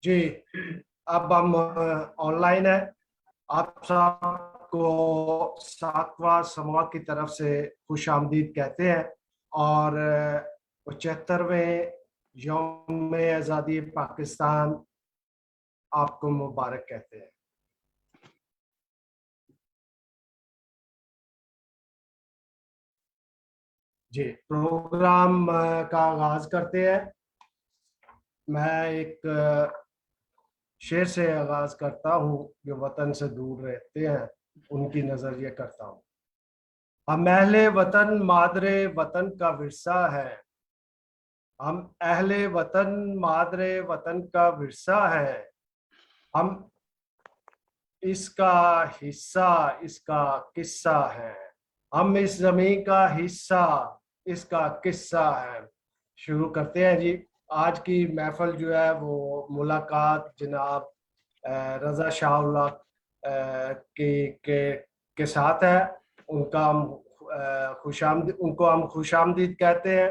जी, अब हम ऑनलाइन है। आप सबको सातवां समवा की तरफ से खुश आमदीद कहते हैं और 75वें यौम आज़ादी पाकिस्तान आपको मुबारक कहते हैं। जी, प्रोग्राम का आगाज करते हैं। मैं एक शेर से आगाज करता हूँ। जो वतन से दूर रहते हैं उनकी नजरिए करता हूँ। हम अहले वतन मादरे वतन का विरसा है। हम अहले वतन मादरे वतन का विरसा है। हम इसका हिस्सा इसका किस्सा है। हम इस जमीन का हिस्सा इसका किस्सा है। शुरू करते हैं जी। आज की महफिल जो है वो मुलाकात जनाब रजा शाह के साथ है। उनका हम उनको हम खुशामदीद कहते हैं।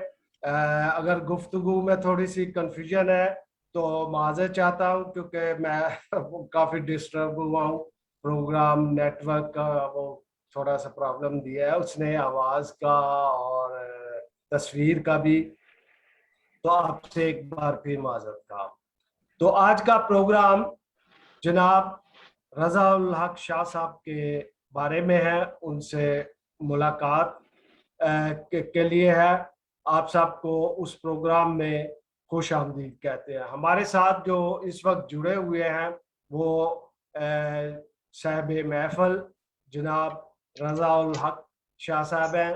अगर गुफ्तगू में थोड़ी सी कंफ्यूजन है तो माज़रत चाहता हूँ, क्योंकि मैं काफ़ी डिस्टर्ब हुआ हूँ। प्रोग्राम नेटवर्क का वो थोड़ा सा प्रॉब्लम दिया है उसने, आवाज़ का और तस्वीर का भी। तो आपसे एक बार फिर माज़रत का। तो आज का प्रोग्राम जनाब रजा उल हक शाह साहब के बारे में है। उनसे मुलाकात के लिए है। आप सबको उस प्रोग्राम में खुश आमदीद कहते हैं। हमारे साथ जो इस वक्त जुड़े हुए हैं वो साहिब महफिल जनाब रजा उल हक शाह साहब हैं।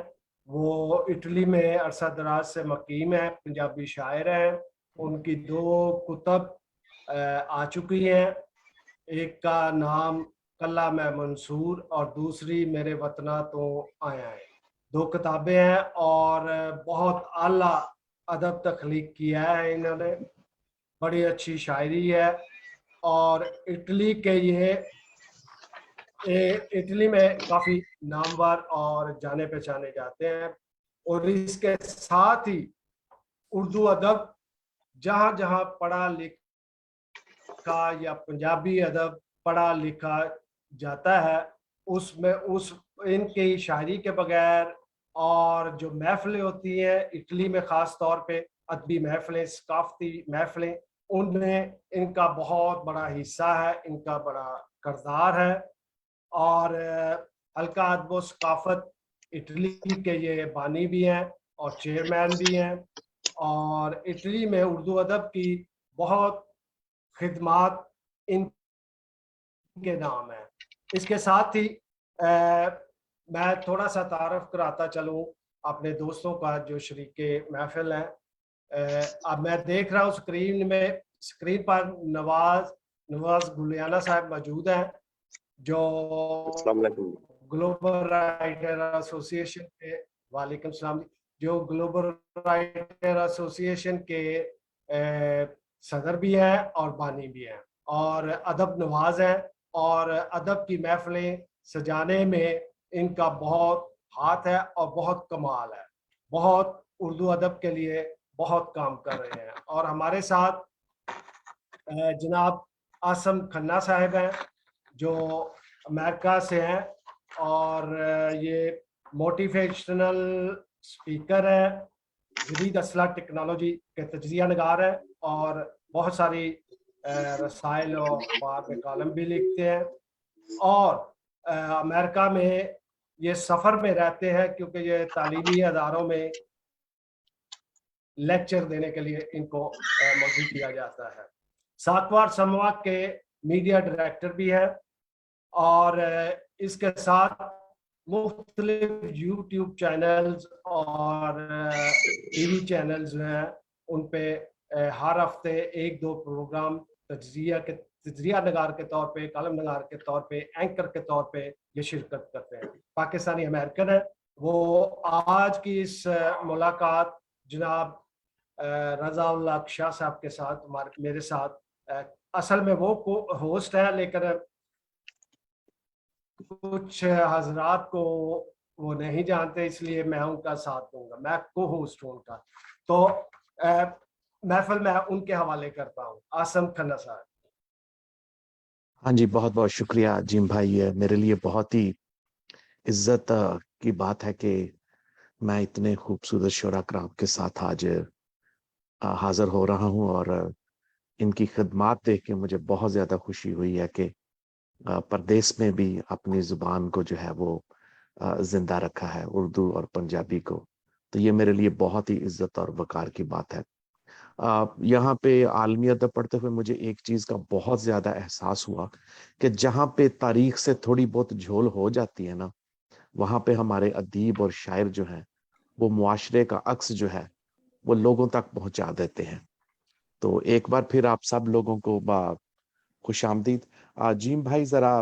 वो इटली में अरसा दराज से मकीम है, पंजाबी शायर हैं। उनकी 2 कुतब आ चुकी हैं। एक का नाम कल्ला मैं मंसूर और दूसरी मेरे वतना तो आया है। 2 किताबें हैं और बहुत आला अदब तख्लीक किया है इन्होंने। बड़ी अच्छी शायरी है और इटली के इटली में काफ़ी नामवर और जाने पहचाने जाते हैं। और इसके साथ ही उर्दू अदब जहाँ जहाँ पढ़ा लिखा या पंजाबी अदब पढ़ा लिखा जाता है उसमें इनकी शायरी के बगैर और जो महफिलें होती हैं इटली में ख़ास तौर पे अदबी महफिलें, सकाफ़ती महफिलें, उनमें इनका बहुत बड़ा हिस्सा है, इनका बड़ा किरदार है। और हल्का अदब व सकाफ़त इटली के ये बानी भी हैं और चेयरमैन भी हैं। और इटली में उर्दू अदब की बहुत खिदमात इनके नाम है। इसके साथ ही मैं थोड़ा सा तारफ़ कराता चलूँ अपने दोस्तों का जो शरीके महफिल हैं। अब मैं देख रहा हूँ स्क्रीन पर नवाज गुलियाना साहब मौजूद हैं, जो ग्लोबल राइटर एसोसिएशन के वालेकुम सलाम, जो ग्लोबल राइटर एसोसिएशन के सदर भी हैं और बानी भी हैं और अदब नवाज हैं। और अदब की महफिलें सजाने में इनका बहुत हाथ है और बहुत कमाल है। बहुत उर्दू अदब के लिए बहुत काम कर रहे हैं। और हमारे साथ जनाब आसम खन्ना साहब हैं जो अमेरिका से हैं और ये मोटिवेशनल स्पीकर है, जदीद असला टेक्नोलॉजी के तज्जिया नगार है और बहुत सारी रसाइल और अखबार में कॉलम भी लिखते हैं। और अमेरिका में ये सफ़र में रहते हैं क्योंकि ये तालीमी अदारों में लेक्चर देने के लिए इनको मौजूद किया जाता है। सातवां समवा के मीडिया डायरेक्टर भी है और इसके साथ मुख्तलिफ यूट्यूब चैनल्स और टीवी चैनल्स हैं, उन पे हर हफ्ते 1-2 प्रोग्राम तज्जिया नगार के तौर पे, कॉलम नगार के तौर पे, एंकर के तौर पे ये शिरकत करते हैं। पाकिस्तानी अमेरिकन है। वो आज की इस मुलाकात जनाब रजा उल हक शाह साहब के साथ मेरे साथ असल में वो होस्ट है, लेकिन कुछ हजरात को वो नहीं जानते, इसलिए मैं उनका साथ दूंगा। मैं को होस्ट हूँ उनका। तो महफिल मैं उनके हवाले करता हूँ। आसम खन्ना साहब। ہاں جی، بہت بہت شکریہ جیم بھائی. یہ میرے لیے بہت ہی عزت کی بات ہے کہ میں اتنے خوبصورت شعراء کرام کے ساتھ آج حاضر ہو رہا ہوں، اور ان کی خدمات دیکھ کے مجھے بہت زیادہ خوشی ہوئی ہے کہ پردیس میں بھی اپنی زبان کو جو ہے وہ زندہ رکھا ہے، اردو اور پنجابی کو. تو یہ میرے لیے بہت ہی عزت اور وقار کی بات ہے. یہاں پہ عالمی ادب پڑھتے ہوئے مجھے ایک چیز کا بہت زیادہ احساس ہوا کہ جہاں پہ تاریخ سے تھوڑی بہت جھول ہو جاتی ہے نا، وہاں پہ ہمارے ادیب اور شاعر جو ہیں وہ معاشرے کا عکس جو ہے وہ لوگوں تک پہنچا دیتے ہیں. تو ایک بار پھر آپ سب لوگوں کو خوش آمدید. جیم بھائی ذرا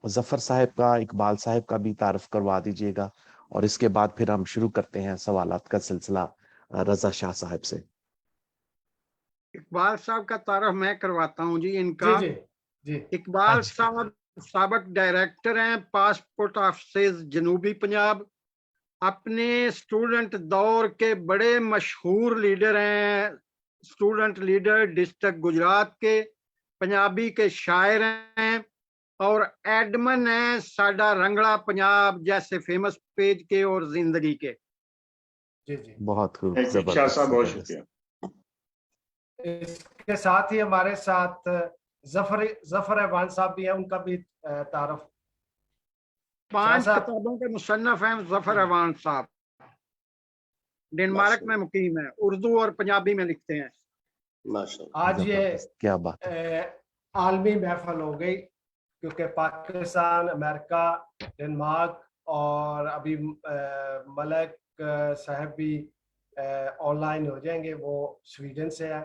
ظفر صاحب کا، اقبال صاحب کا بھی تعارف کروا دیجیے گا، اور اس کے بعد پھر ہم شروع کرتے ہیں سوالات کا سلسلہ رضا شاہ صاحب سے. اقبال صاحب کا تعارف میں کرواتا ہوں جی. ان کا جی جی اقبال صاحب سابق ڈائریکٹر ہیں پاسپورٹ آفسز جنوبی پنجاب. اپنے اسٹوڈنٹ دور کے بڑے مشہور لیڈر ہیں، اسٹوڈنٹ لیڈر ڈسٹرکٹ گجرات کے، پنجابی کے شاعر ہیں، اور ایڈمن ہیں ساڈا رنگڑا پنجاب جیسے فیمس پیج کے اور زندگی کے. جی جی بہت خوب، شاہ صاحب بہت زبردست. شکریہ. اس کے ساتھ ہی ہمارے ساتھ ظفر ایوان صاحب بھی ہیں، ان کا بھی تعارف. 5 کتابوں کے مصنف ہیں ظفر ایوان صاحب. ڈنمارک میں مقیم ہے، اردو اور پنجابی میں لکھتے ہیں. آج یہ کیا بات ہے. عالمی محفل ہو گئی کیونکہ پاکستان، امریکہ، ڈنمارک اور ابھی ملک صاحب بھی آن لائن ہو جائیں گے. وہ سویڈن سے ہے،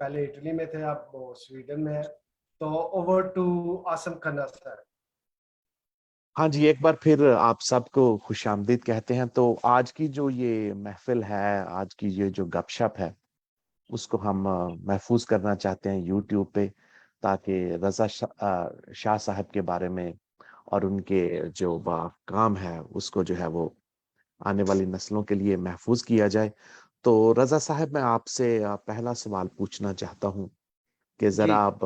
پہلے اٹلی میں تھے، اب وہ سویڈن میں ہے. تو اوور ٹو آسم کھنہ سر. ہاں جی، ایک بار پھر آپ سب کو خوش آمدید کہتے ہیں. تو آج کی جو یہ محفل ہے، آج کی یہ جو گپ شپ ہے، اس کو ہم محفوظ کرنا چاہتے ہیں یوٹیوب پہ، تاکہ رضا شاہ صاحب کے بارے میں اور ان کے جو کام ہے اس کو جو ہے وہ آنے والی نسلوں کے لیے محفوظ کیا جائے. تو رضا صاحب، میں آپ سے پہلا سوال پوچھنا چاہتا ہوں کہ ذرا آپ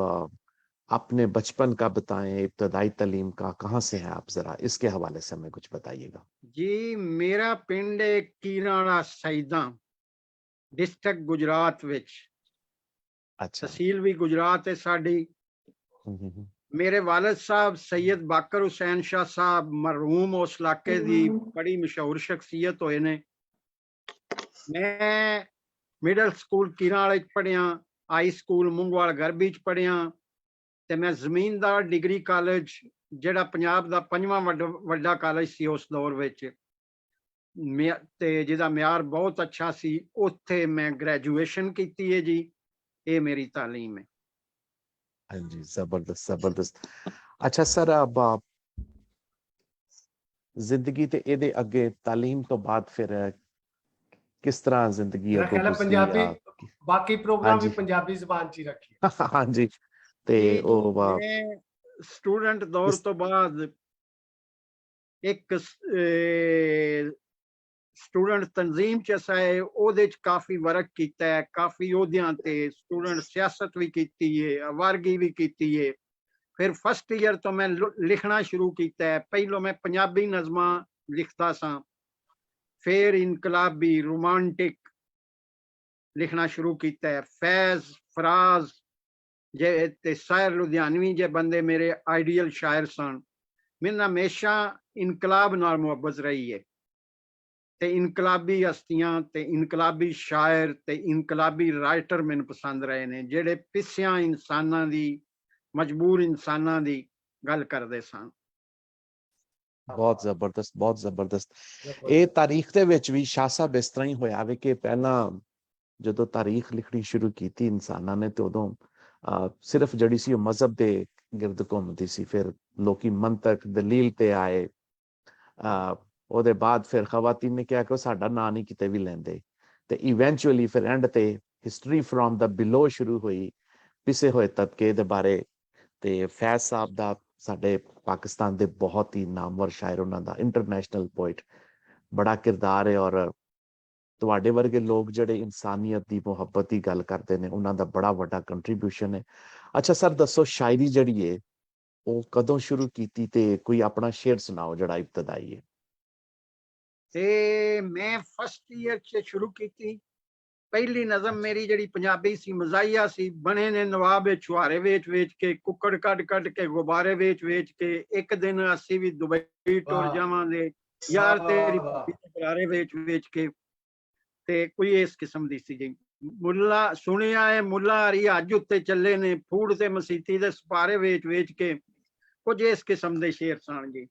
اپنے بچپن کا بتائیں، ابتدائی تعلیم کا کہاں سے ہیں آپ، ذرا اس کے حوالے سے ہمیں کچھ بتائیے گا. جی میرا پنڈ ہے کیراڑا سیداں، ڈسٹرکٹ گجرات وچ. اچھا. تحصیل بھی گجرات ہے ساڈی. میرے والد صاحب سید باقر حسین شاہ صاحب مرحوم اس علاقے دی بڑی مشہور شخصیت ہوئے نے. میں مڈل سکول کیراڑے پڑھیا، ہائی سکول مونگوال گربی چ پڑھیا، تے میں زمیندار ڈگری کالج جڑا پنجاب دا 5واں وڈا کالج سی اس دور وچ، تے جدا معیار بہت اچھا سی، اوتھے میں گریجویشن کیتی ہے جی. اے میری تعلیم ہے. ہاں جی، زبردست زبردست. اچھا سر، اب زندگی تے اے دے اگے تعلیم تو بعد پھر کس طرح زندگی میرا اگوں خیال ہے گزری؟ پنجابی باقی ہاں پروگرام جی، بھی پنجابی زبان چ ہی رکھیے. ہاں جی. تے او میں اسٹوڈنٹ دور تو بعد ایک اسٹوڈنٹ تنظیم چ ہے، اودے چ کافی ورک کیتا ہے، کافی عہدیاں تے اسٹوڈنٹ سیاست بھی کیتی ہے، آوارگی بھی کیتی ہے. پھر فرسٹ ایئر تو میں لکھنا شروع کیتا ہے. پہلو میں پنجابی نظماں لکھتا سا، پھر انقلابی رومانٹک لکھنا شروع کیتا ہے. فیض فراز جے تے سائر لدھیانوی جے بندے میرے آئیڈیل شاعر سن. میرے ہمیشہ انقلاب نال محبت رہی ہے، تے انقلابی ہستیاں تے انقلابی شاعر تے انقلابی رائٹر مینوں پسند رہے نے، جڑے پسیاں انساناں دی، مجبور انساناں دی گل کردے سن. بہت زبردست، بہت زبردست. اے تاریخ دے وچ بھی شاہ صاحب اس طرح ہی ہویا وے کہ پہلا جدو تاریخ لکھنی شروع کیتی انساناں نے، تو ادوں صرف جڑی سی مذہب دے گرد گھومدی سی. پھر لوکی منطق دلیل تے آئے، او دے بعد پھر خواتین نے کیا کہ ساڈا نام نہیں کتے بھی لیندے. تے ایونچولی پھر اینڈ تے ہسٹری فرام دا بلو شروع ہوئی، پسے ہوئے طبقے دے بارے. تے فیض صاحب دا ساڈے پاکستان دے بہت ہی نامور شاعر، انہاں دا انٹرنیشنل پوئٹ، بڑا کردار ہے. اور ਤੁਹਾਡੇ ਵਰਗੇ ਲੋਕ ਜਿਹੜੇ ਇਨਸਾਨੀਅਤ ਦੀ ਮੁਹੱਬਤ ਦੀ ਗੱਲ ਕਰਦੇ ਨੇ ਉਹਨਾਂ ਦਾ ਬੜਾ ਵੱਡਾ ਕੰਟਰੀਬਿਊਸ਼ਨ ਹੈ। ਅੱਛਾ ਸਰ ਦੱਸੋ, ਸ਼ਾਇਰੀ ਜਿਹੜੀ ਹੈ ਉਹ ਕਦੋਂ ਸ਼ੁਰੂ ਕੀਤੀ ਤੇ ਕੋਈ ਆਪਣਾ ਸ਼ੇਰ ਸੁਣਾਓ ਜਿਹੜਾ ਇਬਤਦਾਈ ਹੈ। ਤੇ ਮੈਂ ਫਸਟ ਈਅਰ 'ਚ ਸ਼ੁਰੂ ਕੀਤੀ। ਪਹਿਲੀ ਨਜ਼ਮ ਮੇਰੀ ਜਿਹੜੀ ਪੰਜਾਬੀ ਸੀ, ਮਜ਼ਾਈਆ ਸੀ। ਬਣੇ ਨੇ ਨਵਾਬ ਛੁਹਾਰੇ ਵੇਚ ਕੇ, ਕੁੱਕੜ ਕੱਢ ਕੇ, ਗੁਬਾਰੇ ਵੇਚ ਕੇ, ਇੱਕ ਦਿਨ ਅਸੀਂ ਵੀ ਦੁਬਈ ਟੁਰ ਜਾਵਾਂਗੇ, ਯਾਰ ਤੇਰੀ ਗੁਬਾਰੇ ਵੇਚ ਕੇ। ਤੇ ਕੋਈ ਇਸ ਕਿਸਮ ਦੀ ਸੀ ਜੀ। ਮੁੱਲਾ ਸੁਣਿਆ ਹੈ ਮੁੱਲਾ ਹਰੀ ਅੱਜ ਉੱਤੇ ਚੱਲੇ ਨੇ, ਫੂੜ ਤੇ ਮਸੀਤੀ ਦੇ ਸਪਾਰੇ ਵੇਚ ਕੇ। ਕੁਝ ਇਸ ਕਿਸਮ ਦੇ ਸ਼ੇਰ ਸਨ ਜੀ।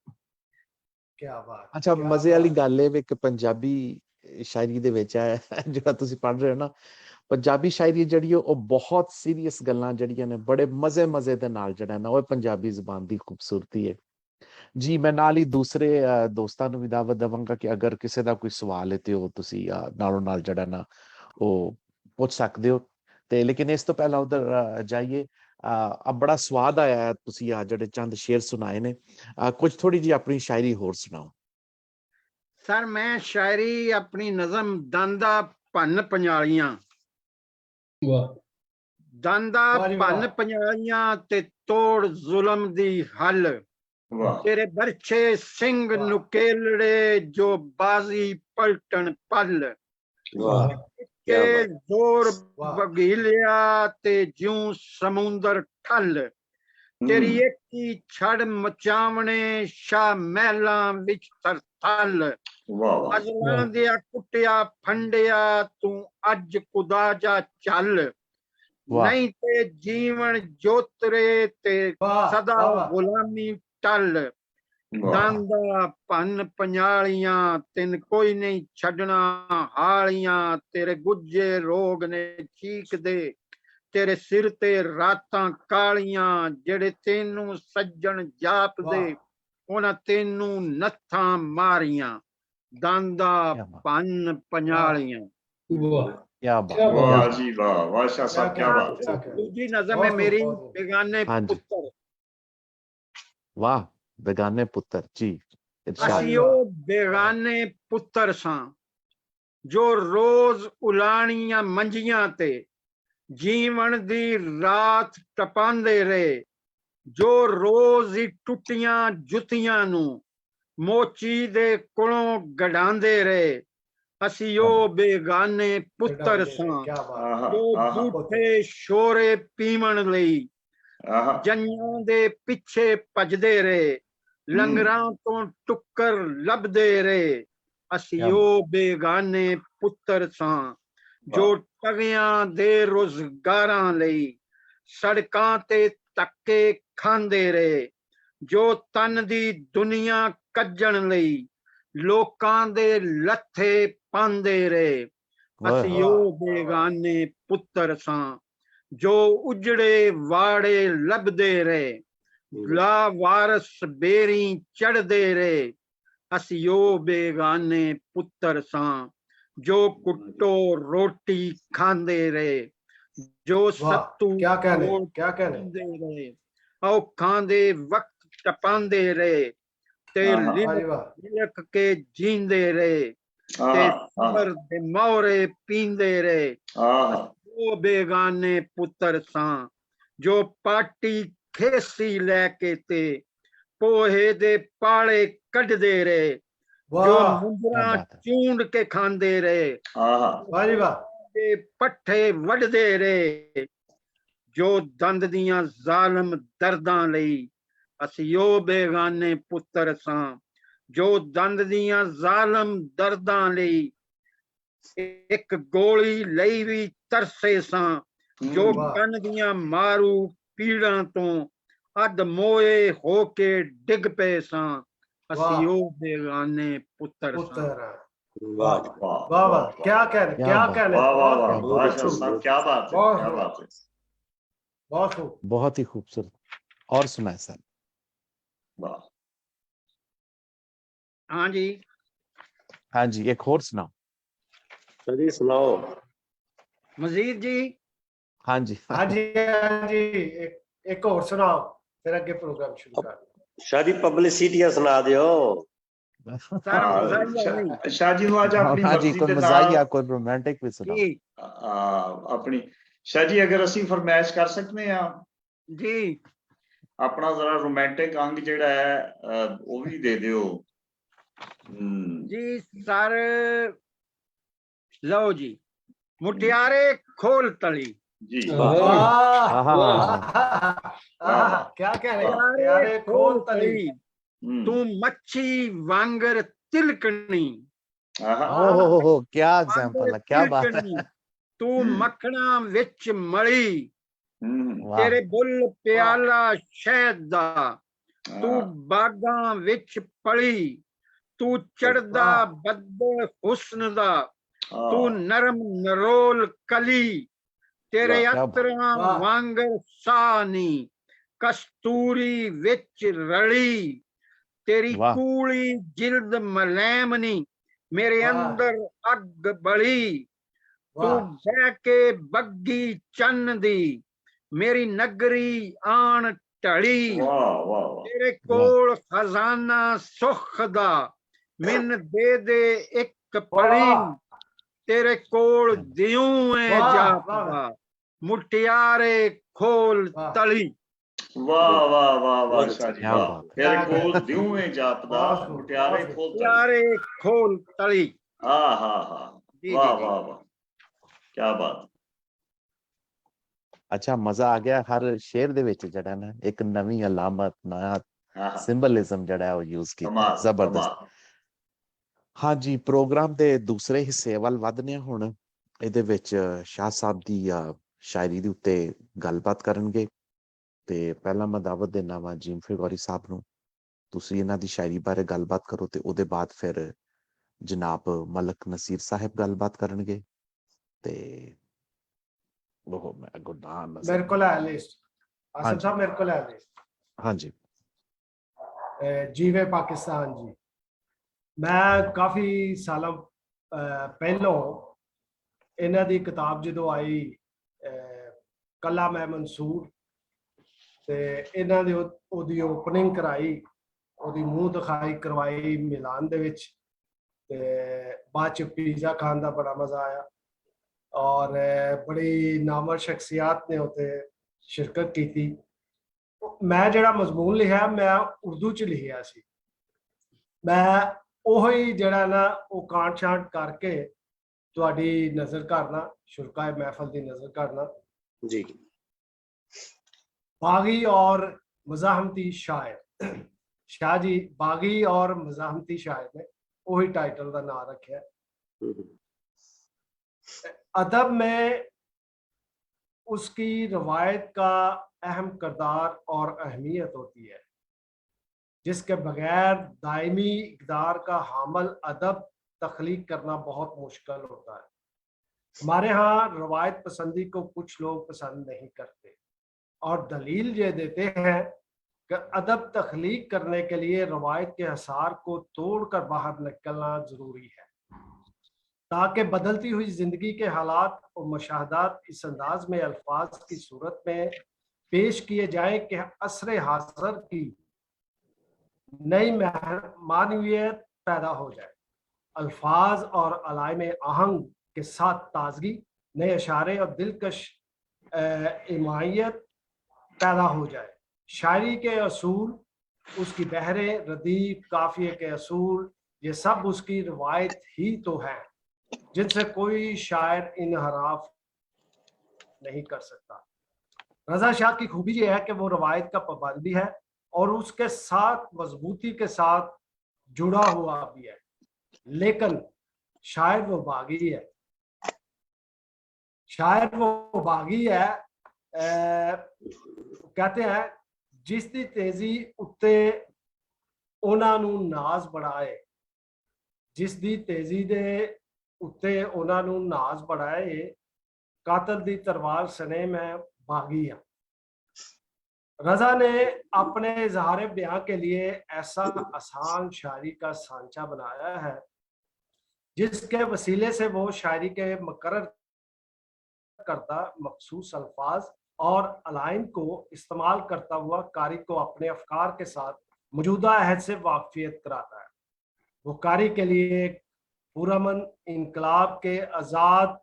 ਕਿਆ ਬਾਤ। ਅੱਛਾ ਮਜ਼ੇ ਵਾਲੀ ਗੱਲ ਹੈ ਵੀ ਇੱਕ ਪੰਜਾਬੀ ਸ਼ਾਇਰੀ ਦੇ ਵਿੱਚ ਹੈ ਜਿਹੜਾ ਤੁਸੀਂ ਪੜ੍ਹ ਰਹੇ ਹੋ ਨਾ, ਪੰਜਾਬੀ ਸ਼ਾਇਰੀ ਜਿਹੜੀ ਉਹ ਬਹੁਤ ਸੀਰੀਅਸ ਗੱਲਾਂ ਜਿਹੜੀਆਂ ਨੇ ਬੜੇ ਮਜ਼ੇ ਦੇ ਨਾਲ ਜਿਹੜਾ ਨਾ ਉਹ ਪੰਜਾਬੀ ਜ਼ੁਬਾਨ ਦੀ ਖੂਬਸੂਰਤੀ ਹੈ ਜੀ। ਮੈਂ ਨਾਲ ਹੀ ਦੂਸਰੇ ਦੋਸਤਾਂ ਨੂੰ ਵੀ ਦਾਵਤ ਦੇਵਾਂਗਾ ਕਿ ਅਗਰ ਕਿਸੇ ਦਾ ਕੋਈ ਸਵਾਲ ਹੈ ਤੇ ਉਹ ਤੁਸੀਂ ਨਾਲੋਂ ਨਾਲ ਜਿਹੜਾ ਨਾ ਉਹ ਪੁੱਛ ਸਕਦੇ ਹੋ। ਤੇ ਲੇਕਿਨ ਇਸ ਤੋਂ ਪਹਿਲਾਂ ਉਧਰ ਜਾਈਏ, ਬੜਾ ਸਵਾਦ ਆਇਆ ਹੈ ਤੁਸੀਂ ਜਿਹੜੇ ਚੰਦ ਸ਼ੇਰ ਸੁਣਾਏ ਨੇ, ਕੁਝ ਥੋੜੀ ਜਿਹੀ ਆਪਣੀ ਸ਼ਾਇਰੀ ਹੋਰ ਸੁਣਾਓ। ਸਰ ਮੈਂ ਸ਼ਾਇਰੀ ਆਪਣੀ ਨਜ਼ਮ ਦੰਦਾ ਭੰਨ ਪੰਜਾਲੀਆਂ, ਦੰਦਾ ਭੰਨ ਪੰਜਾਲੀਆਂ ਤੇ ਤੋੜ ਜ਼ੁਲਮ ਦੀ ਹੱਲ, ਤੇਰੇ ਬਰਛੇ ਸਿੰਘ ਨੁਕੇਲੜੇ ਜੋ ਬਾਜ਼ੀ ਪਲਟਣ ਪਲ, ਕੇ ਜ਼ੋਰ ਬਗੀਲਿਆ ਤੇ ਜਿਉਂ ਸਮੁੰਦਰ ਠੱਲ, ਤੇਰੀ ਏਕੀ ਛੜ ਮਚਾਵਣੇ ਸ਼ਾਹ ਮਹਿਲਾਂ ਵਿੱਚ ਤਰਥਲ, ਅਜ਼ਲਾਂ ਦਿਆ ਕੁੱਟਿਆ ਫੰਡਿਆ ਤੂੰ ਅੱਜ ਖੁਦਾ ਜਾ ਚੱਲ, ਨਹੀਂ ਤੇ ਜੀਵਨ ਜੋਤਰੇ ਤੇ ਸਦਾ ਗੁਲਾਮੀ ਟਲ, ਦੰਦਾ ਭੰਨ ਪੰਜਾਲੀਆਂ ਤਿੰਨ ਕੋਈ ਨਹੀਂ ਛੱਡਣਾ ਹਾਲੀਆਂ, ਤੇਰੇ ਗੁੱਜੇ ਰੋਗ ਨੇ ਚੀਕਦੇ, ਤੇਰੇ ਸਿਰ ਤੇ ਰਾਤਾਂ ਕਾਲੀਆਂ, ਜਿਹੜੇ ਤੈਨੂੰ ਸੱਜਣ ਜਾਪਦੇ ਉਹਨਾਂ ਤੈਨੂੰ ਨੱਥਾਂ ਮਾਰੀਆਂ, ਦੰਦਾ ਭੰਨ ਪੰਜਾਲੀਆਂ। वाह जी वाह, वाह शाह साहब क्या बात है। दूसरी नज़म है मेरी बेगाने पुत्र। वाह बेगाने पुत्र जी। ਅਸੀਂ ਉਹ ਬੇਗਾਨੇ ਪੁੱਤਰ ਸਾਂ ਜੋ ਰੋਜ਼ ਉਲਾਣੀਆਂ ਮੰਜੀਆਂ ਤੇ ਜੀਵਨ ਦੀ ਰਾਤ ਟਪਾਉਂਦੇ ਰਹੇ, ਜੋ ਰੋਜ਼ ਹੀ ਟੁੱਟੀਆਂ ਜੁੱਤੀਆਂ ਨੂੰ ਮੋਚੀ ਦੇ ਕੋਲੋਂ ਗਡਾਉਂਦੇ ਰਹੇ। ਅਸੀਂ ਉਹ ਬੇਗਾਨੇ ਪੁੱਤਰ ਸਾਂ ਜੋ ਝੂਠੇ ਸ਼ੋਰੇ ਪੀਵਣ ਲਈ ਜੰਨਾਂ ਦੇ ਪਿੱਛੇ ਭੱਜਦੇ ਰਹੇ, ਲੰਗਰਾਂ ਤੋਂ ਟੁੱਕਰ ਲੱਭਦੇ ਰਹੇ। ਅਸੀਂ ਉਹ ਬੇਗਾਨੇ ਪੁੱਤਰ ਸਾਂ ਜੋ ਟਵਿਆਂ ਦੇ ਰੁਜ਼ਗਾਰਾਂ ਲਈ ਸੜਕਾਂ ਤੇ ਧੱਕੇ ਖਾਂਦੇ ਰਹੇ, ਜੋ ਤਨ ਦੀ ਦੁਨੀਆ ਕੱਜਣ ਲਈ ਲੋਕਾਂ ਦੇ ਲੱਥੇ ਪਾਉਂਦੇ ਰਹੇ। ਅਸੀਂ ਉਹ ਬੇਗਾਨੇ ਪੁੱਤਰ ਸਾਂ ਜੋ ਉਜੜੇ ਵਾੜੇ ਲੱਭਦੇ ਰਹੇ, ਲਾ ਵਾਰਸ ਬੇਰੀ ਚੜਦੇ ਰਹੇ। ਅਸੀਂ ਉਹ ਬੇਗਾਨੇ ਪੁੱਤਰ ਸਾਂ ਜੋ ਕੁੱਟੋ ਰੋਟੀ ਖਾਂਦੇ ਰਹੇ, ਜੋ ਸੱਤੂ ਖਾਂਦੇ ਰਹੇ, ਔਖਾਂ ਦੇ ਵਕਤ ਟਪਾਉਂਦੇ ਰਹੇ ਤੇ ਲਿਖ ਕੇ ਜੀਂਦੇ ਰਹੇ ਤੇ ਸਬਰ ਦੇ ਮੌਰੇ ਪੀਂਦੇ ਰਹੇ। ਉਹ ਬੇਗਾਨੇ ਪੁੱਤਰ ਸਾਂ ਜੋ ਪਾਟੀ ਖੇਸੀ ਲੈ ਕੇ ਤੇ ਪੋਹੇ ਦੇ ਪਾਲੇ ਕੱਢਦੇ ਰਹੇ, ਜੋ ਮੁੰਦਰਾਂ ਚੂੰਡ ਕੇ ਖਾਂਦੇ ਰਹੇ, ਤੇ ਪੱਠੇ ਵੱਢਦੇ ਰਹੇ, ਜੋ ਦੰਦ ਦੀਆਂ ਜ਼ਾਲਮ ਦਰਦਾਂ ਲਈ। ਅਸੀਂ ਉਹ ਬੇਗਾਨੇ ਪੁੱਤਰ ਸਾਂ ਜੋ ਦੰਦ ਦੀਆਂ ਜ਼ਾਲਮ ਦਰਦਾਂ ਲਈ ਇੱਕ ਗੋਲੀ ਲਈ ਵੀ ਤਰਸੇ ਸਾਂ, ਜੋ ਕੰਨ ਦੀਆਂ ਮਾਰੂ ਪੀੜਾਂ ਤੋਂ ਅੱਧ ਮੋਏ ਹੋ ਕੇ ਡਿੱਗ ਪਏ ਸਾਂ। ਅਸੀਂ ਉਹ ਬੇਗਾਨੇ ਪੁੱਤਰ ਸਾਂ। वाह वाह वाह, क्या कहने, क्या कहने, वाह वाह वाह शाह साहब क्या बात है, क्या बात है, बहुत खूब, बहुत ही खूबसूरत। और सुनाए सर। वाह हाँ जी, हाँ जी एक और सुनाओ। जी सुनाओ मजीद जी। हाँ जी हाँ जी हाँ जी, एक और सुनाओ फिर आगे प्रोग्राम शुरू कर। शादी पब्लिसिटी सुना दियो। सर मजाकिया नहीं शाह जी आज अपनी हाँ जी, मर्जी कोई दे मजाक नाल या कोई रोमांटिक भी सुनाओ। जी अपनी शाह जी अगर ਅਸੀਂ ਫਰਮਾਇਸ਼ ਕਰ ਸਕਦੇ ਆ जी ਆਪਣਾ ਜ਼ਰਾ ਰੋਮਾਂਟਿਕ ਅੰਗ ਜਿਹੜਾ ਹੈ ਉਹ ਵੀ ਦੇ ਦਿਓ। जी सर लो जी मुटियारे खोल तली जी वाह हाँ क्या कह रहे हैं मुटियारे यारे खोल तली तू मच्छी वांगर तिलकनी ओहो क्या एग्जांपल है, क्या बात है। तिलकनी तू मखना विच मली वाह तेरे बुल प्याला शहद दा तू बागां विच पली तू चढ़दा बद्दल हुस्न दा तू नरम नरोल कली तेरे वाह, क्या बात। अतरा वाह। वांगर सानी कस्तूरी विच रली तेरी वाह। कूली जिल्द मलैमनी मेरे वाह। अंदर अग बली तू वाह बह के बग्गी चन्न दी मेरी नगरी आन ढली वाह वाह वाह तेरे कोल खजाना सुख दा मिन दे एक पली तेरे कोल दियूं है वाह, जापदा मुटियारे खोल वाह। तली वाह वाह वाह वाह शाह जी क्या वाह बात है। तेरे कोल दियों में जापदा बहुत खूब, मुटियारे बहुत खोल मुटियारे खोल तली हाँ हाँ हाँ जी, वाह जी। वाह वाह क्या बात। अच्छा मजा आ ਗਿਆ ਹਰ ਸ਼ੇਰ ਦੇ ਵਿੱਚ ਜਿਹੜਾ ਨਾ ਇੱਕ ਨਵੀਂ ਅਲਾਮਤ ਨया हाँ ਸਿੰਬਲਿਜ਼ਮ ਜਿਹੜਾ ਹੈ ਉਹ ਯੂਜ਼ ਕੀਤਾ कमाल ਜ਼ਬਰਦਸਤ। कमाल ਹਾਂਜੀ ਪ੍ਰੋਗਰਾਮ ਦੇ ਦੂਸਰੇ ਹਿੱਸੇ ਵੱਲ ਵਧਦੇ ਹਾਂ ਹੁਣ। ਇਹਦੇ ਵਿੱਚ ਸ਼ਾਹ ਸਾਹਿਬ ਦੀ ਸ਼ਾਇਰੀ ਦੇ ਉੱਤੇ ਗੱਲਬਾਤ ਕਰਨਗੇ ਤੇ ਪਹਿਲਾਂ ਮੈਂ ਦਾਵਤ ਦੇਣਾ ਵਾ ਜੀਮ ਫਿਗੋਰੀ ਸਾਹਿਬ ਨੂੰ, ਤੁਸੀਂ ਇਹਨਾਂ ਦੀ ਸ਼ਾਇਰੀ ਬਾਰੇ ਗੱਲਬਾਤ ਕਰੋ ਤੇ ਉਹਦੇ ਬਾਅਦ ਫਿਰ ਜਨਾਬ ਮਲਕ ਨਸੀਰ ਸਾਹਿਬ ਗੱਲਬਾਤ ਕਰਨਗੇ ਤੇ ਉਹ ਮੈਂ ਗੁਰਦਾਨ मेरे को है लिस्ट हाँ आसिफ जी। साहब मेरे को है लिस्ट ਹਾਂਜੀ जीवे पाकिस्तान जी मैं काफी साल पहलों इन्हां दी किताब जो आई कला मैं मंसूर ते इन्हां दी ओदी ओपनिंग कराई ओदी मुंह दिखाई करवाई मिलान दे विच ते बाद च पिज़्ज़ा खान दा बड़ा मजा आया और बड़ी नामवर शख्सियात ने उत्थे शिरकत की थी। मैं जड़ा मजमून लिखा मैं उर्दू च लिखिया सी, मैं ओही जड़ा ना वो कांट छांट करके तुहाडी नजर करना शुरकाए महफल की नजर करना। जी बागी और मज़ाहमती शायर शाह जी बागी और मज़ाहमती शायर ने वही टाइटल का नाम रखा। अदब में उसकी रवायत का अहम किरदार और अहमियत होती है जिसके बगैर दायमी इक़दार का हामल अदब तख्लीक करना बहुत मुश्किल होता है। हमारे यहाँ रवायत पसंदी को कुछ लोग पसंद नहीं करते और दलील ये देते हैं कि अदब तख्लीक करने के लिए रवायत के हसार को तोड़कर बाहर निकलना ज़रूरी है ताकि बदलती हुई ज़िंदगी के हालात और मशाहदात इस अंदाज में अल्फाज की सूरत में पेश किए जाएं कि असर हाज़र की नई मानवियत पैदा हो जाए। अल्फाज और अलाइम आहंग के साथ ताजगी, नए अशारे और दिलकश इमायत पैदा हो जाए। शायरी के असूल, उसकी बहरें, रदीफ, काफिए के असूल, ये सब उसकी रवायत ही तो है जिनसे कोई शायर इनहराफ नहीं कर सकता। रजा शाह की खूबी यह है कि वो रवायत का पाबंद भी है और उसके साथ मजबूती के साथ जुड़ा हुआ भी है, लेकिन शायर वो बागी है। शायर वो बागी है कहते हैं जिस दी तेजी उत्ते उन्हां नूं नाज बढ़ाए, जिस दी तेजी दे उत्ते उन्हां नूं नाज बढ़ाए, कातल दी तलवार सने मैं बागी हाँ। रजा ने अपने इजहार बयां के लिए ऐसा आसान शायरी का सांचा बनाया है जिसके वसीले से वो शायरी के मुकर्रर करता मखसूस अल्फाज और अलाइन को इस्तेमाल करता हुआ कारी को अपने अफकार के साथ मौजूदा अहद से वाकफियत कराता है। वो कारी के लिए पुरअमन इनकलाब के आज़ाद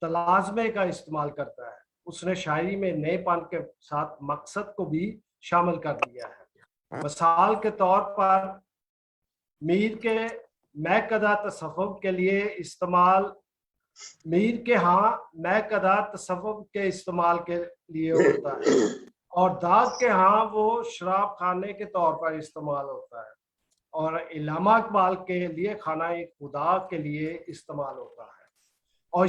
तलाज़मे का इस्तेमाल करता है। उसने शायरी में नएपन के साथ मकसद को भी शामिल कर दिया है। मिसाल के तौर पर मीर के मैकदा तसव्वुफ के लिए इस्तेमाल मीर के हाँ मैकदा तसव्वुफ के इस्तेमाल के लिए होता है और दाग के हाँ वो शराब खाने के तौर पर इस्तेमाल होता है और इल्लामा इकबाल के लिए खाना खुदा के लिए इस्तेमाल होता है। और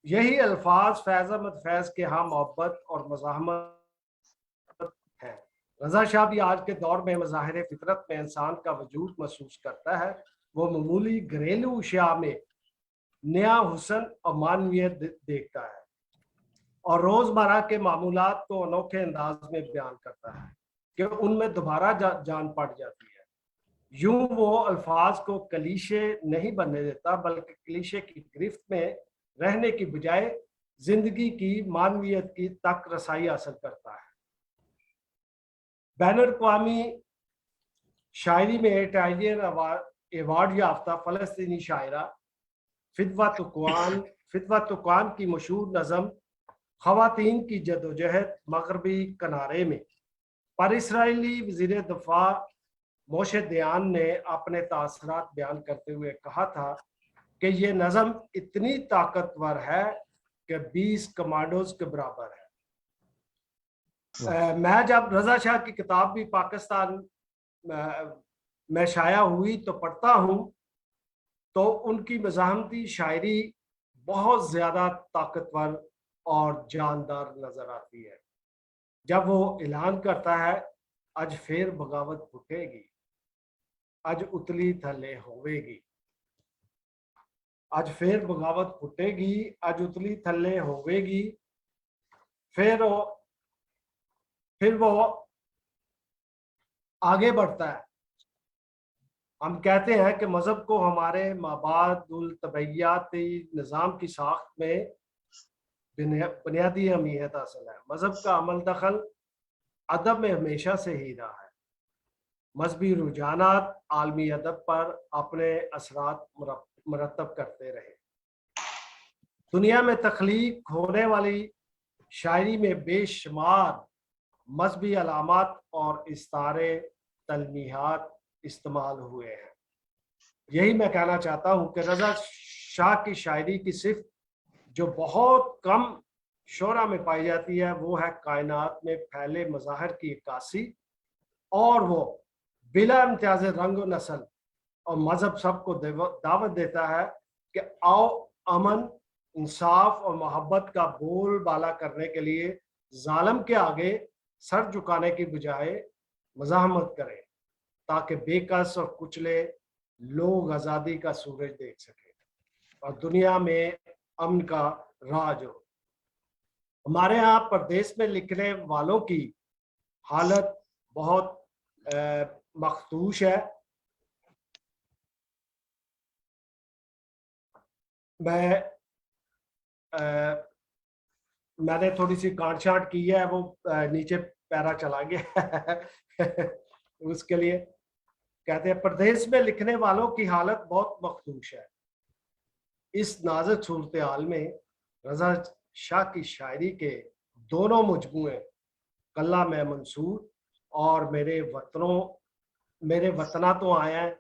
यही अल्फाज फैज़ अहमद फैज़ के हाँ मोहब्बत और मज़ाहमत है। रज़ा शाह भी आज के दौर में मज़ाहिर फितरत में इंसान का वजूद महसूस करता है। वो मामूली घरेलू अशिया में नया हुस्न और मानवियत देखता है और रोज़मर्रा के मामूलात को अनोखे अंदाज में बयान करता है कि उनमें दोबारा जान पड़ जाती है। यूं वो अल्फाज को कलीशे नहीं बनने देता बल्कि कलीशे की गिरफ्त में रहने की बजाय जिंदगी की मानवियत की तक रसाई हासिल करता है। बैनुल अक़वामी शायरी में इटालियन अवार्ड याफ्ता फ़लस्तीनी शायरा फितवा तुक़ान की मशहूर नज़म ख़वातीन की जदोजहद मगरबी किनारे में पर इसराइली वज़ीर दफ़ा मोशे दयान ने अपने तासरात बयान करते हुए कहा था कि ये नज़म इतनी ताकतवर है कि 20 कमांडोज के बराबर है। मैं जब रज़ा शाह की किताब भी पाकिस्तान में शाया हुई तो पढ़ता हूँ तो उनकी मज़ाहमती शायरी बहुत ज़्यादा ताकतवर और जानदार नज़र आती है। जब वो ऐलान करता है अज फिर बगावत फुटेगी, अज उतली थले होवेगी, अज फिर बगावत फुटेगी, अज उतली थले होवेगी, फिर वो आगे बढ़ता है। हम कहते हैं कि मज़हब को हमारे माबादुल तबैयाती निज़ाम की साख्त में बुनियादी अहमियत हासिल है। मज़हब का अमल दखल अदब में हमेशा से ही रहा है। मजहबी रुझानात आलमी अदब पर अपने असरात मरतब करते रहे। दुनिया में तख्लीक होने वाली शायरी में बेशुमार मजहबी अलामात और इस्तारे तलमीहात इस्तेमाल हुए हैं। यही मैं कहना चाहता हूँ कि रज़ा शाह की शायरी की सिर्फ जो बहुत कम शोरा में पाई जाती है वो है कायनात में फैले मज़ाहिर की इक्कासी और वो बिला इम्तियाज रंग व नस्ल और मज़हब सबको दावत देता है कि आओ अमन इंसाफ और मोहब्बत का बोल बाला करने के लिए जालिम के आगे सर झुकाने की बजाय मज़ाहमत करें ताकि बेकस और कुचले लोग आज़ादी का सूरज देख सकें और दुनिया में अमन का राज हो। हमारे यहाँ प्रदेश में लिखने वालों की हालत बहुत मखदूश है। मैंने थोड़ी सी काट छाट की है, वो नीचे पैरा चला गया उसके लिए कहते हैं प्रदेश में लिखने वालों की हालत बहुत मखदूश है। इस नाजुक सूरत हाल में रज़ा शाह की शायरी के दोनों मजमूए कल्ला में मंसूर और मेरे वतना तो आया है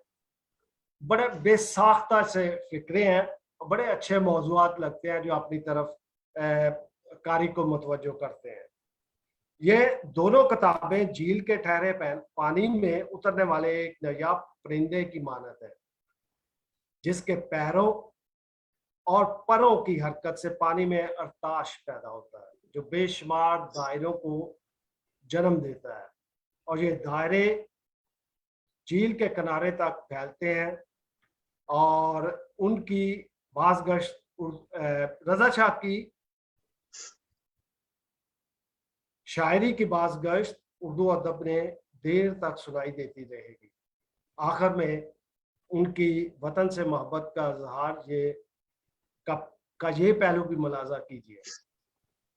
बड़े बेसाख्ता से फिक्रे हैं और बड़े अच्छे मौजूआत लगते हैं जो अपनी तरफ कारी को मुतवज्जो करते हैं। ये दोनों किताबें झील के ठहरे पानी में उतरने वाले एक नायाब परिंदे की मानत है जिसके पैरों और परों की हरकत से पानी में अरताश पैदा होता है जो बेशुमार दायरों को जन्म देता है और ये दायरे झील के किनारे तक फैलते हैं और उनकी बाज़गश्त रज़ा शाह की शायरी की बाज़गश्त उर्दू अदब ने देर तक सुनाई देती रहेगी। आखिर में उनकी वतन से मोहब्बत का इजहार का ये पहलू भी मुलाजा कीजिए।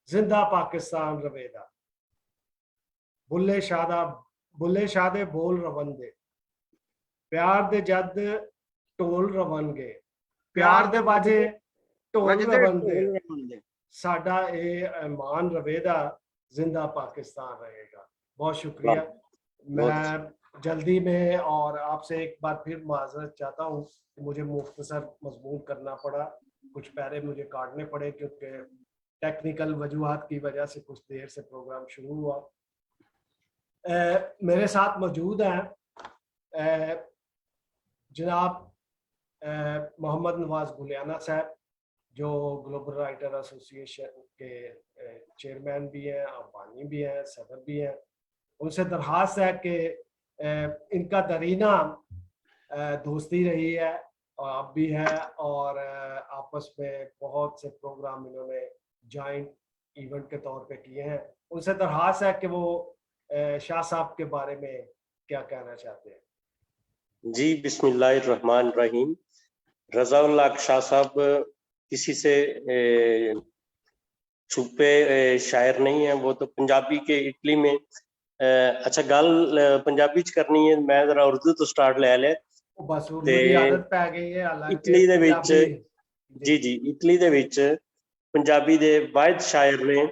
जिंदा पाकिस्तान रवेदा, बुल्ले शादे बोल रवंदे, प्यार दे जद ढोल रवणगे प्यार दे बाजे ढोल ਵਜਦੇ रवणगे ਢੋਲ ਰਵਣਗੇ। साडा ये मान रवेगा जिंदा पाकिस्तान रहेगा। बहुत शुक्रिया। मैं जल्दी में और आपसे एक बार फिर माजरत चाहता हूँ कि मुझे मुख्तसर मजमून करना पड़ा, कुछ पैरे मुझे काटने पड़े क्योंकि टेक्निकल वजूहात की वजह से कुछ देर से प्रोग्राम शुरू हुआ। मेरे साथ मौजूद हैं जनाब मोहम्मद नवाज गुलियाना साहब जो ग्लोबल राइटर एसोसिएशन के चेयरमैन भी हैं, अफगानी भी हैं, सदर भी हैं। उनसे दरख्वास्त है कि इनका दरीना दोस्ती रही है और अब भी है और आपस में बहुत से प्रोग्राम इन्होंने जॉइंट इवेंट के तौर पे किए हैं। उनसे दरख्वास्त है कि वो शाह साहब के बारे में क्या कहना चाहते हैं। जी, बिस्मिल्लाहिर्रहमानिर्रहीम। रज़ाउल्लाह शाह साहब किसी से छुपे शायर नहीं है, वो तो पंजाबी के इटली में अच्छा गल पंजाबी च करनी है, मैं जरा उर्दू तो स्टार्ट ले लिया। बस उर्दू की आदत पै गई है हालांकि इटली दे विच पंजाबी जी इटली दे विच पंजाबी दे वाहिद शायर ने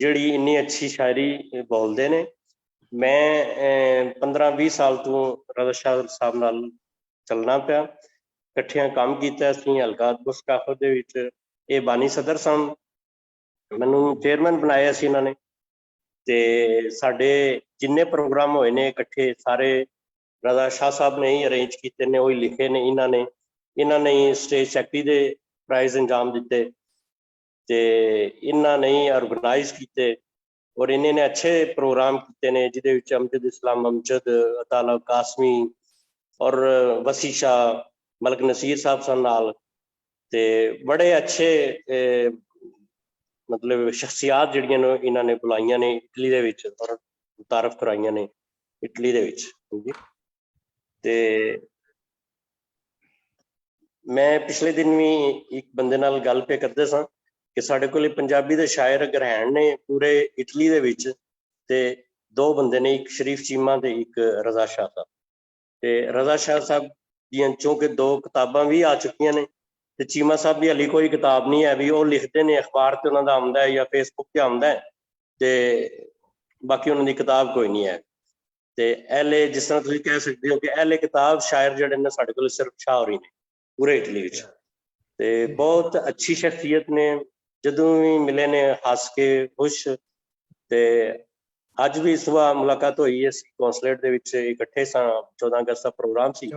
जिहड़ी इन्नी अच्छी शायरी बोलदे ने। मैं 15-20 साल तो रज़ा शाह साहब नाल चलना पिया, इकट्ठियां काम कीता असीं हलका गुस्ताखो दे विच। ये बानी सदर सन, मैनूं चेयरमैन बनाया सी इन्हां ने ते साडे जिन्ने प्रोग्राम होए ने इकट्ठे सारे रज़ा शाह साहब ने ही अरेंज कीते ने, वही लिखे ने इन्हां ने ही स्टेज सैकटरी दे प्राइज अंजाम दिते ते इन्हां ने ही ऑर्गेनाइज कीते और इन्हें ने अच्छे प्रोग्राम किए ने जिहदे विच अमजद इस्लाम अमजद, अताला कासमी और वसी शाह, मलक नसीर साहब सन नाल ते बड़े अच्छे मतलब शख्सियात जिहड़ियां ने इन्हां ने बुलाइयां ने इटली दे विच और मुतारफ कराइयां ने इटली दे विच। ते मैं पिछले दिन भी एक बंदे नाल गल पे करदे सां कि साडे कोल पंजाबी दे शायर अगर हैन ने पूरे इटली दे विच ते दो बंदे ने, एक शरीफ चीमा ते एक रज़ा शाह साहब। ते रज़ा शाह साहब दियां चूंकि 2 किताबां भी आ चुकियां ने ते चीमा साहब दी हली कोई किताब नहीं है, भी वो लिखते ने अखबार ते उन्हां दा आंदा है या फेसबुक ते आंदा है ते बाकी उन्हां दी किताब कोई नहीं है। ते एले जिस तरह तुसीं कह सकते हो कि एले किताब शायर जिहड़े ने साडे कोल सिर्फ शाह होरी ने पूरे इटली विच ते बहुत अच्छी शख्सियत ने। जदों भी मिले ने हस के खुश ते अज भी सुबह मुलाकात हुई है कौंसलेट दे विच इकट्ठे सां। 14 अगस्त का प्रोग्राम सी,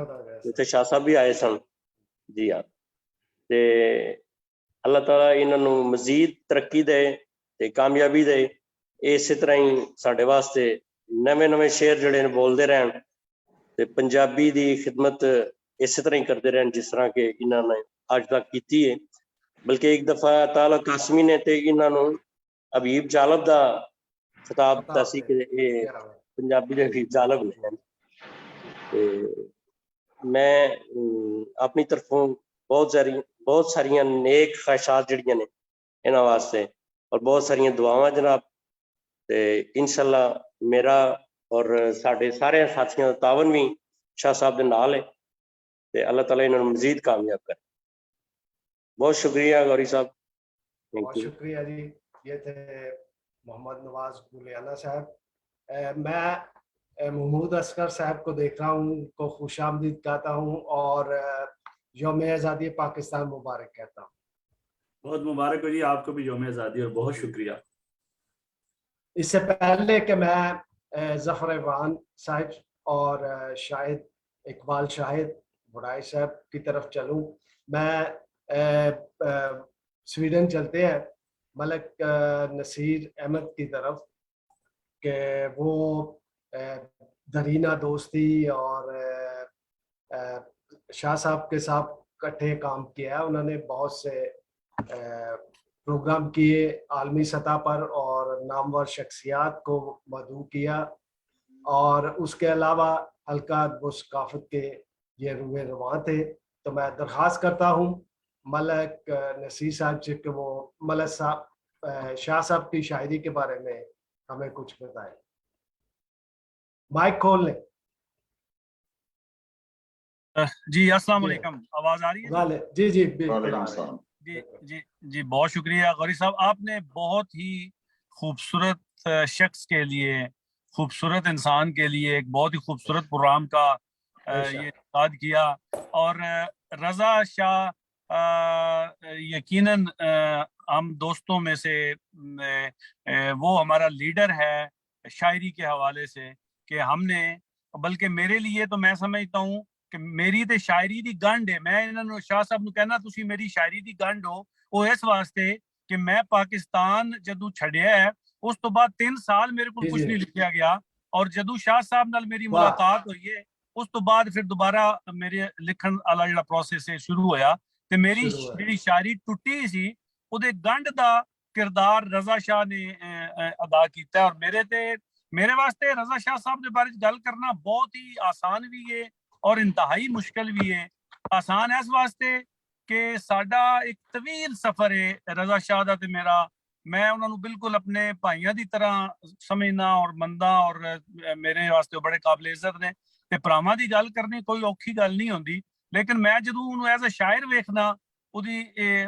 उत्थे शाह साहब भी आए सन। जी हाँ, ते अल्लाह ताला इन्हां नूं मजीद तरक्की दे ते कामयाबी दे। इसे तरह ही साडे वास्ते नवे शेर जिहड़े ने बोलदे रहन ते पंजाबी दी खिदमत इस तरह ही करते रहन जिस तरह के इन्हां ने अज तक की है। बल्कि एक दफा ताला कासमी ने ते इन्हां नूं हबीब जालब दा खिताब दिता सी कि ये पंजाबी दे हबीब जालब ने। ते मैं अपनी तरफों बहुत सारियां नेक ख्वाहिशात जिहड़ियां ने इन्हां वास्ते और बहुत सारियां दुआवां जनाब। ते इंशाअल्लाह मेरा और साडे सारे साथियों का तावन भी शाह साहब दे नाल है ते अल्लाह ताला इन्हां नूं मजीद कामयाब करे। बहुत शुक्रिया गौरी साहब, बहुत शुक्रिया जी। ये थे मोहम्मद नवाज गुलियाना साहब। मैं महमूद असगर साहब को देख रहा हूँ, को खुशामदीद कहता हूँ और यौम आज़ादी पाकिस्तान मुबारक कहता हूँ। बहुत मुबारक हो जी आपको भी यौम आज़ादी और बहुत शुक्रिया। इससे पहले कि मैं ज़फ़र इवान साहब और शाहिद इकबाल शाहिद बुराई साहब की तरफ चलूँ, मैं स्वीडन चलते हैं मलक नसीर अहमद की तरफ कि वो दरीना दोस्ती और शाह साहब के साथ इकट्ठे काम किया है। उन्होंने बहुत से प्रोग्राम किए आलमी सतह पर और नामवर शख्सियात को मदऊ किया और उसके अलावा हल्का मुस्काफत के ये रुए रवां थे। तो मैं दरख्वास्त करता हूँ मलक नसीर साहब से कि वो मलक साहब शाह साहब की शायरी के बारे में हमें कुछ बताएं। माइक खोल लें। जी अस्सलाम वालेकुम, आवाज आ रही है? वाले जी जी बिल्कुल वालेकुम आ रहे हैं। सलाम। जी जी जी, बहुत शुक्रिया गौरी साहब, आपने बहुत ही खूबसूरत शख्स के लिए, खूबसूरत इंसान के लिए एक बहुत ही खूबसूरत प्रोग्राम का ये इनेकाद किया। और रज़ा शाह यकीनन हम दोस्तों में से वो हमारा लीडर है शायरी के हवाले से, कि हमने, बल्कि मेरे लिए तो मैं समझता हूँ कि मेरी ते शायरी दी गंढ है। मैं इन्होंने शाह साहब ਨੂੰ कहना ਤੁਸੀਂ ਮੇਰੀ ਸ਼ਾਇਰੀ ਦੀ ਗੰਢ ਹੋ, ਉਹ ਇਸ ਵਾਸਤੇ ਕਿ ਮੈਂ ਪਾਕਿਸਤਾਨ ਜਦੋਂ ਛੱਡਿਆ ਹੈ ਉਸ ਤੋਂ ਬਾਅਦ 3 ਸਾਲ ਮੇਰੇ ਕੋਲ ਕੁਝ ਨਹੀਂ ਲਿਖਿਆ ਗਿਆ, ਔਰ ਜਦੋਂ ਸ਼ਾਹ ਸਾਹਿਬ ਨਾਲ ਮੇਰੀ ਮੁਲਾਕਾਤ ਹੋਈ ਹੈ ਉਸ ਤੋਂ ਬਾਅਦ ਫਿਰ ਦੁਬਾਰਾ ਮੇਰੇ ਲਿਖਣ ਵਾਲਾ ਜਿਹੜਾ ਪ੍ਰੋਸੈਸ ਹੈ ਸ਼ੁਰੂ ਹੋਇਆ, ਤੇ ਮੇਰੀ ਜਿਹੜੀ ਸ਼ਾਇਰੀ ਟੁੱਟੀ ਸੀ ਉਹਦੇ ਗੰਢ ਦਾ ਕਿਰਦਾਰ ਰਜ਼ਾ ਸ਼ਾਹ ਨੇ ਅਦਾ ਕੀਤਾ। ਔਰ ਮੇਰੇ ਵਾਸਤੇ ਰਜ਼ਾ ਸ਼ਾਹ ਸਾਹਿਬ ਦੇ ਬਾਰੇ ਗੱਲ ਕਰਨਾ ਬਹੁਤ ਹੀ ਆਸਾਨ ਵੀ ਹੈ ਔਰ ਇੰਤਹਾਈ ਮੁਸ਼ਕਿਲ ਵੀ ਹੈ। ਆਸਾਨ ਇਸ ਵਾਸਤੇ ਕਿ ਸਾਡਾ ਇੱਕ ਤਵੀਲ ਸਫ਼ਰ ਹੈ ਰਜ਼ਾ ਸ਼ਾਹ ਦਾ ਤੇ ਮੇਰਾ। ਮੈਂ ਉਹਨਾਂ ਨੂੰ ਬਿਲਕੁਲ ਆਪਣੇ ਭਾਈਆਂ ਦੀ ਤਰ੍ਹਾਂ ਸਮਝਣਾ ਔਰ ਮੰਨਦਾ, ਔਰ ਮੇਰੇ ਵਾਸਤੇ ਬੜੇ ਕਾਬਿਲ ਇੱਜ਼ਤ ਨੇ, ਤੇ ਭਰਾਵਾਂ ਦੀ ਗੱਲ ਕਰਨੀ ਕੋਈ ਔਖੀ ਗੱਲ ਨਹੀਂ ਹੁੰਦੀ। ਲੇਕਿਨ ਮੈਂ ਜਦੋਂ ਉਹਨੂੰ ਐਜ਼ ਅ ਸ਼ਾਇਰ ਵੇਖਣਾ, ਉਹਦੀ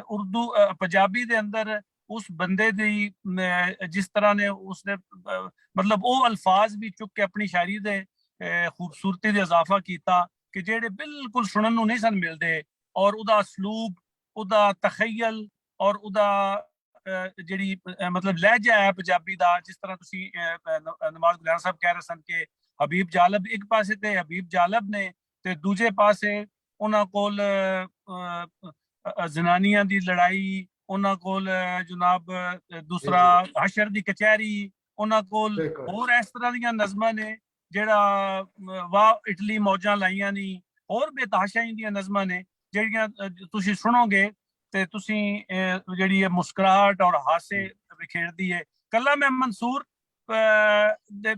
ਉਰਦੂ ਪੰਜਾਬੀ ਦੇ ਅੰਦਰ ਉਸ ਬੰਦੇ ਦੀ ਜਿਸ ਤਰ੍ਹਾਂ ਨੇ ਉਸਨੇ ਮਤਲਬ ਉਹ ਅਲਫਾਜ਼ ਵੀ ਚੁੱਕ ਕੇ ਆਪਣੀ ਸ਼ਾਇਰੀ ਦੇ ਖੂਬਸੂਰਤੀ ਦੇ ਇਜ਼ਾਫਾ ਕੀਤਾ ਕਿ ਜਿਹੜੇ ਬਿਲਕੁਲ ਸੁਣਨ ਨੂੰ ਨਹੀਂ ਸਨ ਮਿਲਦੇ, ਔਰ ਉਹਦਾ ਅਸਲੂਬ, ਉਹਦਾ ਤਖਯਲ ਔਰ ਉਹਦਾ ਜਿਹੜੀ ਮਤਲਬ ਲਹਿਜਾ ਹੈ ਪੰਜਾਬੀ ਦਾ, ਜਿਸ ਤਰ੍ਹਾਂ ਤੁਸੀਂ ਨਵਾਜ਼ ਗੁਲਿਆਰ ਸਾਹਿਬ ਕਹਿ ਰਹੇ ਸਨ ਕਿ ਹਬੀਬ ਜਾਲਬ ਇੱਕ ਪਾਸੇ ਤੇ ਹਬੀਬ ਜਾਲਬ ਨੇ, ਤੇ ਦੂਜੇ ਪਾਸੇ ਉਹਨਾਂ ਕੋਲ ਜ਼ਨਾਨੀਆਂ ਦੀ ਲੜਾਈ, ਉਹਨਾਂ ਕੋਲ ਜਨਾਬ ਦੂਸਰਾ ਹਸ਼ਰ ਦੀ ਕਚਹਿਰੀ, ਉਹਨਾਂ ਕੋਲ ਹੋਰ ਇਸ ਤਰ੍ਹਾਂ ਦੀਆਂ ਨਜ਼ਮਾਂ ਨੇ ਜਿਹੜਾ ਵਾਹ ਇਟਲੀ ਮੌਜਾਂ ਲਾਈਆਂ ਨਹੀਂ, ਹੋਰ ਬੇਤਹਾਸ਼ਾਈ ਦੀਆਂ ਨਜ਼ਮਾਂ ਨੇ ਜਿਹੜੀਆਂ ਤੁਸੀਂ ਸੁਣੋਗੇ ਤੇ ਤੁਸੀਂ ਜਿਹੜੀ ਇਹ ਮੁਸਕਰਾਹਟ ਔਰ ਹਾਸੇ ਵਿਖੇੜਦੀ ਹੈ। ਕੱਲਾ ਮੈਂ ਮਨਸੂਰ ਦੇ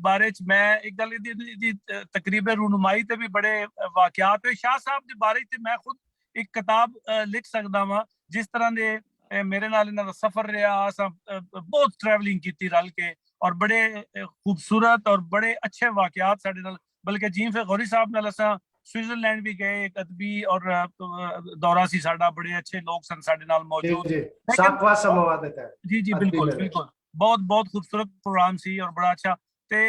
ਬਾਰੇ ਚ ਮੈਂ ਇੱਕ ਗੱਲ ਦੀ ਤਕਰੀਬਨ ਰੂਨਮਾਈ ਤੇ ਵੀ ਬੜੇ ਵਾਕਿਆਤ ਹੋਏ। ਸ਼ਾਹ ਸਾਹਿਬ ਦੇ ਬਾਰੇ ਤੇ ਮੈਂ ਖੁਦ ਇੱਕ ਕਿਤਾਬ ਲਿਖ ਸਕਦਾ ਵਾਂ, ਜਿਸ ਤਰ੍ਹਾਂ ਦੇ ਮੇਰੇ ਨਾਲ ਇਹਨਾਂ ਦਾ ਸਫ਼ਰ ਰਿਹਾ। ਅਸਾਂ ਬਹੁਤ ਟਰੈਵਲਿੰਗ ਕੀਤੀ ਰਲ ਕੇ, ਔਰ ਬੜੇ ਖੂਬਸੂਰਤ ਔਰ ਬੜੇ ਅੱਛੇ ਵਾਕਿਆਤ ਸਾਡੇ ਨਾਲ, ਬਲਕਿ ਜੀਮ ਗੌਰੀ ਸਾਹਿਬ ਨਾਲ ਅਸਾਂ स्विट्जरलैंड भी गए, एक अदबी और दौरा सी साडा, बड़े अच्छे लोग सन साडे नाल मौजूद। जी जी बिल्कुल बिल्कुल, बहुत बहुत खूबसूरत प्रोग्राम सी और बड़ा अच्छा ते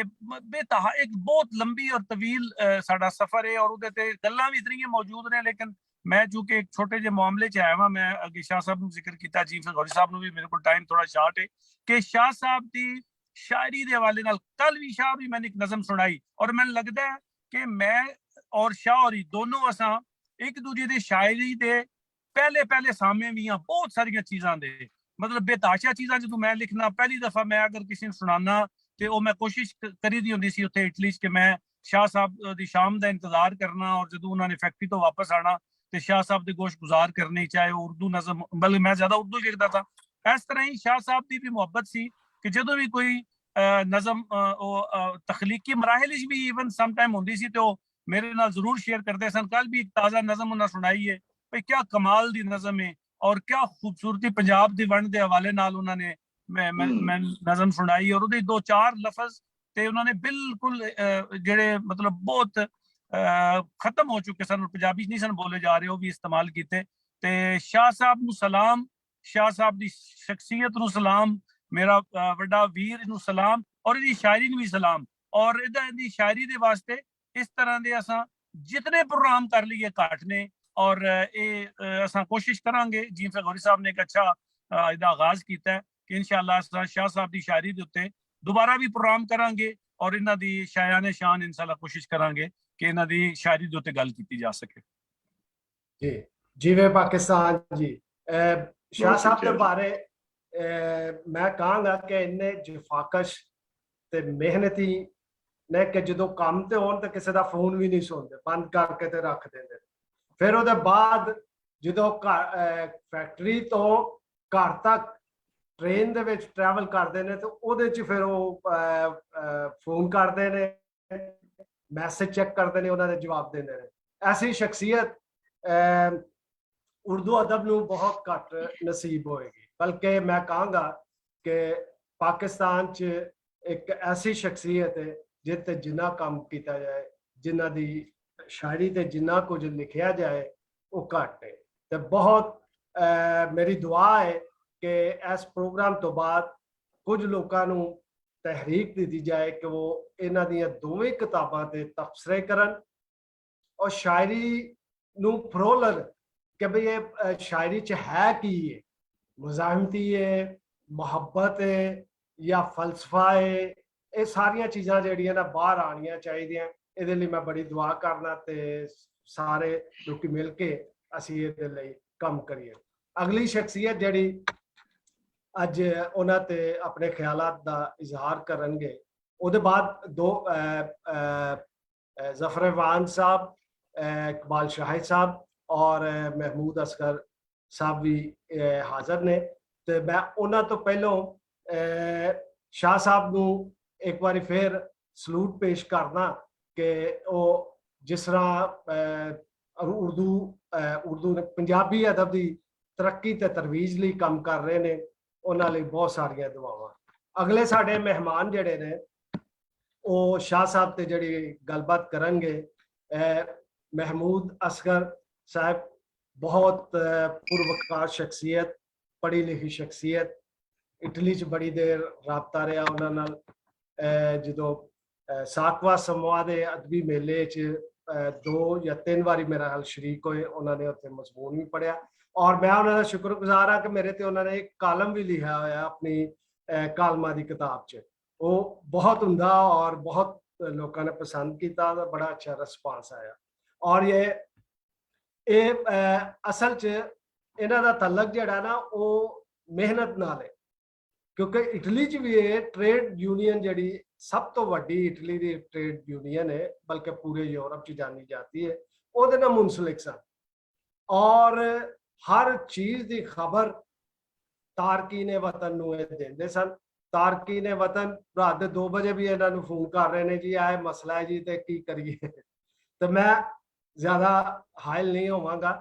बेतहा एक बहुत लंबी और तवील साडा सफर है, और उहदे ते गल्लां भी इतनी मौजूद ने। लेकिन मैं चूंकि एक छोटे जे मामले च आया वां, मैं अगे शाह साहब नूं जिक्र कीता, जी फिर गौरी साहब नूं भी, मेरे को टाइम थोड़ा शार्ट है कि शाह साहब दी शायरी दे हवाले नाल कल भी शाह भी मैंने एक नज़म सुनाई, और मैनूं लगदा है कि मैं और शाह होरी दोनों असां एक दूजे दे शायरी दे पहले सामे भी हाँ बहुत सारिया चीज़ां दे, मतलब बेताशा चीज़ां जो मैं लिखना पहली दफा मैं अगर किसी ने सुनाना तो वो मैं कोशिश करी दी होंदी सी उत्थे इटली कि मैं शाह साहब दी शाम का इंतजार करना, और जो उन्होंने फैक्ट्री तो वापस आना तो शाह साहब के गोश गुजार करनी, चाहे उर्दू नज़म, बल्कि मैं ज्यादा उर्दू लिखता था। इस तरह ही शाह साहब की भी मुहब्बत सी कि जो भी कोई नज़म तखलीकी मराहिल भी ईवन सम टाइम होंदी सी तो मेरे नाल जरूर शेयर करते सन। कल भी एक ताज़ा नज़म उन्हें सुनाई है, भाई क्या कमाल दी नज़म है और क्या खूबसूरती पंजाब दी वंड दे हवाले नाल उन्होंने मैं नज़म सुनाई, और उहदे 2-4 लफज ते उन्होंने बिल्कुल जेड़े मतलब बहुत खत्म हो चुके सन, पंजाबी नहीं सन बोले जा रहे, वो भी इस्तेमाल किए। ते शाह साहब नूं सलाम, शाह साहब दी शख्सियत नूं सलाम, मेरा वड्डा वीर नूं सलाम, और इहदी शायरी नूं भी सलाम। और इहदी शायरी दे वास्ते इस तरह दे असां जितने प्रोग्राम कर लिए घट ने, और असां कोशिश करांगे, जी फिर गौरी साहब ने एक अच्छा इहदा आगाज कीता है कि इंशाअल्लाह असां शाह साहब दी शायरी दे उत्ते दोबारा भी प्रोग्राम करांगे, और इन्हां दी शायाने शान इंशाअल्लाह कोशिश करांगे कि इन्हां दी शायरी दे उत्ते गल कीती जा सके। जी जीवे पाकिस्तान जी। शाह साहब के बारे मैं कहांगा कि इन्ने जफाकश ते मेहनती ने कि जो काम ते होण ते किसी दा फोन भी नहीं सुनते, बंद करके ते रख देंदे। फिर उहदे बाद जो फैक्ट्री तो घर तक ट्रेन दे विच ट्रैवल करते हैं तो उहदे च फिर वो फोन करते हैं, मैसेज चेक करते हैं, उन्होंने जवाब देंदे ने। ऐसी शख्सियत उर्दू अदब नूं बहुत घट नसीब होएगी, बल्कि मैं कहांगा कि पाकिस्तान च एक ऐसी शख्सियत है जिते जिन्ना काम किया जाए, जिन्ना दी ਸ਼ਾਇਰੀ ਤੇ ਜਿੰਨਾ ਕੁਝ ਲਿਖਿਆ ਜਾਏ ਉਹ ਘੱਟ ਹੈ। ਤੇ ਬਹੁਤ ਮੇਰੀ ਦੁਆ ਹੈ ਕਿ ਇਸ ਪ੍ਰੋਗਰਾਮ ਤੋਂ ਬਾਅਦ ਕੁਝ ਲੋਕਾਂ ਨੂੰ ਤਹਿਰੀਕ ਦਿੱਤੀ ਜਾਏ ਕਿ ਉਹ ਇਹਨਾਂ ਦੀਆਂ ਦੋਵੇਂ ਕਿਤਾਬਾਂ ਤੇ ਤਬਸਰੇ ਕਰਨ ਔਰ ਸ਼ਾਇਰੀ ਨੂੰ ਫਰੋਲਣ ਕਿ ਭਈ ਇਹ ਸ਼ਾਇਰੀ 'ਚ ਹੈ ਕੀ ਹੈ, ਮੁਜ਼ਾਹਮਤੀ ਹੈ, ਮੁਹੱਬਤ ਹੈ ਜਾਂ ਫਲਸਫਾ ਹੈ। ਇਹ ਸਾਰੀਆਂ ਚੀਜ਼ਾਂ ਜਿਹੜੀਆਂ ਨਾ ਬਾਹਰ ਆਉਣੀਆਂ ਚਾਹੀਦੀਆਂ। ਇਹਦੇ ਲਈ ਮੈਂ ਬੜੀ ਦੁਆ ਕਰਨਾ ਤੇ ਸਾਰੇ ਲੋਕੀ ਮਿਲ ਕੇ ਅਸੀਂ ਇਹਦੇ ਲਈ ਕੰਮ ਕਰੀਏ। ਅਗਲੀ ਸ਼ਖਸੀਅਤ ਜਿਹੜੀ ਅੱਜ ਉਹਨਾਂ ਤੇ ਆਪਣੇ ਖਿਆਲਾਤ ਦਾ ਇਜ਼ਹਾਰ ਕਰਨਗੇ, ਉਹਦੇ ਬਾਅਦ ਦੋ ਜ਼ਫਰ ਇਰਫਾਨ ਸਾਹਿਬ, ਇਕਬਾਲ ਸ਼ਾਹਿਦ ਸਾਹਿਬ ਔਰ ਮਹਿਮੂਦ ਅਸਗਰ ਸਾਹਿਬ ਵੀ ਹਾਜ਼ਰ ਨੇ। ਤੇ ਮੈਂ ਉਹਨਾਂ ਤੋਂ ਪਹਿਲਾਂ ਸ਼ਾਹ ਸਾਹਿਬ ਨੂੰ ਇੱਕ ਵਾਰੀ ਫਿਰ ਸਲੂਟ ਪੇਸ਼ ਕਰਦਾ ਕਿ ਉਹ ਜਿਸ ਤਰ੍ਹਾਂ ਉਰਦੂ ਪੰਜਾਬੀ ਅਦਬ ਦੀ ਤਰੱਕੀ ਤੇ ਤਰਵੀਜ ਲਈ ਕੰਮ ਕਰ ਰਹੇ ਨੇ, ਉਹਨਾਂ ਲਈ ਬਹੁਤ ਸਾਰੀਆਂ ਦੁਆਵਾਂ। ਅਗਲੇ ਸਾਡੇ ਮਹਿਮਾਨ ਜਿਹੜੇ ਨੇ ਉਹ ਸ਼ਾਹ ਸਾਹਿਬ ਤੇ ਜਿਹੜੀ ਗੱਲਬਾਤ ਕਰਨਗੇ। ਮਹਿਮੂਦ ਅਸਗਰ ਸਾਹਿਬ ਬਹੁਤ ਪੁਰਵਕਾਰ ਸ਼ਖਸੀਅਤ, ਪੜ੍ਹੀ ਲਿਖੀ ਸ਼ਖਸੀਅਤ, ਇਟਲੀ 'ਚ ਬੜੀ ਦੇਰ ਰਾਬਤਾ ਰਿਹਾ ਉਹਨਾਂ ਨਾਲ। ਜਦੋਂ ਸਾਕਵਾ ਸਮੂਹ ਦੇ ਅਦਬੀ ਮੇਲੇ 'ਚ 2 ਜਾਂ 3 ਵਾਰੀ ਮੇਰਾ ਹਾਲ ਸ਼ਰੀਕ ਹੋਏ, ਉਹਨਾਂ ਨੇ ਉੱਥੇ ਮਜ਼ਮੂਨ ਵੀ ਪੜ੍ਹਿਆ ਔਰ ਮੈਂ ਉਹਨਾਂ ਦਾ ਸ਼ੁਕਰਗੁਜ਼ਾਰ ਹਾਂ ਕਿ ਮੇਰੇ ਤੇ ਉਹਨਾਂ ਨੇ ਇੱਕ ਕਾਲਮ ਵੀ ਲਿਖਿਆ ਹੋਇਆ ਆਪਣੀ ਕਾਲਮਾਂ ਦੀ ਕਿਤਾਬ 'ਚ। ਉਹ ਬਹੁਤ ਹੁੰਦਾ ਔਰ ਬਹੁਤ ਲੋਕਾਂ ਨੇ ਪਸੰਦ ਕੀਤਾ, ਬੜਾ ਅੱਛਾ ਰਿਸਪਾਂਸ ਆਇਆ। ਔਰ ਇਹ ਅਸਲ 'ਚ ਇਹਨਾਂ ਦਾ ਤਲਕ ਜਿਹੜਾ ਨਾ ਉਹ ਮਿਹਨਤ ਨਾਲ ਹੈ, ਕਿਉਂਕਿ ਇਟਲੀ 'ਚ ਵੀ ਇਹ ਟ੍ਰੇਡ ਯੂਨੀਅਨ ਜਿਹੜੀ ਸਭ ਤੋਂ ਵੱਡੀ ਇਟਲੀ ਦੀ ਟ੍ਰੇਡ ਯੂਨੀਅਨ ਹੈ, ਬਲਕਿ ਪੂਰੇ ਯੂਰਪ 'ਚ ਜਾਣੀ ਜਾਂਦੀ ਹੈ, ਉਹਦੇ ਨਾਲ ਮੁੰਸਲਿਕ ਸਨ ਔਰ ਹਰ ਚੀਜ਼ ਦੀ ਖਬਰ ਤਾਰਕੀਨ ਵਤਨ ਨੂੰ ਇਹ ਦਿੰਦੇ ਸਨ। ਤਾਰਕੀਨ ਵਤਨ ਰਾਤ ਦੇ 2 ਵਜੇ ਵੀ ਇਹਨਾਂ ਨੂੰ ਫੋਨ ਕਰ ਰਹੇ ਨੇ ਜੀ ਇਹ ਮਸਲਾ ਹੈ ਜੀ ਤੇ ਕੀ ਕਰੀਏ। ਤੇ ਮੈਂ ਜ਼ਿਆਦਾ ਹਾਇਲ ਨਹੀਂ ਹੋਵਾਂਗਾ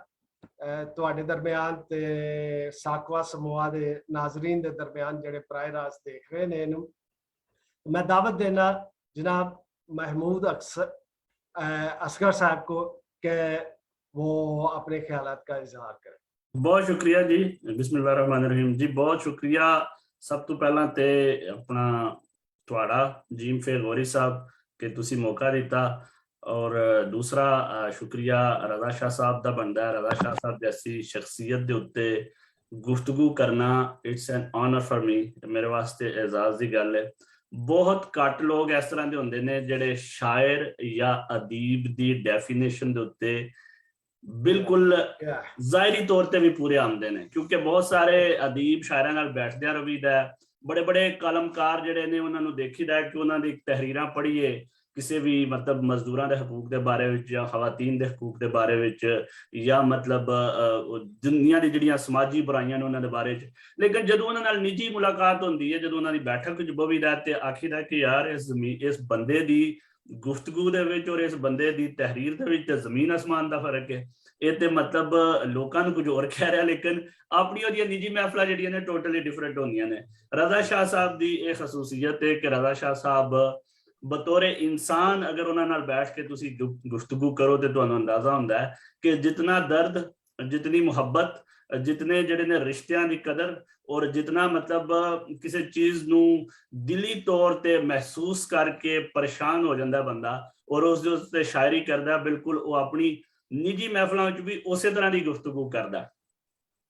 ਤੁਹਾਡੇ ਦਰਮਿਆਨ ਤੇ ਸਾਕਵਾ ਸਮੂਹ ਦੇ ਨਾਜ਼ਰੀਨ ਦੇ ਦਰਮਿਆਨ ਜਿਹੜੇ ਪ੍ਰਾਇ ਰਾਸ ਦੇਖ ਰਹੇ ਨੇ ਇਹਨੂੰ मैं दावत देना जनाब महमूद असगर साहब को कि वो अपने ख्यालात का इजहार करें। बहुत शुक्रिया जी, बिस्मिल्लाहिर्रहमानिर्रहीम जी। बहुत शुक्रिया सब तो पहला ते अपना तुहाड़ा जीम फे गौरी साहब कि तुसी मौका दिता और दूसरा शुक्रिया रजा शाह साहब दा बनदा है। रजा शाह साहब जैसी शख्सियत दे उत्ते गुफ्तगू करना it's an honour for me, मेरे वास्ते एजाज दी गल है। बहुत घट लोग इस तरह के होंगे ने जिहड़े शायर या अदीब की डेफिनेशन दे उत्ते बिल्कुल ज़ाहिरी तौर पर भी पूरे आते हैं, क्योंकि बहुत सारे अदीब शायरां नाल बैठदे रहीदा है। बड़े बड़े कलमकार जिहड़े ने उन्होंने देखीदा है कि उन्होंने तहरीरां पढ़ीए किसी भी मतलब मजदूरों के हकूक के बारे में या खवातीन के हकूक के बारे में या मतलब दुनिया की जिहड़ियां समाजी बुराइयां ने उन्होंने बारे च, लेकिन जदों उन्हां नाल निजी मुलाकात होंदी है, जदों उन्हां दी बैठक च बवीदा ते आखीदा कि यार इस बंदे दी गुफ्तगू दे विच और इस बंदे दी तहरीर दे विच जमीन आसमान दा फर्क है। ये ते मतलब लोकां नूं कुछ होर कह रहा, लेकिन अपनी ओहदियां निजी महफिलां जिहड़ियां ने टोटली डिफरेंट होंदियां ने। रजा शाह साहब दी ये खसूसियत है कि रजा शाह साहब बतौर इंसान अगर उन्होंने नाल बैठ के तुसी गुफ्तगू करो तो तुहानूं अंदाजा होंदा है कि जितना दर्द, जितनी मुहब्बत, जितने जिहड़े ने रिश्तियां दी कदर और जितना मतलब किसी चीज नूं दिली तौर ते महसूस करके परेशान हो जाता बंदा और उस ते शायरी करदा, बिल्कुल वो अपनी निजी महफिलों च भी उस तरह की गुफ्तगू करदा।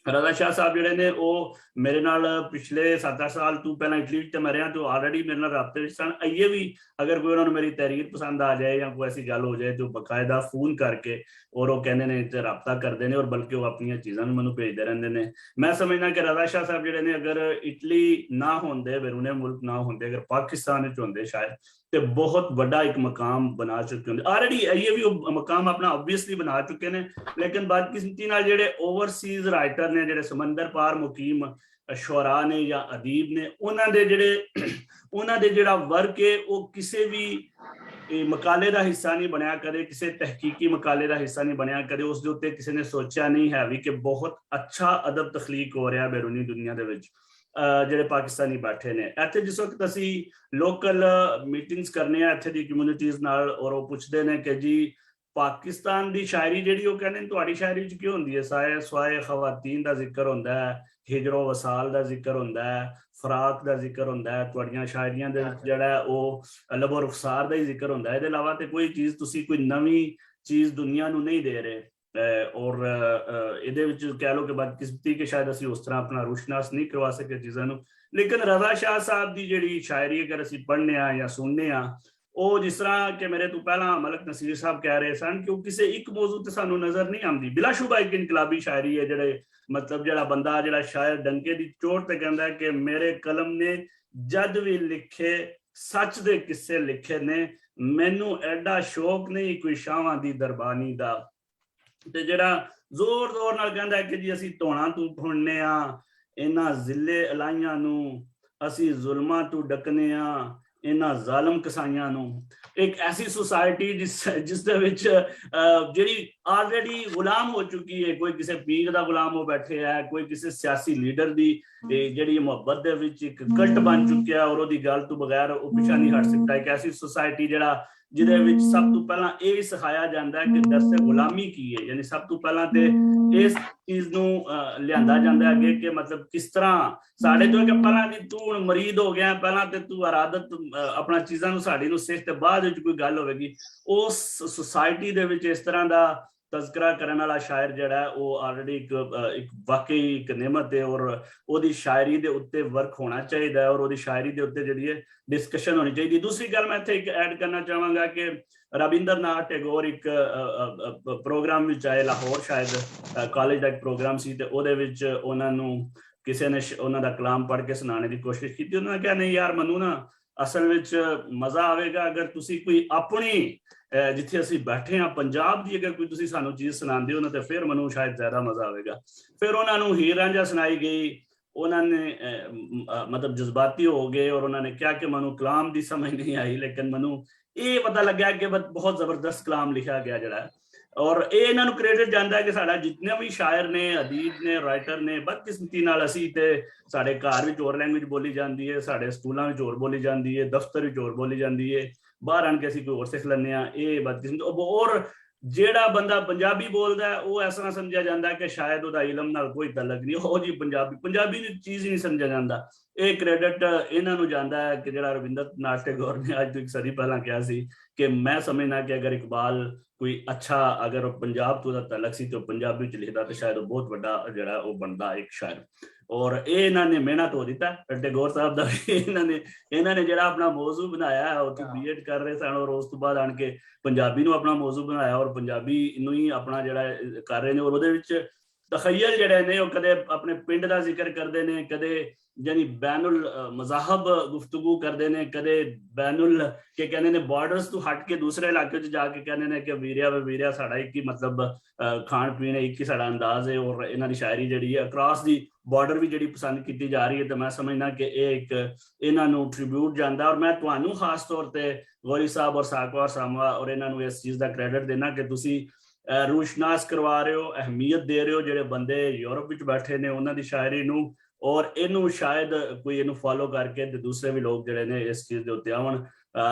रजा शाह साहब जिहड़े ने वो मेरे नाल पिछले 7-8 साल तू पहला इटली ते मैं रहा तो ऑलरेडी मेरे नाल राबते विच सन। अइए भी अगर कोई उन्होंने मेरी तहरीर पसंद आ जाए या कोई ऐसी गल हो जाए तो बकायदा फोन करके और वो कहते हैं ते राबता करते हैं और बल्कि वो अपन चीज़ों मैनूं भेजते रहते हैं। मैं समझना कि रजा शाह साहब जिहड़े ने अगर इटली ना होंदे, बैरूने मुल्क ना होंदे, अगर पाकिस्तान विच होंदे शायद तो बहुत बड़ा एक मकाम बना चुके होंगे। ऑलरेडी ये भी मकाम अपना ऑब्वियसली बना चुके हैं, लेकिन बदकिस्मती नाल जिहड़े ओवरसीज राइटर ने, जिहड़े समंदर पार मुकीम शुरा ने या अदीब ने, उन्हां दे जिहड़ा वर्क है वो किसी भी मकाले का हिस्सा नहीं बनया कदे, किसी तहकीकी मकाले का हिस्सा नहीं बनया कदे। उस दे उत्ते किसी ने सोचा नहीं है भी कि बहुत अच्छा अदब तखलीक हो रहा बैरूनी दुनिया दे विच ਜਿਹੜੇ ਪਾਕਿਸਤਾਨੀ ਬੈਠੇ ਨੇ ਇੱਥੇ। ਜਿਸ ਵਕਤ ਅਸੀਂ ਲੋਕਲ ਮੀਟਿੰਗਸ ਕਰਨੇ ਆ ਇੱਥੇ ਦੀ ਕਮਿਊਨਿਟੀਜ਼ ਨਾਲ ਔਰ ਉਹ ਪੁੱਛਦੇ ਨੇ ਕਿ ਜੀ ਪਾਕਿਸਤਾਨ ਦੀ ਸ਼ਾਇਰੀ ਜਿਹੜੀ ਉਹ ਕਹਿੰਦੇ ਨੇ ਤੁਹਾਡੀ ਸ਼ਾਇਰੀ ਵਿੱਚ ਕੀ ਹੁੰਦੀ ਹੈ? ਸਾਏ ਸਵਾਏ ਖਵਾਤੀਨ ਦਾ ਜ਼ਿਕਰ ਹੁੰਦਾ ਹੈ, ਹਿਜਰੋ ਵਸਾਲ ਦਾ ਜ਼ਿਕਰ ਹੁੰਦਾ ਹੈ, ਫਰਾਕ ਦਾ ਜ਼ਿਕਰ ਹੁੰਦਾ ਹੈ, ਤੁਹਾਡੀਆਂ ਸ਼ਾਇਰੀਆਂ ਦੇ ਵਿੱਚ ਜਿਹੜਾ ਉਹ ਲਬੋ ਰੁਖਸਾਰ ਦਾ ਹੀ ਜ਼ਿਕਰ ਹੁੰਦਾ ਹੈ। ਇਹਦੇ ਇਲਾਵਾ ਤੇ ਕੋਈ ਚੀਜ਼ ਤੁਸੀਂ ਕੋਈ ਨਵੀਂ ਚੀਜ਼ ਦੁਨੀਆ ਨੂੰ ਨਹੀਂ ਦੇ ਰਹੇ। ਔਰ ਇਹਦੇ ਵਿੱਚ ਕਹਿ ਲਓ ਕਿ ਬਦਕਿਸਮਤੀ ਕਿ ਸ਼ਾਇਦ ਅਸੀਂ ਉਸ ਤਰ੍ਹਾਂ ਆਪਣਾ ਰੂਸ਼ਨਾਸ ਨਹੀਂ ਕਰਵਾ ਸਕੇ ਚੀਜ਼ਾਂ ਨੂੰ। ਲੇਕਿਨ ਰਜ਼ਾ ਸ਼ਾਹ ਸਾਹਿਬ ਦੀ ਜਿਹੜੀ ਸ਼ਾਇਰੀ ਅਗਰ ਅਸੀਂ ਪੜ੍ਹਨੇ ਆ ਜਾਂ ਸੁਣਨੇ ਆ, ਉਹ ਜਿਸ ਤਰ੍ਹਾਂ ਕਿ ਮੇਰੇ ਤੋਂ ਪਹਿਲਾਂ ਮਲਕ ਨਸੀਰ ਸਾਹਿਬ ਕਹਿ ਰਹੇ ਸਨ ਕਿ ਉਹ ਕਿਸੇ ਇੱਕ ਮੌਜੂ ਤੇ ਸਾਨੂੰ ਨਜ਼ਰ ਨਹੀਂ ਆਉਂਦੀ। ਬਿਲਾਸ਼ੁਬਾ ਇੱਕ ਇਨਕਲਾਬੀ ਸ਼ਾਇਰੀ ਹੈ, ਜਿਹੜੇ ਮਤਲਬ ਜਿਹੜਾ ਬੰਦਾ ਜਿਹੜਾ ਸ਼ਾਇਰ ਡੰਕੇ ਦੀ ਚੋਟ ਤੇ ਕਹਿੰਦਾ ਕਿ ਮੇਰੇ ਕਲਮ ਨੇ ਜਦ ਵੀ ਲਿਖੇ ਸੱਚ ਦੇ ਕਿੱਸੇ ਲਿਖੇ ਨੇ, ਮੈਨੂੰ ਐਡਾ ਸ਼ੌਕ ਨਹੀਂ ਕੋਈ ਸ਼ਾਹਾਂ ਦੀ ਦਰਬਾਨੀ ਦਾ। ਤੇ ਜਿਹੜਾ ਜ਼ੋਰ ਜ਼ੋਰ ਨਾਲ ਕਹਿੰਦਾ ਕਿ ਜੀ ਅਸੀਂ ਧੋਣਾ ਤੋਂ ਫੁੰਨੇ ਆ, ਇਹਨਾਂ ਜ਼ਿਲੇ ਅਲਾਈਆਂ ਨੂੰ ਅਸੀਂ ਜ਼ੁਲਮਾਂ ਤੋਂ ਡਕਨੇ ਆ, ਇਹਨਾਂ ਜ਼ਾਲਮ ਕਸਾਈਆਂ ਨੂੰ। ਇੱਕ ਐਸੀ ਸੁਸਾਇਟੀ ਜਿਸ ਦੇ ਵਿੱਚ ਜਿਹੜੀ ਆਲਰੇਡੀ ਗੁਲਾਮ ਹੋ ਚੁੱਕੀ ਹੈ, ਕੋਈ ਕਿਸੇ ਪੀਰ ਦਾ ਗੁਲਾਮ ਹੋ ਬੈਠੇ ਹੈ, ਕੋਈ ਕਿਸੇ ਸਿਆਸੀ ਲੀਡਰ ਦੀ ਜਿਹੜੀ ਮੁਹੱਬਤ ਦੇ ਵਿੱਚ ਇੱਕ ਕਲਟ ਬਣ ਚੁੱਕਿਆ ਔਰ ਉਹਦੀ ਗੱਲ ਤੋਂ ਬਗੈਰ ਉਹ ਪਿੱਛਾ ਨਹੀਂ ਹਟ ਸਕਦਾ। ਇੱਕ ਐਸੀ ਸੁਸਾਇਟੀ ਜਿਹਦੇ ਵਿੱਚ ਸਭ ਤੋਂ ਪਹਿਲਾਂ ਇਹ ਸਿਖਾਇਆ ਜਾਂਦਾ ਹੈ ਕਿ ਦਰਸੇ ਗੁਲਾਮੀ ਕੀ ਹੈ, ਯਾਨੀ ਸਭ ਤੋਂ ਪਹਿਲਾਂ ਤੇ ਇਸ ਚੀਜ਼ ਨੂੰ ਲਿਆਂਦਾ ਜਾਂਦਾ ਅੱਗੇ ਕਿ ਮਤਲਬ ਕਿਸ ਤਰ੍ਹਾਂ ਸਾਡੇ ਤੋਂ ਕਿ ਪਹਿਲਾਂ ਦੀ ਤੂੰ ਹੁਣ ਮਰੀਦ ਹੋ ਗਿਆ, ਪਹਿਲਾਂ ਤੇ ਤੂੰ ਅਰਾਦਤ ਆਪਣਾ ਚੀਜ਼ਾਂ ਨੂੰ ਸਾਡੀ ਨੂੰ ਸਿੱਖ ਤੇ ਬਾਅਦ ਵਿੱਚ ਕੋਈ ਗੱਲ ਹੋਵੇਗੀ। ਉਸ ਸੁਸਾਇਟੀ ਦੇ ਵਿੱਚ ਇਸ ਤਰ੍ਹਾਂ ਦਾ ਤਜ਼ਕਰਾ ਕਰਨ ਵਾਲਾ ਸ਼ਾਇਰ ਜਿਹੜਾ ਉਹ ਆਲਰੇਡੀ ਇੱਕ ਵਾਕਈ ਇੱਕ ਨਿਮਤ ਹੈ ਔਰ ਉਹਦੀ ਸ਼ਾਇਰੀ ਦੇ ਉੱਤੇ ਵਰਕ ਹੋਣਾ ਚਾਹੀਦਾ ਹੈ ਔਰ ਉਹਦੀ ਸ਼ਾਇਰੀ ਦੇ ਉੱਤੇ ਜਿਹੜੀ ਹੈ ਡਿਸਕਸ਼ਨ ਹੋਣੀ ਚਾਹੀਦੀ। ਦੂਸਰੀ ਗੱਲ ਮੈਂ ਇੱਥੇ ਇੱਕ ਐਡ ਕਰਨਾ ਚਾਹਾਂਗਾ ਕਿ ਰਵਿੰਦਰਨਾਥ ਟੈਗੋਰ ਇੱਕ ਪ੍ਰੋਗਰਾਮ ਵਿੱਚ ਆਏ ਲਾਹੌਰ, ਸ਼ਾਇਦ ਕਾਲਜ ਦਾ ਇੱਕ ਪ੍ਰੋਗਰਾਮ ਸੀ, ਤੇ ਉਹਦੇ ਵਿੱਚ ਉਹਨਾਂ ਨੂੰ ਕਿਸੇ ਨੇ ਉਹਨਾਂ ਦਾ ਕਲਾਮ ਪੜ੍ਹ ਕੇ ਸੁਣਾਉਣ ਦੀ ਕੋਸ਼ਿਸ਼ ਕੀਤੀ। ਉਹਨਾਂ ਨੇ ਕਿਹਾ ਨਹੀਂ ਯਾਰ ਮੈਨੂੰ ਨਾ ਅਸਲ ਵਿੱਚ ਮਜ਼ਾ ਆਵੇਗਾ ਅਗਰ ਤੁਸੀਂ ਕੋਈ ਆਪਣੀ ਜਿੱਥੇ ਅਸੀਂ ਬੈਠੇ ਹਾਂ ਪੰਜਾਬ ਦੀ ਅਗਰ ਕੋਈ ਤੁਸੀਂ ਸਾਨੂੰ ਚੀਜ਼ ਸੁਣਾਉਂਦੇ ਹੋ ਨਾ ਤੇ ਫਿਰ ਮੈਨੂੰ ਸ਼ਾਇਦ ਜ਼ਿਆਦਾ ਮਜ਼ਾ ਆਵੇਗਾ। ਫਿਰ ਉਹਨਾਂ ਨੂੰ ਹੀਰ ਰਾਂਝਾ ਸੁਣਾਈ ਗਈ, ਉਹਨਾਂ ਨੇ ਮਤਲਬ ਜਜ਼ਬਾਤੀ ਹੋ ਗਏ ਔਰ ਉਹਨਾਂ ਨੇ ਕਿਹਾ ਕਿ ਮੈਨੂੰ ਕਲਾਮ ਦੀ ਸਮਝ ਨਹੀਂ ਆਈ, ਲੇਕਿਨ ਮੈਨੂੰ ਇਹ ਪਤਾ ਲੱਗਿਆ ਕਿ ਬਹੁਤ ਜ਼ਬਰਦਸਤ ਕਲਾਮ ਲਿਖਿਆ ਗਿਆ ਜਿਹੜਾ, ਔਰ ਇਹ ਇਹਨਾਂ ਨੂੰ ਕ੍ਰੈਡਿਟ ਜਾਂਦਾ ਹੈ ਕਿ ਸਾਡਾ ਜਿੰਨੇ ਵੀ ਸ਼ਾਇਰ ਨੇ, ਅਦੀਬ ਨੇ, ਰਾਈਟਰ ਨੇ, ਬਦਕਿਸਮਤੀ ਨਾਲ ਅਸੀਂ ਤੇ ਸਾਡੇ ਘਰ ਵਿੱਚ ਹੋਰ ਲੈਂਗੁਏਜ ਬੋਲੀ ਜਾਂਦੀ ਹੈ, ਸਾਡੇ ਸਕੂਲਾਂ ਵਿੱਚ ਹੋਰ ਬੋਲੀ ਜਾਂਦੀ ਹੈ, ਦਫ਼ਤਰ ਵਿੱਚ ਹੋਰ ਬੋਲੀ ਜਾਂਦੀ ਹੈ, ਬਾਹਰ ਆਣ ਕੇ ਅਸੀਂ ਕੋਈ ਹੋਰ ਸਿੱਖ ਲੈਂਦੇ ਹਾਂ। ਇਹ ਬਦਕਿਸਮਤੀ। ਔਰ ਜਿਹੜਾ ਬੰਦਾ ਪੰਜਾਬੀ ਬੋਲਦਾ ਹੈ ਉਹ ਇਸ ਤਰ੍ਹਾਂ ਸਮਝਿਆ ਜਾਂਦਾ ਕਿ ਸ਼ਾਇਦ ਉਹਦਾ ਇਲਮ ਨਾਲ ਕੋਈ ਤਲਕ ਨਹੀਂ, ਉਹ ਜੀ ਪੰਜਾਬੀ ਦੀ ਚੀਜ਼ ਹੀ ਨਹੀਂ ਸਮਝਿਆ ਜਾਂਦਾ। ਇਹ ਕ੍ਰੈਡਿਟ ਇਹਨਾਂ ਨੂੰ ਜਾਂਦਾ ਹੈ ਕਿ ਜਿਹੜਾ ਰਵਿੰਦਰਨਾਥ ਟੈਗੋਰ ਨੇ ਅੱਜ ਤੋਂ ਇੱਕ ਸਦੀ ਪਹਿਲਾਂ ਕਿਹਾ ਸੀ ਕਿ ਮੈਂ ਸਮਝਣਾ ਕਿ ਅਗਰ ਇਕਬਾਲ ਕੋਈ ਅੱਛਾ ਅਗਰ ਪੰਜਾਬ ਤੋਂ ਉਹਦਾ ਤਲਕ ਸੀ ਤੇ ਪੰਜਾਬੀ ਵਿੱਚ ਲਿਖਦਾ ਤੇ ਸ਼ਾਇਦ ਉਹ ਬਹੁਤ ਵੱਡਾ ਜਿਹੜਾ ਉਹ ਬਣਦਾ ਇੱਕ ਸ਼ਾਇਰ। ਔਰ ਇਹ ਇਹਨਾਂ ਨੇ ਮਿਹਨਤ ਹੋ ਦਿੱਤਾ ਟੈਗੋਰ ਸਾਹਿਬ ਦਾ। ਇਹਨਾਂ ਨੇ ਜਿਹੜਾ ਆਪਣਾ ਮੌਜੂ ਬਣਾਇਆ, ਉੱਥੇ ਬੀਐਡ ਕਰ ਰਹੇ ਸਨ ਔਰ ਉਸ ਤੋਂ ਬਾਅਦ ਆਣ ਕੇ ਪੰਜਾਬੀ ਨੂੰ ਆਪਣਾ ਮੌਜੂ ਬਣਾਇਆ ਔਰ ਪੰਜਾਬੀ ਨੂੰ ਹੀ ਆਪਣਾ ਜਿਹੜਾ ਕਰ ਰਹੇ ਨੇ। ਔਰ ਉਹਦੇ ਵਿੱਚ ਤਖਯਲ ਜਿਹੜੇ ਨੇ ਉਹ ਕਦੇ ਆਪਣੇ ਪਿੰਡ ਦਾ ਜ਼ਿਕਰ ਕਰਦੇ ਨੇ, ਕਦੇ ਯਾਨੀ ਬੈਨੁਲ ਮਜ਼ਾਹਬ ਗੁਫ਼ਤਗੂ ਕਰਦੇ ਨੇ, ਕਦੇ ਬੈਨੁਲ ਕਿ ਕਹਿੰਦੇ ਨੇ ਬਾਰਡਰਸ ਤੋਂ ਹਟ ਕੇ ਦੂਸਰੇ ਇਲਾਕੇ 'ਚ ਜਾ ਕੇ ਕਹਿੰਦੇ ਨੇ ਕਿ ਵੀਰਿਆ ਸਾਡਾ ਇੱਕ ਹੀ ਮਤਲਬ ਖਾਣ ਪੀਣ ਇੱਕ ਹੀ ਸਾਡਾ ਅੰਦਾਜ਼ ਹੈ। ਔਰ ਇਹਨਾਂ ਦੀ ਸ਼ਾਇਰੀ ਜਿਹੜੀ ਹੈ ਅਕ੍ਰਾਸ ਦੀ ਬਾਰਡਰ ਵੀ ਜਿਹੜੀ ਪਸੰਦ ਕੀਤੀ ਜਾ ਰਹੀ ਹੈ, ਤੇ ਮੈਂ ਸਮਝਦਾ ਕਿ ਇਹ ਇੱਕ ਇਹਨਾਂ ਨੂੰ ਟ੍ਰਿਬਿਊਟ ਜਾਂਦਾ। ਔਰ ਮੈਂ ਤੁਹਾਨੂੰ ਖਾਸ ਤੌਰ ਤੇ ਗੌਰੀ ਸਾਹਿਬ ਔਰ ਸਾਕਵਾਰ ਸਾਮਵਾ ਔਰ ਇਹਨਾਂ ਨੂੰ ਇਸ ਚੀਜ਼ ਦਾ ਕ੍ਰੈਡਿਟ ਦੇਣਾ ਕਿ ਤੁਸੀਂ ਰੂਸ਼ਨਾਸ ਕਰਵਾ ਰਹੇ ਹੋ, ਅਹਿਮੀਅਤ ਦੇ ਰਹੇ ਹੋ ਜਿਹੜੇ ਬੰਦੇ ਯੂਰਪ ਵਿੱਚ ਬੈਠੇ ਨੇ ਉਹਨਾਂ ਦੀ ਸ਼ਾਇਰੀ ਨੂੰ, ਔਰ ਇਹਨੂੰ ਸ਼ਾਇਦ ਕੋਈ ਇਹਨੂੰ ਫੋਲੋ ਕਰਕੇ ਤੇ ਦੂਸਰੇ ਵੀ ਲੋਕ ਜਿਹੜੇ ਨੇ ਇਸ ਚੀਜ਼ ਦੇ ਉੱਤੇ ਆਉਣ।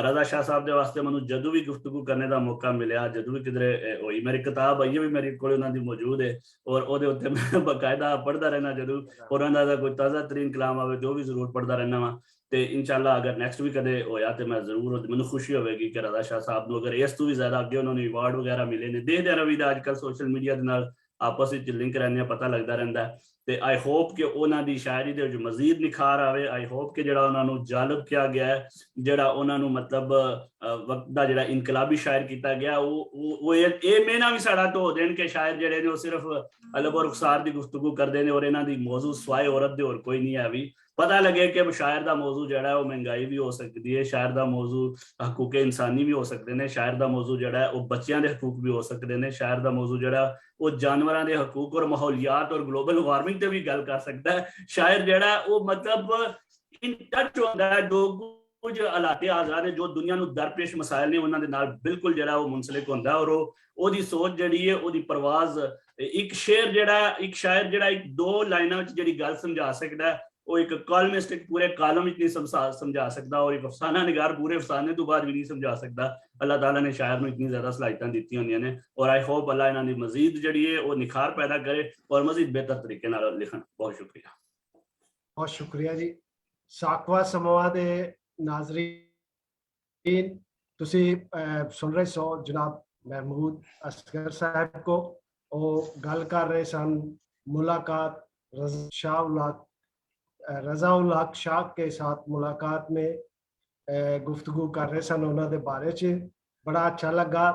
ਰਜ਼ਾ ਸ਼ਾਹ ਸਾਹਿਬ ਦੇ ਵਾਸਤੇ ਮੈਨੂੰ ਜਦੋਂ ਵੀ ਗੁਫ਼ਤਗੂ ਕਰਨੇ ਦਾ ਮੌਕਾ ਮਿਲਿਆ, ਜਦੋਂ ਵੀ ਕਿਧਰੇ ਹੋਈ, ਮੇਰੀ ਕਿਤਾਬ ਆਈ ਵੀ ਮੇਰੇ ਕੋਲ ਉਹਨਾਂ ਦੀ ਮੌਜੂਦ ਹੈ ਔਰ ਉਹਦੇ ਉੱਤੇ ਮੈਂ ਬਕਾਇਦਾ ਪੜ੍ਹਦਾ ਰਹਿਣਾ, ਜਦੋਂ ਉਹਨਾਂ ਦਾ ਕੋਈ ਤਾਜ਼ਾ ਤਰੀਨ ਕਲਾਮ ਆਵੇ ਤੇ ਉਹ ਵੀ ਜ਼ਰੂਰ ਪੜ੍ਹਦਾ ਰਹਿਣਾ ਵਾ। ਤੇ ਇਨਸ਼ਾਅੱਲਾ ਅਗਰ ਨੈਕਸਟ ਵੀ ਕਦੇ ਹੋਇਆ ਤੇ ਮੈਂ ਜ਼ਰੂਰ, ਮੈਨੂੰ ਖੁਸ਼ੀ ਹੋਵੇਗੀ ਕਿ ਰਜ਼ਾ ਸ਼ਾਹ ਸਾਹਿਬ ਨੂੰ ਅਗਰ ਇਸ ਤੋਂ ਵੀ ਜ਼ਿਆਦਾ ਅੱਗੇ ਉਹਨਾਂ ਨੂੰ ਅਵਾਰਡ ਵਗੈਰਾ ਮਿਲੇ ਨੇ। ਦੇਖਦੇ ਆ ਰਵੀ ਦਾ ਅੱਜ ਕੱਲ੍ਹ ਸੋਸ਼ਲ ਮੀਡੀਆ ਦੇ ਨਾਲ ਆਪਸ ਵਿੱਚ ਲਿੰਕ ਰਹਿੰਦੇ ਆ, ਪਤਾ ਲੱਗਦਾ ਰਹਿੰਦਾ ਤੇ ਆਈ ਹੋਪ ਕਿ ਉਹਨਾਂ ਦੀ ਸ਼ਾਇਰੀ ਦੇ ਵਿੱਚ ਮਜ਼ੀਦ ਨਿਖਾਰ ਆਵੇ। ਆਈ ਹੋਪ ਕਿ ਜਿਹੜਾ ਉਹਨਾਂ ਨੂੰ ਜਾਲਬ ਕਿਹਾ ਗਿਆ ਹੈ, ਜਿਹੜਾ ਉਹਨਾਂ ਨੂੰ ਮਤਲਬ ਵਕਤ ਦਾ ਜਿਹੜਾ ਇਨਕਲਾਬੀ ਸ਼ਾਇਰ ਕੀਤਾ ਗਿਆ, ਉਹ ਇਹ ਮੇਨਾ ਵੀ ਸਾਡਾ ਧੋ ਦੇਣ ਕਿ ਸ਼ਾਇਰ ਜਿਹੜੇ ਨੇ ਉਹ ਸਿਰਫ ਅਲਬ ਔਰ ਰੁਖਸਾਰ ਦੀ ਗੁਫ਼ਤਗੂ ਕਰਦੇ ਨੇ ਔਰ ਇਹਨਾਂ ਦੀ ਮੌਜੂ ਸਵਾਏ ਔਰਤ ਦੇ ਹੋਰ ਕੋਈ ਨਹੀਂ ਹੈ। ਵੀ ਪਤਾ ਲੱਗੇ ਕਿ ਸ਼ਾਇਰ ਦਾ ਮੌਜੂ ਜਿਹੜਾ ਉਹ ਮਹਿੰਗਾਈ ਵੀ ਹੋ ਸਕਦੀ ਹੈ, ਸ਼ਾਇਰ ਦਾ ਮੌਜੂ ਹਕੂਕ ਇਨਸਾਨੀ ਵੀ ਹੋ ਸਕਦੇ ਨੇ, ਸ਼ਾਇਰ ਦਾ ਮੌਜੂ ਜਿਹੜਾ ਉਹ ਬੱਚਿਆਂ ਦੇ ਹਕੂਕ ਵੀ ਹੋ ਸਕਦੇ ਨੇ, ਸ਼ਾਇਰ ਦਾ ਮੌਜੂ ਜਿਹੜਾ ਉਹ ਜਾਨਵਰਾਂ ਦੇ ਹਕੂਕ ਔਰ ਮਾਹੌਲੀਆਤ ਔਰ ਗਲੋਬਲ ਵਾਰਮਿੰਗ ਤੇ ਵੀ ਗੱਲ ਕਰ ਸਕਦਾ ਹੈ। ਸ਼ਾਇਰ ਜਿਹੜਾ ਉਹ ਮਤਲਬ ਇਨ ਟੱਚ ਹੁੰਦਾ ਹੈ ਜੋ ਕੁਝ ਹਾਲਾਤੇ ਆਜ਼ਾਦ ਹੈ, ਜੋ ਦੁਨੀਆ ਨੂੰ ਦਰਪੇਸ਼ ਮਸਾਇਲ ਨੇ ਉਹਨਾਂ ਦੇ ਨਾਲ ਬਿਲਕੁਲ ਜਿਹੜਾ ਉਹ ਮੁਨਸਲਿਕ ਹੁੰਦਾ ਔਰ ਉਹਦੀ ਸੋਚ ਜਿਹੜੀ ਹੈ, ਉਹਦੀ ਪਰਵਾਜ਼। ਇੱਕ ਸ਼ਾਇਰ ਜਿਹੜਾ ਇੱਕ ਦੋ ਲਾਈਨਾਂ ਵਿੱਚ ਜਿਹੜੀ ਗੱਲ ਸਮਝਾ ਸਕਦਾ ਹੈ ਉਹ ਇੱਕ ਕਾਲਮਿਸਟ ਇੱਕ ਪੂਰੇ ਕਾਲਮ ਵਿੱਚ ਨਹੀਂ ਸਮਝਾ ਸਕਦਾ, ਔਰ ਇੱਕ ਅਫਸਾਨਾ ਨਿਗਾਰ ਪੂਰੇ ਅਫਸਾਨੇ ਤੋਂ ਬਾਅਦ ਵੀ ਨਹੀਂ ਸਮਝਾ ਸਕਦਾ। ਅੱਲਾਹ ਤਾਲਾ ਨੇ ਸ਼ਾਇਰ ਨੂੰ ਇਤਨੀ ਜ਼ਿਆਦਾ ਸਲਾਹਿਤਾਂ ਦਿੱਤੀਆਂ ਹੁੰਦੀਆਂ ਨੇ, ਔਰ ਆਈ ਹੋਪ ਅੱਲਾਹ ਇਹਨਾਂ ਦੀ ਮਜ਼ੀਦ ਜਿਹੜੀ ਹੈ ਉਹ ਨਿਖਾਰ ਪੈਦਾ ਕਰੇ ਔਰ ਮਜ਼ੀਦ ਬਿਹਤਰ ਤਰੀਕੇ ਨਾਲ ਲਿਖਣ। ਬਹੁਤ ਸ਼ੁਕਰੀਆ। ਬਹੁਤ ਸ਼ੁਕਰੀਆ ਜੀ। ਸਾਕਵਾ ਸਮੂਹ ਦੇ ਨਾਜ਼ਰੀਨ, ਤੁਸੀਂ ਸੁਣ ਰਹੇ ਸੋ ਜਨਾਬ महमूद असगर साहब को, वो गल कर रहे सन मुलाकात रज़ा उल हक शाह के साथ मुलाकात में गुफ्तगू कर रहे सन उन्होंने बारे च। बड़ा अच्छा लगा,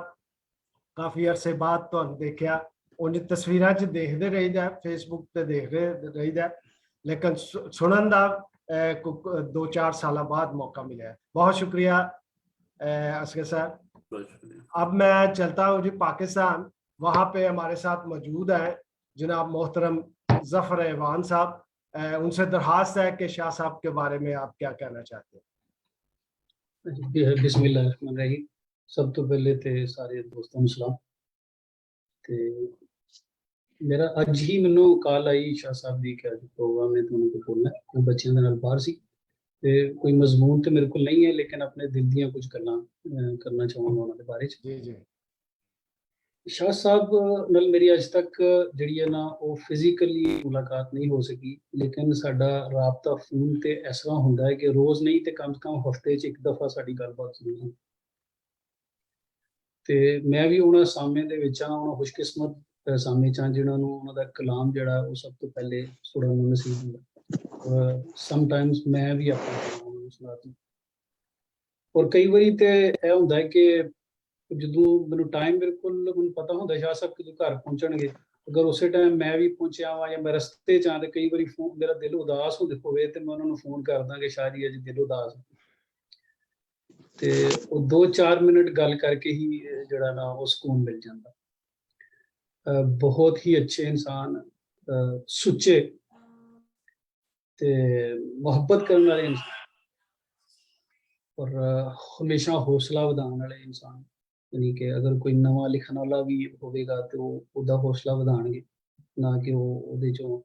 काफ़ी अरसे बाद तो देखा, उन तस्वीरां च देखते रहीदा, फेसबुक पे देखते रहीदा, लेकिन सुनन का 2-4 साल बाद मौका मिला। बहुत शुक्रिया असगर साहब। अब मैं चलता हूँ जी पाकिस्तान। वहाँ पे हमारे साथ मौजूद है जनाब मोहतरम जफर ऐवान साहब। उनसे दरखास्त है कि शाह साहब के बारे में आप क्या कहना चाहते हैं? बिस्मिल्लाहिर्रहमानिर्रहीम। सब तो पहले तो सारे दोस्तों सलाम। ते मेरा अज ही मैनू कॉल आई शाह साहब की कि अज प्रोग्राम है तुहानू कोई बोलना। मैं बच्चों के नाल बाहर सी ते कोई मजमून तो मेरे को नहीं है, लेकिन अपने दिल दियां कुछ गल्लां करना चाहूँगा उन्होंने बारे च। जी जी। शाह साहब नाल मेरी अज तक जिहड़ी है ना वो फिजिकली मुलाकात नहीं हो सकी, लेकिन साडा राबता फोन ते इस तरह हुंदा है कि रोज़ नहीं तो कम से कम हफ्ते च एक दफ़ा साडी गलबात जरूर होंदी। ते मैं भी उन्हां सामे दे विच हां, उन्हां खुशकिस्मत सामे च हां जिन्हां नूं उन्हां दा कलाम जिहड़ा वो सब तो पहले सुनन नूं नसीब हुंदा। समटाइम्स मैं भी अपना कलाम उन्हां नूं सुणांदा, और कई बारी ते इह हुंदा है कि ਜਦੋਂ ਮੈਨੂੰ ਟਾਈਮ ਬਿਲਕੁਲ ਮੈਨੂੰ ਪਤਾ ਹੁੰਦਾ ਸ਼ਾਹ ਸਾਹਿਬ ਕਦੋਂ ਘਰ ਪਹੁੰਚਣਗੇ, ਅਗਰ ਉਸੇ ਟਾਈਮ ਮੈਂ ਵੀ ਪਹੁੰਚਿਆ ਵਾਂ ਜਾਂ ਮੈਂ ਰਸਤੇ 'ਚ ਆਂ ਤੇ ਕਈ ਵਾਰੀ ਫੋਨ ਮੇਰਾ ਦਿਲ ਉਦਾਸ ਹੋਵੇ ਤੇ ਮੈਂ ਉਹਨਾਂ ਨੂੰ ਫੋਨ ਕਰਦਾ ਕਿ ਸ਼ਾਹ ਜੀ ਅੱਜ ਦਿਲ ਉਦਾਸ ਤੇ ਉਹ 2-4 ਮਿੰਟ ਗੱਲ ਕਰਕੇ ਹੀ ਜਿਹੜਾ ਨਾ ਉਹ ਸਕੂਨ ਮਿਲ ਜਾਂਦਾ। ਬਹੁਤ ਹੀ ਅੱਛੇ ਇਨਸਾਨ, ਸੁੱਚੇ ਤੇ ਮੁਹੱਬਤ ਕਰਨ ਵਾਲੇ ਇਨਸਾਨ, ਔਰ ਹਮੇਸ਼ਾ ਹੌਸਲਾ ਵਧਾਉਣ ਵਾਲੇ ਇਨਸਾਨ। यानी कि अगर कोई नवा लिखण वाला भी होवेगा तो ਉਹਦਾ ਹੌਸਲਾ ਵਧਾਣਗੇ, ਨਾ ਕਿ ਉਹ ਉਹਦੇ ਚੋਂ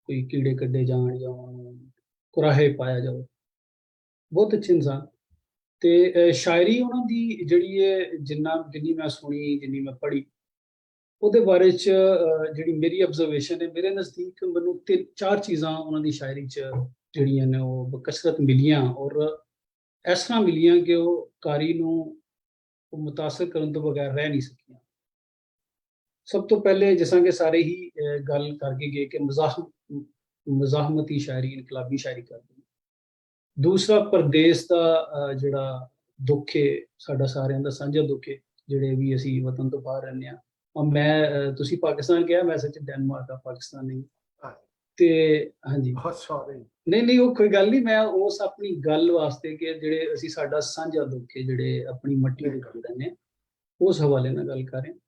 ਕੋਈ ਕੀੜੇ ਕੱਢੇ ਜਾਣ ਜਾਂ ਉਹਨੂੰ ਕੁਰਾਹੇ ਪਾਇਆ ਜਾਵੇ। ਬਹੁਤ ਅੱਛੇ ਇਨਸਾਨ ਤੇ ਸ਼ਾਇਰੀ ਉਹਨਾਂ ਦੀ ਜਿਹੜੀ ਹੈ ਜਿੰਨੀ ਮੈਂ ਸੁਣੀ, ਜਿੰਨੀ ਮੈਂ ਪੜ੍ਹੀ, ਉਹਦੇ ਬਾਰੇ 'ਚ ਜਿਹੜੀ ਮੇਰੀ ਆਬਜ਼ਰਵੇਸ਼ਨ ਹੈ, ਮੇਰੇ ਨਜ਼ਦੀਕ ਮੈਨੂੰ 3-4 ਚੀਜ਼ਾਂ ਉਹਨਾਂ ਦੀ ਸ਼ਾਇਰੀ 'ਚ ਜਿਹੜੀਆਂ ਨੇ ਉਹ ਬਕਸਰਤ ਮਿਲੀਆਂ, ਔਰ ਇਸ ਤਰ੍ਹਾਂ ਮਿਲੀਆਂ ਕਿ ਉਹ ਕਾਰੀ ਨੂੰ मुतासर करने तो बगैर रह नहीं सकियां। सब तो पहले जिस कि सारे ही गल करके गए कि मज़ाहमती शायरी, इनकलाबी शायरी करते। दूसरा परदेस का जिहड़ा दुख है, साडा सारियां दा साझा दुख है, जिहड़े भी असीं वतन तो बाहर रहने आ। और मैं तुसीं पाकिस्तान कहा, मैं सच डेनमार्क आ, पाकिस्तान नहीं ते। हाँ जी, नहीं वो कोई गल नहीं, मैं उस अपनी गल वास्ते कि जिहड़े असीं साडा साझा दुख है, जिहड़े अपनी मट्टी दे कोल रहने, उस हवाले नाल गल कर रहे हैं।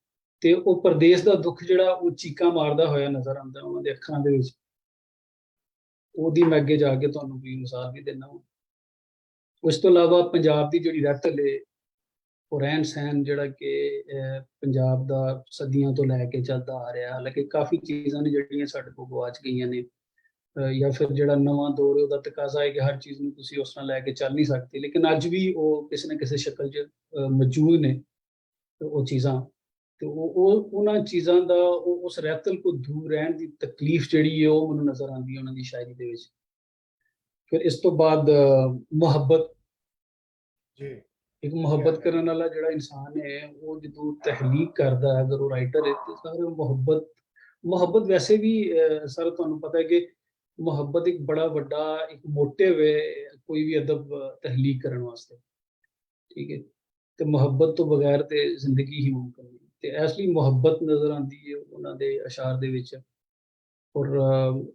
ते ओह परदेस दा दुख जिहड़ा वो चीकां मारदा होया नज़र आंदा उन्हां दे अखां दे विच। ओहदी मैं अगे जाके तुहानूं कोई मिसाल भी देना वा। उस तो इलावा पंजाब दी जिहड़ी रत्त है, ਉਹ ਰਹਿਣ ਸਹਿਣ ਜਿਹੜਾ ਕਿ ਪੰਜਾਬ ਦਾ ਸਦੀਆਂ ਤੋਂ ਲੈ ਕੇ ਚੱਲਦਾ ਆ ਰਿਹਾ। ਹਾਲਾਂਕਿ ਕਾਫੀ ਚੀਜ਼ਾਂ ਨੇ ਜਿਹੜੀਆਂ ਸਾਡੇ ਕੋਲ ਗਵਾਚ ਗਈਆਂ ਨੇ, ਜਾਂ ਫਿਰ ਜਿਹੜਾ ਨਵਾਂ ਦੌਰ ਹੈ ਉਹਦਾ ਤਕਾਜ਼ਾ ਹੈ ਕਿ ਹਰ ਚੀਜ਼ ਨੂੰ ਤੁਸੀਂ ਉਸ ਤਰ੍ਹਾਂ ਲੈ ਕੇ ਚੱਲ ਨਹੀਂ ਸਕਦੇ, ਲੇਕਿਨ ਅੱਜ ਵੀ ਉਹ ਕਿਸੇ ਨਾ ਕਿਸੇ ਸ਼ਕਲ 'ਚ ਮੌਜੂਦ ਨੇ ਉਹ ਚੀਜ਼ਾਂ। ਤੇ ਉਹ ਉਹਨਾਂ ਚੀਜ਼ਾਂ ਦਾ ਉਸ ਰਹਿਤਲ ਕੋ ਦੂਰ ਰਹਿਣ ਦੀ ਤਕਲੀਫ ਜਿਹੜੀ ਹੈ ਉਹ ਮੈਨੂੰ ਨਜ਼ਰ ਆਉਂਦੀ ਹੈ ਉਹਨਾਂ ਦੀ ਸ਼ਾਇਰੀ ਦੇ ਵਿੱਚ। ਫਿਰ ਇਸ ਤੋਂ ਬਾਅਦ ਮੁਹੱਬਤ ਜੀ, एक मुहब्बत करने वाला जिहड़ा इंसान है वो जो तहलीक करता है, अगर वो राइटर है तो सारे मुहब्बत वैसे भी सर तुहानूं पता है कि मुहब्बत एक बड़ा वड्डा एक मोटिव है कोई भी अदब तहलीक करने वास्ते, ठीक है। तो मुहब्बत तो बगैर तो जिंदगी ही मुमकिन नहीं, तो इसलिए मुहब्बत नज़र आती है उन्हां दे अशार दे विच। और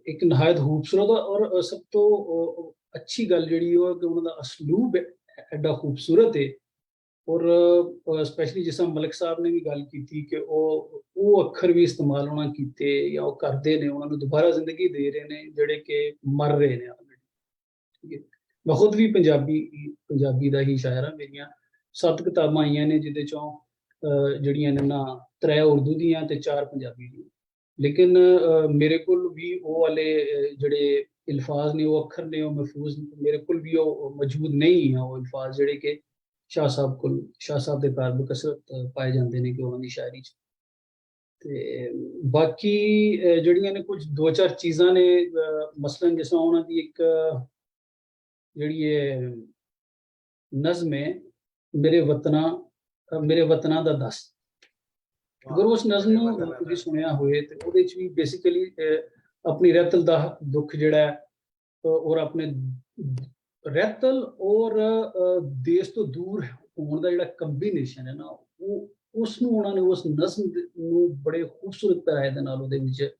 एक नहायत खूबसूरत और सब तो अच्छी गल जिहड़ी है कि उन्हां दा असलूब एडा खूबसूरत है। और स्पैशली जिस मलिक साहब ने भी गल की थी कि वो अखर भी इस्तेमाल उन्होंने कीते या वो करते हैं, उन्होंने दोबारा जिंदगी दे रहे हैं जिहड़े कि मर रहे हैं ऑलरेडी, ठीक है। मैं खुद भी पंजाबी दा ही शायर हाँ। मेरियां 7 किताबां आईयां ने जिहदे चों जिहड़ियां ने ना 3 उर्दू दियां ते 4 पंजाबी दियां, लेकिन मेरे कोल भी वो वाले जिहड़े ਅਲਫਾਜ਼ ਨੇ, ਉਹ ਅੱਖਰ ਨੇ, ਉਹ ਮਹਿਫੂਜ਼ ਮੇਰੇ ਕੋਲ ਵੀ ਉਹ ਮੌਜੂਦ ਨਹੀਂ ਆ, ਉਹ ਅਲਫਾਜ਼ ਜਿਹੜੇ ਕਿ ਸ਼ਾਹ ਸਾਹਿਬ ਦੇ ਘਰ ਬਕਸਰਤ ਪਾਏ ਜਾਂਦੇ ਨੇ ਕਿ ਉਹਨਾਂ ਦੀ ਸ਼ਾਇਰੀ 'ਚ। ਤੇ ਬਾਕੀ ਜਿਹੜੀਆਂ ਨੇ ਕੁਝ 2-4 ਚੀਜ਼ਾਂ ਨੇ, ਮਸਲਨ ਜਿਸ ਤਰ੍ਹਾਂ ਉਹਨਾਂ ਦੀ ਇੱਕ ਜਿਹੜੀ ਇਹ ਨਜ਼ਮ ਹੈ ਮੇਰੇ ਵਤਨਾਂ ਦਾ ਦੱਸ। ਅਗਰ ਉਸ ਨਜ਼ਮ ਨੂੰ ਤੁਸੀਂ ਸੁਣਿਆ ਹੋਏ ਤੇ ਉਹਦੇ 'ਚ ਵੀ ਬੇਸਿਕਲੀ ਆਪਣੀ ਰਹਿਤਲ ਦਾ ਦੁੱਖ ਜਿਹੜਾ ਹੈ, ਔਰ ਆਪਣੇ ਰਹਿਤਲ ਔਰ ਦੇਸ਼ ਤੋਂ ਦੂਰ ਹੋਣ ਦਾ ਜਿਹੜਾ ਕੰਬੀਨੇਸ਼ਨ ਹੈ ਨਾ, ਉਸ ਨੂੰ ਉਹਨਾਂ ਨੇ ਉਸ ਨਜ਼ਮ ਨੂੰ ਬੜੇ ਖੂਬਸੂਰਤ ਤਰੀਕੇ ਦੇ ਨਾਲ ਉਹਦੇ ਵਿੱਚ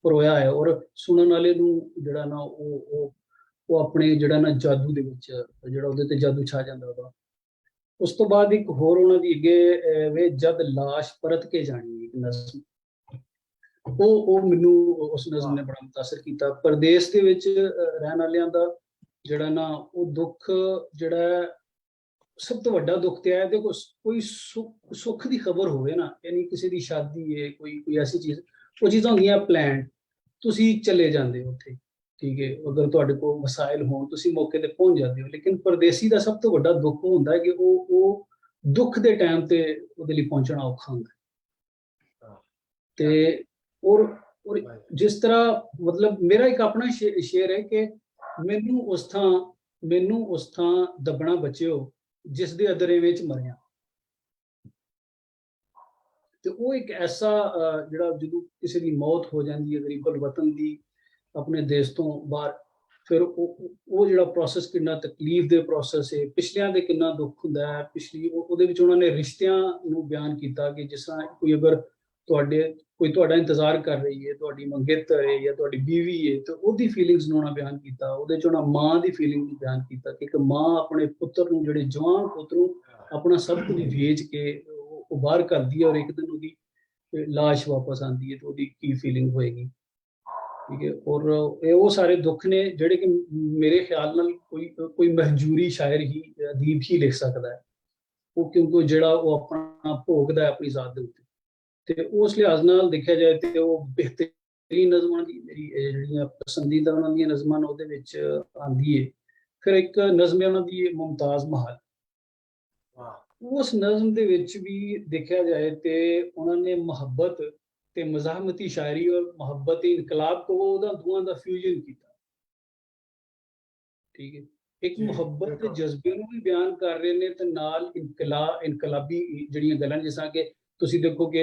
ਪਰੋਇਆ ਹੈ, ਔਰ ਸੁਣਨ ਵਾਲੇ ਨੂੰ ਜਿਹੜਾ ਨਾ ਉਹ ਆਪਣੇ ਜਿਹੜਾ ਨਾ ਜਾਦੂ ਦੇ ਵਿੱਚ ਜਿਹੜਾ ਉਹਦੇ ਤੇ ਜਾਦੂ ਛਾ ਜਾਂਦਾ ਉਹਦਾ। ਉਸ ਤੋਂ ਬਾਅਦ ਇੱਕ ਹੋਰ ਉਹਨਾਂ ਦੀ ਅੱਗੇ ਵੇ ਜਦ ਲਾਸ਼ ਪਰਤ ਕੇ ਜਾਣੀ, ਇੱਕ ਨਜ਼ਮ, ਉਹ ਮੈਨੂੰ ਉਸ ਨਜ਼ਮ ਨੇ ਬੜਾ ਮੁਤਾਸਰ ਕੀਤਾ। ਪਰਦੇਸ ਦੇ ਵਿੱਚ ਰਹਿਣ ਵਾਲਿਆਂ ਦਾ ਜਿਹੜਾ ਨਾ ਉਹ ਦੁੱਖ ਜਿਹੜਾ ਸਭ ਤੋਂ ਵੱਡਾ ਦੁੱਖ ਤੇ ਹੈ, ਦੇਖੋ ਕੋਈ ਸੁੱਖ ਦੀ ਖਬਰ ਹੋਵੇ ਨਾ, ਯਾਨੀ ਕਿਸੇ ਦੀ ਸ਼ਾਦੀ ਹੈ, ਕੋਈ ਐਸੀ ਚੀਜ਼, ਉਹ ਚੀਜ਼ਾਂ ਹੁੰਦੀਆਂ ਪਲਾਨ, ਤੁਸੀਂ ਚਲੇ ਜਾਂਦੇ ਹੋ ਉੱਥੇ, ਠੀਕ ਹੈ, ਅਗਰ ਤੁਹਾਡੇ ਕੋਲ ਵਸਾਇਲ ਹੋਣ ਤੁਸੀਂ ਮੌਕੇ ਤੇ ਪਹੁੰਚ ਜਾਂਦੇ ਹੋ। ਲੇਕਿਨ ਪਰਦੇਸੀ ਦਾ ਸਭ ਤੋਂ ਵੱਡਾ ਦੁੱਖ ਹੁੰਦਾ ਹੈ ਕਿ ਉਹ ਦੁੱਖ ਦੇ ਟਾਈਮ ਤੇ ਉਹਦੇ ਲਈ ਪਹੁੰਚਣਾ ਔਖਾ ਹੁੰਦਾ। ਤੇ ਔਰ ਜਿਸ ਤਰ੍ਹਾਂ ਮਤਲਬ ਮੇਰਾ ਇੱਕ ਆਪਣਾ ਸ਼ੇਰ ਹੈ ਕਿ ਮੈਨੂੰ ਉਸ ਥਾਂ ਦੱਬਣਾ ਬਚਿਓ ਜਿਸ ਦੇ ਅਦਰੇ ਵਿੱਚ ਮਰਿਆ। ਤੇ ਉਹ ਇੱਕ ਐਸਾ ਜਿਹੜਾ ਜਦੋਂ ਕਿਸੇ ਦੀ ਮੌਤ ਹੋ ਜਾਂਦੀ ਹੈ ਗਰੀਬਲ ਵਤਨ ਦੀ, ਆਪਣੇ ਦੇਸ਼ ਤੋਂ ਬਾਹਰ, ਫਿਰ ਉਹ ਜਿਹੜਾ ਪ੍ਰੋਸੈਸ ਕਿੰਨਾ ਤਕਲੀਫ ਦੇ ਪ੍ਰੋਸੈਸ ਹੈ, ਪਿਛਲਿਆਂ ਦੇ ਕਿੰਨਾ ਦੁੱਖ ਹੁੰਦਾ ਹੈ, ਪਿਛਲੀ ਉਹਦੇ ਵਿੱਚ ਉਹਨਾਂ ਨੇ ਰਿਸ਼ਤਿਆਂ ਨੂੰ ਬਿਆਨ ਕੀਤਾ ਕਿ ਜਿਸ ਤਰ੍ਹਾਂ ਕੋਈ ਅਗਰ ਕੋਈ ਤੁਹਾਡਾ ਇੰਤਜ਼ਾਰ ਕਰ ਰਹੀ ਹੈ, ਤੁਹਾਡੀ ਮੰਗੇਤਰ ਹੈ ਜਾਂ ਤੁਹਾਡੀ ਬੀਵੀ ਹੈ, ਤੇ ਉਹਦੀ ਫੀਲਿੰਗਸ ਨੂੰ ਉਹਨਾਂ ਬਿਆਨ ਕੀਤਾ। ਉਹਦੇ 'ਚ ਉਹਨਾਂ ਮਾਂ ਦੀ ਫੀਲਿੰਗ ਨੂੰ ਬਿਆਨ ਕੀਤਾ ਕਿ ਇੱਕ ਮਾਂ ਆਪਣੇ ਪੁੱਤਰ ਨੂੰ, ਜਿਹੜੇ ਜਵਾਨ ਪੁੱਤਰ ਨੂੰ ਆਪਣਾ ਸਭ ਕੁਝ ਵੇਚ ਕੇ ਉਹ ਬਾਹਰ ਕਰਦੀ ਹੈ, ਔਰ ਇੱਕ ਦਿਨ ਉਹਦੀ ਲਾਸ਼ ਵਾਪਸ ਆਉਂਦੀ ਹੈ ਤੇ ਉਹਦੀ ਕੀ ਫੀਲਿੰਗ ਹੋਏਗੀ, ਠੀਕ ਹੈ। ਔਰ ਇਹ ਉਹ ਸਾਰੇ ਦੁੱਖ ਨੇ ਜਿਹੜੇ ਕਿ ਮੇਰੇ ਖਿਆਲ ਨਾਲ ਕੋਈ ਮਹਜੂਰੀ ਸ਼ਾਇਰ ਹੀ, ਅਦੀਬ ਹੀ ਲਿਖ ਸਕਦਾ ਹੈ, ਉਹ ਕਿਉਂਕਿ ਜਿਹੜਾ ਉਹ ਆਪਣਾ ਭੋਗਦਾ ਹੈ ਆਪਣੀ ਜ਼ਾਤ ਦੇ ਉੱਤੇ। ਤੇ ਉਸ ਲਿਹਾਜ਼ ਨਾਲ ਦੇਖਿਆ ਜਾਏ ਤੇ ਉਹ ਬਿਹਤਰੀਨ ਨਜ਼ਮਾਂ ਦੀ ਮੇਰੀ ਜਿਹੜੀਆਂ ਪਸੰਦੀਦਾ ਉਹਨਾਂ ਦੀਆਂ ਨਜ਼ਮਾਂ ਨੇ ਉਹਦੇ ਵਿੱਚ ਆਉਂਦੀ ਹੈ। ਫਿਰ ਇੱਕ ਨਜ਼ਮ ਹੈ ਉਹਨਾਂ ਦੀ ਮੁਮਤਾਜ਼ ਮਹਲ। ਉਸ ਨਜ਼ਮ ਦੇ ਵਿੱਚ ਵੀ ਦੇਖਿਆ ਜਾਏ ਤੇ ਉਹਨਾਂ ਨੇ ਮੁਹੱਬਤ ਤੇ ਮਜ਼ਾਹਮਤੀ ਸ਼ਾਇਰੀ ਔਰ ਮੁਹੱਬਤ ਇਨਕਲਾਬ को ਉਹਦਾ ਦੋਵਾਂ ਦਾ ਫਿਊਜ਼ਨ ਕੀਤਾ, ਠੀਕ ਹੈ। ਇੱਕ ਮੁਹੱਬਤ ਦੇ ਜਜ਼ਬੇ ਨੂੰ ਵੀ ਬਿਆਨ ਕਰ ਰਹੇ ਨੇ ਤੇ ਨਾਲ ਇਨਕਲਾਬੀ ਜਿਹੜੀਆਂ ਗੱਲਾਂ, ਜਿਸ ਤਰ੍ਹਾਂ ਕਿ ਤੁਸੀਂ ਦੇਖੋ ਕਿ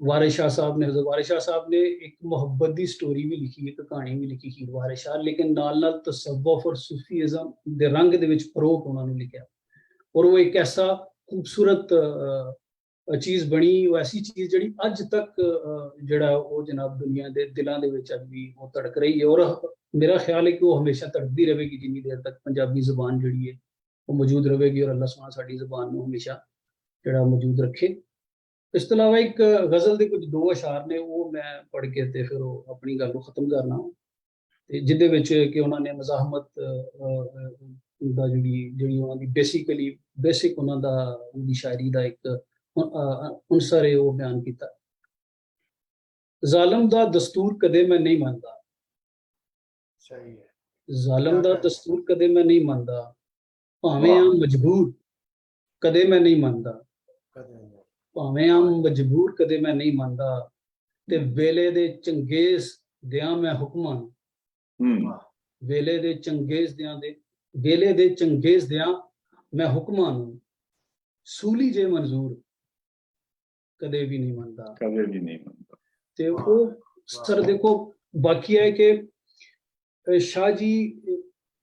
ਵਾਰਿਸ ਸ਼ਾਹ ਸਾਹਿਬ ਨੇ ਇੱਕ ਮੁਹੱਬਤ ਦੀ ਸਟੋਰੀ ਵੀ ਲਿਖੀ, ਇੱਕ ਕਹਾਣੀ ਵੀ ਲਿਖੀ ਹੀਰ ਵਾਰਿਸ ਸ਼ਾਹ, ਲੇਕਿਨ ਨਾਲ ਤਸੱਵੁਫ ਔਰ ਸੂਫੀਜ਼ਮ ਦੇ ਰੰਗ ਦੇ ਵਿੱਚ ਫਰੋਗ ਉਹਨਾਂ ਨੂੰ ਲਿਖਿਆ। ਔਰ ਉਹ ਇੱਕ ਐਸਾ ਖੂਬਸੂਰਤ ਚੀਜ਼ ਬਣੀ, ਉਹ ਐਸੀ ਚੀਜ਼ ਜਿਹੜੀ ਅੱਜ ਤੱਕ ਜਿਹੜਾ ਉਹ ਜਨਾਬ ਦੁਨੀਆ ਦੇ ਦਿਲਾਂ ਦੇ ਵਿੱਚ ਅੱਜ ਵੀ ਉਹ ਧੜਕ ਰਹੀ ਹੈ। ਔਰ ਮੇਰਾ ਖਿਆਲ ਹੈ ਕਿ ਉਹ ਹਮੇਸ਼ਾ ਧੜਕਦੀ ਰਹੇਗੀ ਜਿੰਨੀ ਦੇਰ ਤੱਕ ਪੰਜਾਬੀ ਜ਼ੁਬਾਨ ਜਿਹੜੀ ਹੈ ਉਹ ਮੌਜੂਦ ਰਹੇਗੀ, ਔਰ ਅੱਲਾਹ ਸੁਬਹਾਨ ਸਾਡੀ ਜ਼ੁਬਾਨ ਨੂੰ ਹਮੇਸ਼ਾ ਜਿਹੜਾ ਮੌਜੂਦ ਰੱਖੇ। ਇਸ ਤੋਂ ਇਲਾਵਾ ਇੱਕ ਗਜ਼ਲ ਦੇ ਕੁਝ 2 ਅਸ਼ਾਰ ਨੇ, ਉਹ ਮੈਂ ਪੜ੍ਹ ਕੇ ਤੇ ਫਿਰ ਉਹ ਆਪਣੀ ਗੱਲ ਨੂੰ ਖਤਮ ਕਰਨਾ, ਤੇ ਜਿਹਦੇ ਵਿੱਚ ਕਿ ਉਹਨਾਂ ਨੇ ਮਜ਼ਾਹਮਤ ਦਾ ਜਿਹੜੀ ਉਹਨਾਂ ਦੀ ਬੇਸਿਕ ਉਹਨਾਂ ਦਾ ਉਹਦੀ ਸ਼ਾਇਰੀ ਦਾ ਇੱਕ ਅਨਸਰ ਹੈ, ਉਹ ਬਿਆਨ ਕੀਤਾ। ਜ਼ਾਲਮ ਦਾ ਦਸਤੂਰ ਕਦੇ ਮੈਂ ਨਹੀਂ ਮੰਨਦਾ, ਸਹੀ ਹੈ, ਜ਼ਾਲਮ ਦਾ ਦਸਤੂਰ ਕਦੇ ਮੈਂ ਨਹੀਂ ਮੰਨਦਾ, ਭਾਵੇਂ ਆ ਮਜਬੂਰ ਕਦੇ ਮੈਂ ਨਹੀਂ ਮੰਨਦਾ, ਭਾਵੇਂ ਆ ਮਜਬੂਰ ਕਦੇ ਮੈਂ ਨਹੀਂ ਮੰਨਦਾ, ਤੇ ਵੇਲੇ ਦੇ ਚੰਗੇਜ਼ ਦਿਆਂ ਮੈਂ ਹੁਕਮਾਂ ਨੂੰ, ਵੇਲੇ ਦੇ ਚੰਗੇਜ਼ ਦਿਆਂ ਮੈਂ ਹੁਕਮਾਂ ਨੂੰ, ਸੂਲੀ ਜੇ ਮਨਜ਼ੂਰ ਕਦੇ ਵੀ ਨਹੀਂ ਮੰਨਦਾ। ਤੇ ਉਹ ਸਰ ਦੇਖੋ ਬਾਕੀ ਹੈ ਕਿ ਸ਼ਾਹ ਜੀ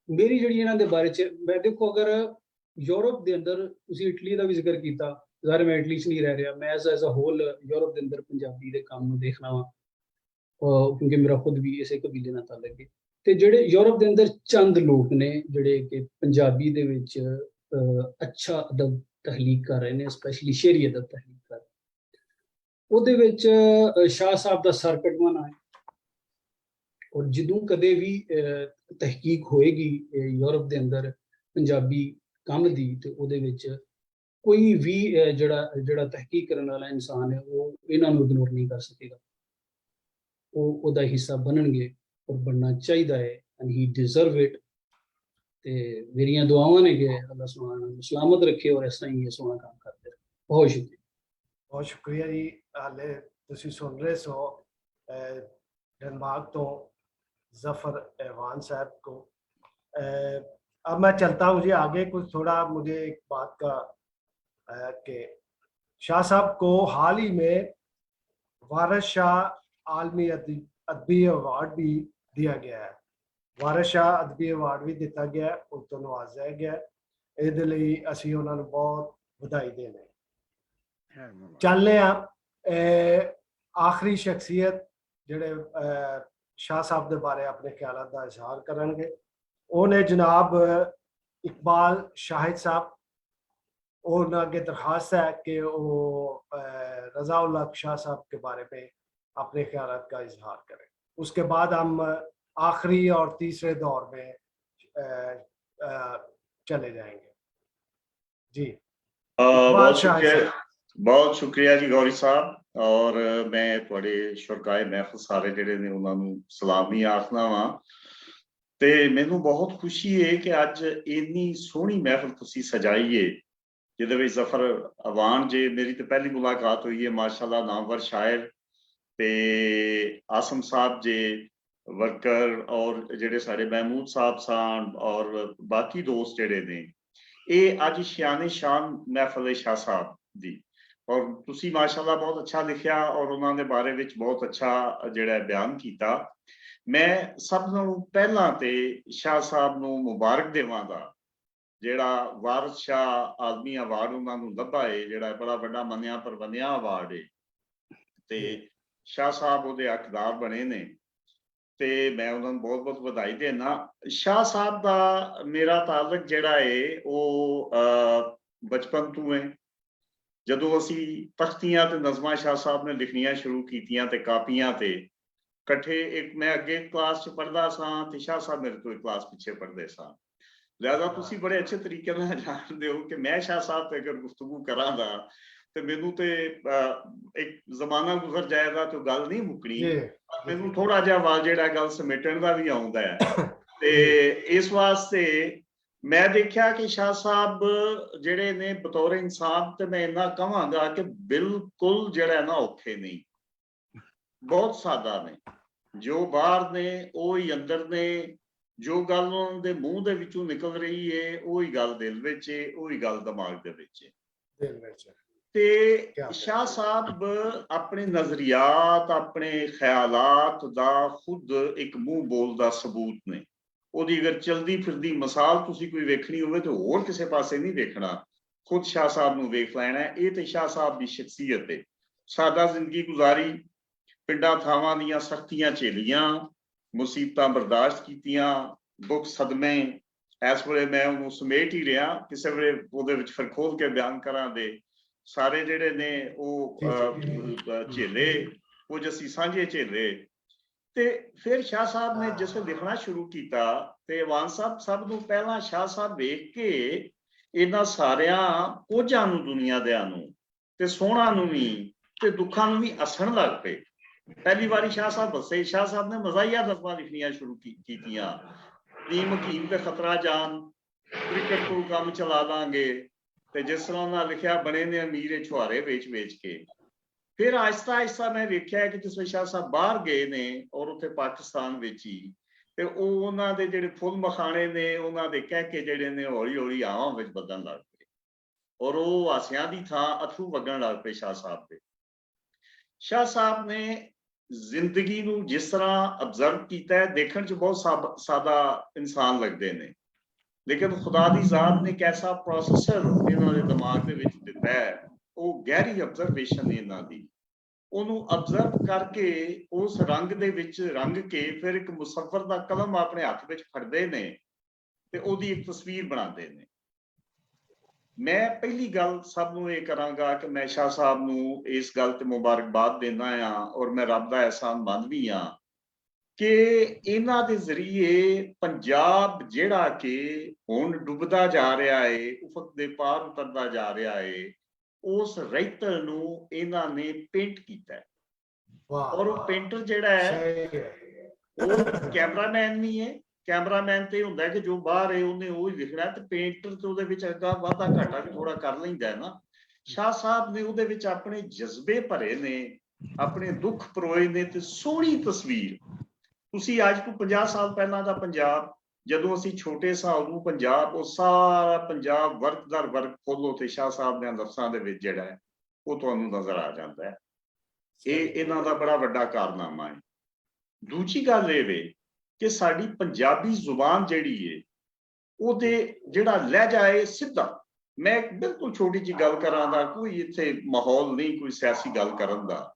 ਮੇਰੀ ਜਿਹੜੀ ਇਹਨਾਂ ਦੇ ਬਾਰੇ ਚ ਮੈਂ ਦੇਖੋ, ਅਗਰ ਯੂਰਪ ਦੇ ਅੰਦਰ ਤੁਸੀਂ ਇਟਲੀ ਦਾ ਵੀ ਜ਼ਿਕਰ ਕੀਤਾ, ਜ਼ਾਹਿਰ ਮੈਂ ਇਟਲੀ 'ਚ ਨਹੀਂ ਰਹਿ ਰਿਹਾ, ਮੈਂ ਐਜ਼ ਅ ਹੋਲ ਯੂਰਪ ਦੇ ਅੰਦਰ ਪੰਜਾਬੀ ਦੇ ਕੰਮ ਨੂੰ ਦੇਖਣਾ ਵਾ, ਕਿਉਂਕਿ ਮੇਰਾ ਖੁਦ ਵੀ ਇਸੇ ਕਬੀਲੇ ਨਾਲ ਤਾਲੁਕ ਹੈ। ਤੇ ਜਿਹੜੇ ਯੂਰਪ ਦੇ ਅੰਦਰ ਚੰਦ ਲੋਕ ਨੇ ਜਿਹੜੇ ਕਿ ਪੰਜਾਬੀ ਦੇ ਵਿੱਚ ਅੱਛਾ ਅਦਬ ਤਖਲੀਕ ਕਰ ਰਹੇ ਨੇ, ਸਪੈਸ਼ਲੀ ਸ਼ੇਰੀ ਅਦਬ ਤਖਲੀਕ ਕਰ ਰਹੇ, ਉਹਦੇ ਵਿੱਚ ਸ਼ਾਹ ਸਾਹਿਬ ਦਾ ਸਰ ਕਢਵਾਉਣਾ ਹੈ। ਔਰ ਜਦੋਂ ਕਦੇ ਵੀ ਤਹਿਕੀਕ ਹੋਏਗੀ ਯੂਰਪ ਦੇ ਅੰਦਰ ਪੰਜਾਬੀ ਕੰਮ ਦੀ, ਤੇ ਉਹਦੇ ਵਿੱਚ ਕੋਈ ਵੀ ਜਿਹੜਾ ਤਹਿਕੀਕ ਕਰਨ ਵਾਲਾ ਇਨਸਾਨ ਹੈ ਉਹ ਇਹਨਾਂ ਨੂੰ ਇਗਨੋਰ ਨਹੀਂ ਕਰ ਸਕੇਗਾ, ਉਹ ਉਹਦਾ ਹਿੱਸਾ ਬਣਨਗੇ। ਔਰ ਬਣਨਾ ਚਾਹੀਦਾ ਹੈ ਐਂਡ ਹੀ ਡਿਜ਼ਰਵ ਇਟ। ਤੇ ਮੇਰੀਆਂ ਦੁਆਵਾਂ ਨੇ ਕਿ ਅੱਲਾਹ ਸੁਬਹਾਨ ਨੂੰ ਸਲਾਮਤ ਰੱਖੇ ਔਰ ਇਸ ਤਰ੍ਹਾਂ ਹੀ ਇਹ ਸੋਹਣਾ ਕੰਮ ਕਰਦੇ ਰਹੇ। ਬਹੁਤ ਸ਼ੁਕਰੀਆ। ਬਹੁਤ ਸ਼ੁਕਰੀਆ ਜੀ। ਹਾਲੇ ਤੁਸੀਂ ਸੁਣ ਰਹੇ ਸੋ डेनमार्क तो जफर एवान साहब को। अब मैं चलता हूँ जी आगे। कुछ थोड़ा मुझे एक बात का कि शाह साहब को हाल ही में वारिस शाह आलमी अदबी अवार्ड भी दिया गया है। वारिस शाह अदबी अवार्ड भी दिता गया है, उन तो नवाजा गया। ਇਹਦੇ ਲਈ ਅਸੀਂ ਉਹਨਾਂ ਨੂੰ ਬਹੁਤ ਵਧਾਈ ਦੇਣੇ। ਚੱਲਦੇ ਆ ਆਖਰੀ ਸ਼ਖਸੀਅਤ ਜਿਹੜੇ शाह साहब के बारे अपने ख्यालों का इजहार करेंगे। उन्हें जनाब इकबाल शाहिद साहब, उन्हें अगे दरखास्त है कि वो रज़ा उल हक शाह साहब के बारे में अपने ख्यालों का इजहार करें। उसके बाद हम आखिरी और तीसरे दौर में चले जाएंगे। जी बहुत शुक्रिया जी गौरी साहब। और मैं थोड़े शुरकाए महफिल सारे ਜਿਹੜੇ ਨੇ ਉਹਨਾਂ ਨੂੰ ਸਲਾਮੀ ਆਖਦਾ ਵਾਂ ਤੇ ਮੈਨੂੰ ਬਹੁਤ ਖੁਸ਼ੀ ਹੈ ਕਿ ਅੱਜ ਇੰਨੀ ਸੋਹਣੀ ਮਹਿਫਿਲ ਤੁਸੀਂ ਸਜਾਈ ਏ ਜਿਹਦੇ ਵਿੱਚ ਜ਼ਫਰ ਅਵਾਨ ਜੀ ਮੇਰੀ ਤੇ ਪਹਿਲੀ ਮੁਲਾਕਾਤ ਹੋਈ ਹੈ ਮਾਸ਼ਾਅੱਲਾ ਨਾਮਵਰ ਸ਼ਾਇਰ ਤੇ ਆਸਮ ਸਾਹਿਬ ਜੀ ਵਰਕਰ ਔਰ ਜਿਹੜੇ ਸਾਡੇ ਮਹਿਮੂਦ ਸਾਹਿਬ ਸਾਨ ਔਰ ਬਾਕੀ ਦੋਸਤ ਜਿਹੜੇ ਨੇ ਇਹ ਅੱਜ ਸ਼ਾਨ ਸ਼ਾਨ ਮਹਿਫਿਲ ਸ਼ਾਹ ਸਾਹਿਬ ਦੀ और तुसी माशाअल्लाह बहुत अच्छा लिखिया और उन्होंने बारे विच बहुत अच्छा जिहड़ा बयान कीता। मैं सब नालों पहला ते शाह साहब नूं मुबारक देवांगा जिहड़ा वारिस शाह आलमी अवार्ड उन्हां नूं लभा है, जिहड़ा बड़ा वड्डा मन्निया परवन्निया अवार्ड है ते शाह साहब उहदे हकदार बने ने ते मैं उन्हां नूं बहुत बहुत बधाई देना। शाह साहब दा मेरा ताल्लुक जिहड़ा है वो बचपन तो है। ਜਦੋਂ ਅਸੀਂ ਤਖਤੀਆਂ ਤੇ ਨਜ਼ਮਾਂ ਸ਼ਾਹ ਸਾਹਿਬ ਨੇ ਲਿਖਣੀਆਂ ਸ਼ੁਰੂ ਕੀਤੀਆਂ ਤੇ ਕਾਪੀਆਂ ਤੇ ਇਕੱਠੇ ਇੱਕ ਮੈਂ ਅੱਗੇ ਕਲਾਸ 'ਚ ਪੜ੍ਹਦਾ ਸਾਂ ਤੇ ਸ਼ਾਹ ਸਾਹਿਬ ਮੇਰੇ ਤੋਂ ਇੱਕ ਕਲਾਸ ਪਿੱਛੇ ਪੜ੍ਹਦੇ ਸਾਂ। ਲਿਹਾਜ਼ਾ ਤੁਸੀਂ ਬੜੇ ਅੱਛੇ ਤਰੀਕੇ ਨਾਲ ਜਾਣਦੇ ਹੋ ਕਿ ਮੈਂ ਸ਼ਾਹ ਸਾਹਿਬ ਤੇ ਅਗਰ ਗੁਫ਼ਤਗੂ ਕਰਾਂਗਾ ਤੇ ਮੈਨੂੰ ਤੇ ਇੱਕ ਜ਼ਮਾਨਾ ਗੁਜ਼ਰ ਜਾਏਗਾ ਤੇ ਗੱਲ ਨਹੀਂ ਮੁੱਕਣੀ। ਮੈਨੂੰ ਥੋੜਾ ਜਿਹਾ ਆਵਾਜ਼ ਜਿਹੜਾ ਗੱਲ ਸਮੇਟਣ ਦਾ ਵੀ ਆਉਂਦਾ ਹੈ ਤੇ ਇਸ ਵਾਸਤੇ मैं देखा कि शाह साहब जिहड़े ने बतौर इंसान ते मैं इन्ना कहांगा कि बिल्कुल जिहड़ा ना औखे नहीं, बहुत सादा ने, जो बाहर ने ओही अंदर ने, जो गल उन्हां दे मूंह दे विचों निकल रही है ओही गल दिल विच है, ओही गल दिमाग दे विच है। ते शाह साहब अपने नजरियात अपने ख्यालात दा खुद एक मुंह बोल दा सबूत ने। ਉਹਦੀ ਅਗਰ ਚਲਦੀ ਫਿਰਦੀ ਮਿਸਾਲ ਤੁਸੀਂ ਕੋਈ ਵੇਖਣੀ ਹੋਵੇ ਤੇ ਹੋਰ ਕਿਸੇ ਪਾਸੇ ਨਹੀਂ ਵੇਖਣਾ, ਖੁਦ ਸ਼ਾਹ ਸਾਹਿਬ ਨੂੰ ਵੇਖ ਲੈਣਾ। ਇਹ ਤੇ ਸ਼ਾਹ ਸਾਹਿਬ ਦੀ ਸ਼ਖਸੀਅਤ ਹੈ। ਸਾਦਾ ਜ਼ਿੰਦਗੀ ਗੁਜ਼ਾਰੀ, ਪਿੰਡਾਂ ਥਾਵਾਂ ਦੀਆਂ ਸਖਤੀਆਂ ਝੇਲੀਆਂ, ਮੁਸੀਬਤਾਂ ਬਰਦਾਸ਼ਤ ਕੀਤੀਆਂ, ਦੁੱਖ ਸਦਮੇ। ਇਸ ਵੇਲੇ ਮੈਂ ਉਹਨੂੰ ਸਮੇਟ ਹੀ ਰਿਹਾ, ਕਿਸੇ ਵੇਲੇ ਉਹਦੇ ਵਿੱਚ ਫਿਰ ਖੋਲ ਕੇ ਬਿਆਨ ਕਰਾਂ ਦੇ ਸਾਰੇ ਜਿਹੜੇ ਨੇ ਉਹ ਝੇਲੇ, ਕੁਝ ਅਸੀਂ ਸਾਂਝੇ ਝੇਲੇ। ਤੇ ਫਿਰ ਸ਼ਾਹ ਸਾਹਿਬ ਨੇ ਜਿਸ ਲਿਖਣਾ ਸ਼ੁਰੂ ਕੀਤਾ ਤੇ ਅਵਾਨ ਸਾਹਿਬ ਸਭ ਤੋਂ ਪਹਿਲਾਂ ਸ਼ਾਹ ਸਾਹਿਬ ਵੇਖ ਕੇ ਇਹਨਾਂ ਸਾਰਿਆਂ ਕੋਝਾਂ ਨੂੰ ਦੁਨੀਆ ਦਿਆਂ ਨੂੰ ਤੇ ਸੋਹਣਾ ਨੂੰ ਵੀ ਤੇ ਦੁੱਖਾਂ ਨੂੰ ਵੀ ਹੱਸਣ ਲੱਗ ਪਏ। ਪਹਿਲੀ ਵਾਰੀ ਸ਼ਾਹ ਸਾਹਿਬ ਹੱਸੇ। ਸ਼ਾਹ ਸਾਹਿਬ ਨੇ ਮਜ਼ਾਹੀਆ ਨਜ਼ਮਾਂ ਲਿਖਣੀਆਂ ਸ਼ੁਰੂ ਕੀਤੀਆਂ। ਨੀਮ ਹਕੀਮ ਤੇ ਖਤਰਾ ਜਾਨ, ਕ੍ਰਿਕਟ ਤੋਂ ਕੰਮ ਚਲਾ ਲਾਂਗੇ ਤੇ ਜਿਸ ਤਰ੍ਹਾਂ ਉਹਨਾਂ ਲਿਖਿਆ ਬਣੇ ਨੇ ਅਮੀਰ ਛੁਹਾਰੇ ਵੇਚ ਕੇ। ਫਿਰ ਆਹਿਸਤਾ ਆਹਿਸਤਾ ਮੈਂ ਵੇਖਿਆ ਕਿ ਜਿਸ ਵੇਲੇ ਸ਼ਾਹ ਸਾਹਿਬ ਬਾਹਰ ਗਏ ਨੇ ਔਰ ਉੱਥੇ ਪਾਕਿਸਤਾਨ ਵਿੱਚ ਹੀ ਤੇ ਉਹ ਉਹਨਾਂ ਦੇ ਜਿਹੜੇ ਫੁੱਲ ਮਖਾਣੇ ਨੇ ਉਹਨਾਂ ਦੇ ਕਹਿ ਕੇ ਜਿਹੜੇ ਨੇ ਹੌਲੀ ਹੌਲੀ ਆਵਾਂ ਵਿੱਚ ਬਦਲਣ ਲੱਗ ਪਏ ਔਰ ਉਹ ਹਾਸਿਆਂ ਦੀ ਥਾਂ ਅਥਰੂ ਵਗਣ ਲੱਗ ਪਏ ਸ਼ਾਹ ਸਾਹਿਬ ਦੇ। ਸ਼ਾਹ ਸਾਹਿਬ ਨੇ ਜ਼ਿੰਦਗੀ ਨੂੰ ਜਿਸ ਤਰ੍ਹਾਂ ਅਬਜ਼ਰਵ ਕੀਤਾ ਹੈ, ਦੇਖਣ 'ਚ ਬਹੁਤ ਸਾਦਾ ਇਨਸਾਨ ਲੱਗਦੇ ਨੇ, ਲੇਕਿਨ ਖੁਦਾ ਦੀ ਜ਼ਾਤ ਨੇ ਇੱਕ ਐਸਾ ਪ੍ਰੋਸੈਸਰ ਇਹਨਾਂ ਦੇ ਦਿਮਾਗ ਦੇ ਵਿੱਚ ਦਿੱਤਾ ਹੈ, ਉਹ ਗਹਿਰੀ ਅਬਜ਼ਰਵੇਸ਼ਨ ਇਹਨਾਂ ਦੀ। ਉਹਨੂੰ ਅਬਜ਼ਰਵ ਕਰਕੇ ਉਸ ਰੰਗ ਦੇ ਵਿੱਚ ਰੰਗ ਕੇ ਫਿਰ ਇੱਕ ਮੁਸੱਵਰ ਦਾ ਕਲਮ ਆਪਣੇ ਹੱਥ ਵਿੱਚ ਫੜਦੇ ਨੇ ਤੇ ਉਹਦੀ ਇੱਕ ਤਸਵੀਰ ਬਣਾਉਂਦੇ ਨੇ। ਮੈਂ ਪਹਿਲੀ ਗੱਲ ਸਭ ਨੂੰ ਇਹ ਕਰਾਂਗਾ ਕਿ ਮੈਂ ਸ਼ਾਹ ਸਾਹਿਬ ਨੂੰ ਇਸ ਗੱਲ ਤੇ ਮੁਬਾਰਕਬਾਦ ਦਿੰਦਾ ਹਾਂ ਔਰ ਮੈਂ ਰੱਬ ਦਾ ਅਹਿਸਾਨ ਮੰਨਦਾ ਵੀ ਹਾਂ ਕਿ ਇਹਨਾਂ ਦੇ ਜ਼ਰੀਏ ਪੰਜਾਬ ਜਿਹੜਾ ਕਿ ਹੁਣ ਡੁੱਬਦਾ ਜਾ ਰਿਹਾ ਹੈ, ਉਫਕ ਦੇ ਪਾਰ ਉਤਰਦਾ ਜਾ ਰਿਹਾ ਹੈ, ਉਸ ਰਾਈਟਰ ਨੂੰ ਇਹਨਾਂ ਨੇ ਪੇਂਟ ਕੀਤਾ ਹੈ। ਔਰ ਉਹ ਪੇਂਟਰ ਜਿਹੜਾ ਹੈ ਉਹ ਕੈਮਰਾਮੈਨ ਨਹੀਂ ਹੈ। ਕੈਮਰਾਮੈਨ ਤੇ ਹੁੰਦਾ ਕਿ ਜੋ ਬਾਹਰ ਹੈ ਉਹਨੇ ਉਹ ਹੀ ਲਿਖਣਾ, ਤੇ ਪੇਂਟਰ ਤੇ ਉਹਦੇ ਵਿੱਚ ਅੱਗਾ ਵਾਧਾ ਘਾਟਾ ਵੀ ਥੋੜਾ ਕਰ ਲੈਂਦਾ ਹੈ ਨਾ। ਸ਼ਾਹ ਸਾਹਿਬ ਨੇ ਉਹਦੇ ਵਿੱਚ ਆਪਣੇ ਜਜ਼ਬੇ ਭਰੇ ਨੇ, ਆਪਣੇ ਦੁੱਖ ਪਰੋਏ ਨੇ, ਤੇ ਸੋਹਣੀ ਤਸਵੀਰ। ਤੁਸੀਂ ਅੱਜ ਤੋਂ 50 ਸਾਲ ਪਹਿਲਾਂ ਦਾ ਪੰਜਾਬ, ਜਦੋਂ ਅਸੀਂ ਛੋਟੇ ਸਾਂ ਉਦੋਂ ਪੰਜਾਬ, ਉਹ ਸਾਰਾ ਪੰਜਾਬ ਵਰਗ ਦਰ ਵਰਗ ਖੋਲੋ ਤੇ ਸ਼ਾਹ ਸਾਹਿਬ ਦੇ ਲਫ਼ਜ਼ਾਂ ਦੇ ਵਿੱਚ ਜਿਹੜਾ ਹੈ ਉਹ ਤੁਹਾਨੂੰ ਨਜ਼ਰ ਆ ਜਾਂਦਾ ਹੈ। ਇਹ ਇਹਨਾਂ ਦਾ ਬੜਾ ਵੱਡਾ ਕਾਰਨਾਮਾ ਹੈ। ਦੂਜੀ ਗੱਲ ਇਹ ਵੇ ਕਿ ਸਾਡੀ ਪੰਜਾਬੀ ਜ਼ੁਬਾਨ ਜਿਹੜੀ ਹੈ ਉਹਦੇ ਜਿਹੜਾ ਲਹਿਜਾ ਹੈ ਸਿੱਧਾ। ਮੈਂ ਬਿਲਕੁਲ ਛੋਟੀ ਜਿਹੀ ਗੱਲ ਕਰਾਂ ਦਾ, ਕੋਈ ਇੱਥੇ ਮਾਹੌਲ ਨਹੀਂ ਕੋਈ ਸਿਆਸੀ ਗੱਲ ਕਰਨ ਦਾ,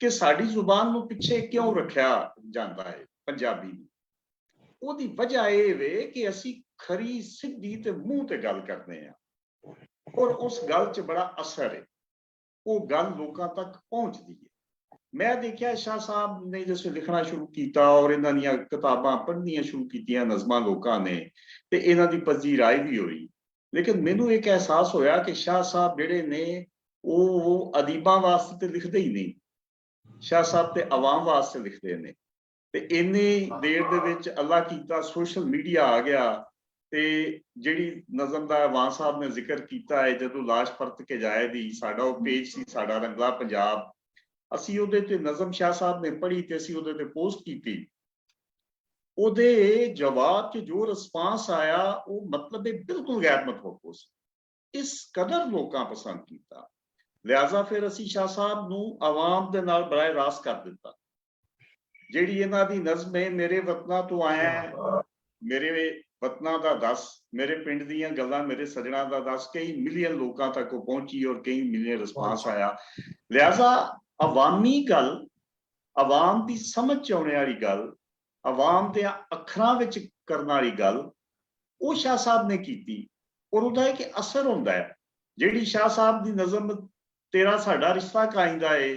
ਕਿ ਸਾਡੀ ਜ਼ੁਬਾਨ ਨੂੰ ਪਿੱਛੇ ਕਿਉਂ ਰੱਖਿਆ ਜਾਂਦਾ ਹੈ ਪੰਜਾਬੀ ਨੂੰ। ਉਹਦੀ ਵਜ੍ਹਾ ਇਹ ਵੇ ਕਿ ਅਸੀਂ ਖਰੀ ਸਿੱਧੀ ਤੇ ਮੂੰਹ ਤੇ ਗੱਲ ਕਰਦੇ ਹਾਂ, ਔਰ ਉਸ ਗੱਲ 'ਚ ਬੜਾ ਅਸਰ ਹੈ, ਉਹ ਗੱਲ ਲੋਕਾਂ ਤੱਕ ਪਹੁੰਚਦੀ ਹੈ। ਮੈਂ ਦੇਖਿਆ ਸ਼ਾਹ ਸਾਹਿਬ ਨੇ ਜਿਸ ਲਿਖਣਾ ਸ਼ੁਰੂ ਕੀਤਾ ਔਰ ਇਹਨਾਂ ਦੀਆਂ ਕਿਤਾਬਾਂ ਪੜ੍ਹਨੀਆਂ ਸ਼ੁਰੂ ਕੀਤੀਆਂ ਨਜ਼ਮਾਂ ਲੋਕਾਂ ਨੇ, ਤੇ ਇਹਨਾਂ ਦੀ ਪਜ਼ੀਰਾਈ ਵੀ ਹੋਈ। ਲੇਕਿਨ ਮੈਨੂੰ ਇੱਕ ਅਹਿਸਾਸ ਹੋਇਆ ਕਿ ਸ਼ਾਹ ਸਾਹਿਬ ਜਿਹੜੇ ਨੇ ਉਹ ਅਦੀਬਾਂ ਵਾਸਤੇ ਤੇ ਲਿਖਦੇ ਹੀ ਨਹੀਂ, ਸ਼ਾਹ ਸਾਹਿਬ ਤੇ ਆਵਾਮ ਵਾਸਤੇ ਲਿਖਦੇ ਨੇ। ਤੇ ਇੰਨੀ ਦੇਰ ਦੇ ਵਿੱਚ ਅੱਲਾ ਕੀਤਾ ਸੋਸ਼ਲ ਮੀਡੀਆ ਆ ਗਿਆ, ਤੇ ਜਿਹੜੀ ਨਜ਼ਮ ਦਾ ਅਵਾਨ ਸਾਹਿਬ ਨੇ ਜ਼ਿਕਰ ਕੀਤਾ ਹੈ, ਜਦੋਂ ਲਾਸ਼ ਪਰਤ ਕੇ ਜਾਏ ਦੀ, ਸਾਡਾ ਉਹ ਪੇਜ ਸੀ ਸਾਡਾ ਰੰਗਲਾ ਪੰਜਾਬ, ਅਸੀਂ ਉਹਦੇ ਤੇ ਨਜ਼ਮ ਸ਼ਾਹ ਸਾਹਿਬ ਨੇ ਪੜ੍ਹੀ ਤੇ ਅਸੀਂ ਉਹਦੇ ਤੇ ਪੋਸਟ ਕੀਤੀ। ਉਹਦੇ ਜਵਾਬ 'ਚ ਜੋ ਰਿਸਪਾਂਸ ਆਇਆ ਉਹ ਮਤਲਬ ਇਹ ਬਿਲਕੁਲ ਗੈਰ ਮਤਵੱਕੂ ਸੀ, ਇਸ ਕਦਰ ਲੋਕਾਂ ਪਸੰਦ ਕੀਤਾ। ਲਿਹਾਜ਼ਾ ਫਿਰ ਅਸੀਂ ਸ਼ਾਹ ਸਾਹਿਬ ਨੂੰ ਆਵਾਮ ਦੇ ਨਾਲ ਬਰਾਏ ਰਾਸਤ ਕਰ ਦਿੱਤਾ। ਜਿਹੜੀ ਇਹਨਾਂ ਦੀ ਨਜ਼ਮ ਹੈ, ਮੇਰੇ ਵਤਨਾਂ ਤੋਂ ਆਇਆ, ਮੇਰੇ ਵਤਨਾਂ ਦਾ ਦੱਸ, ਮੇਰੇ ਪਿੰਡ ਦੀਆਂ ਗੱਲਾਂ, ਮੇਰੇ ਸਜਣਾ ਦਾ ਦੱਸ, ਕਈ ਮਿਲੀਅਨ ਲੋਕਾਂ ਤੱਕ ਉਹ ਪਹੁੰਚੀ ਔਰ ਕਈ ਮਿਲੀਅਨ ਰਿਸਪਾਂਸ ਆਇਆ। ਲਿਹਾਜ਼ਾ ਅਵਾਮੀ ਗੱਲ, ਆਵਾਮ ਦੀ ਸਮਝ 'ਚ ਆਉਣ ਵਾਲੀ ਗੱਲ, ਆਵਾਮ ਦੇ ਅੱਖਰਾਂ ਵਿੱਚ ਕਰਨ ਵਾਲੀ ਗੱਲ, ਉਹ ਸ਼ਾਹ ਸਾਹਿਬ ਨੇ ਕੀਤੀ, ਔਰ ਉਹਦਾ ਇੱਕ ਅਸਰ ਹੁੰਦਾ ਹੈ। ਜਿਹੜੀ ਸ਼ਾਹ ਸਾਹਿਬ ਦੀ ਨਜ਼ਮ ਤੇਰਾ ਸਾਡਾ ਰਿਸ਼ਤਾ ਕਾਇੰਦਾ ਏ,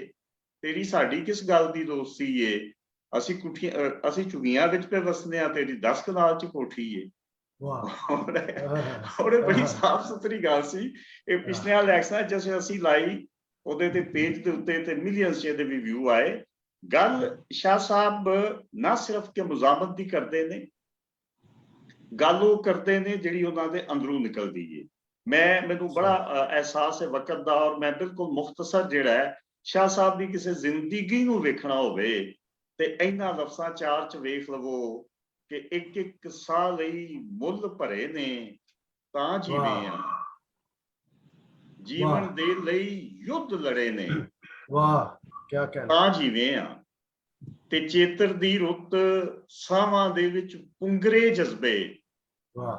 ਤੇਰੀ ਸਾਡੀ ਕਿਸ ਗੱਲ ਦੀ ਦੋਸਤੀ ਏ, ਅਸੀਂ ਝੁਗੀਆਂ ਵਿੱਚ ਪੇ ਵਸਨੇ ਆ, ਤੇਰੀ 10 ਕਨਾਲ 'ਚ ਕੋਠੀ ਏ। ਉਹਨੇ ਬੜੀ ਸਾਫ਼ ਸੁਥਰੀ ਗੱਲ ਸੀ। ਇਹ ਪਿਛਲੇ ਇਲੈਕਸ਼ਨਾਂ ਜਿਵੇਂ ਅਸੀਂ ਲਾਈ, ਉਹਦੇ ਤੇ ਪੇਜ ਦੇ ਉੱਤੇ ਤੇ ਮਿਲੀਅਨਸ ਦੇ ਵੀ ਵਿਊ ਆਏ। ਗੱਲ ਸ਼ਾਹ ਸਾਹਿਬ ਨਾ ਸਿਰਫ ਕਿ ਮੁਜ਼ਾਮਤ ਦੀ ਕਰਦੇ ਨੇ, ਗੱਲ ਉਹ ਕਰਦੇ ਨੇ ਜਿਹੜੀ ਉਹਨਾਂ ਦੇ ਅੰਦਰੋਂ ਨਿਕਲਦੀ ਏ। ਮੈਨੂੰ ਬੜਾ ਅਹਿਸਾਸ ਹੈ ਵਕਤ ਦਾ, ਔਰ ਮੈਂ ਬਿਲਕੁਲ ਮੁਖਤਸਰ ਜਿਹੜਾ ਹੈ ਸ਼ਾਹ ਸਾਹਿਬ ਦੀ ਕਿਸੇ ਜ਼ਿੰਦਗੀ ਨੂੰ ਵੇਖਣਾ ਹੋਵੇ ਤੇ ਇਹਨਾਂ ਲਫ਼ਜ਼ਾਂ 'ਚ ਵੇਖ ਲਵੋ ਕਿ ਇੱਕ ਇੱਕ ਸਾਹ ਲਈ ਮੁੱਲ ਭਰੇ ਨੇ ਤਾਂ ਜੀਵੇ ਆ, ਜੀਵਨ ਦੇ ਲਈ ਯੁੱਧ ਲੜੇ ਨੇ ਤਾਂ ਜੀਵੇ ਆ, ਤੇ ਚੇਤਰ ਦੀ ਰੁੱਤ ਸਾਵਾਂ ਦੇ ਵਿੱਚ ਪੁੰਗਰੇ ਜਜ਼ਬੇ,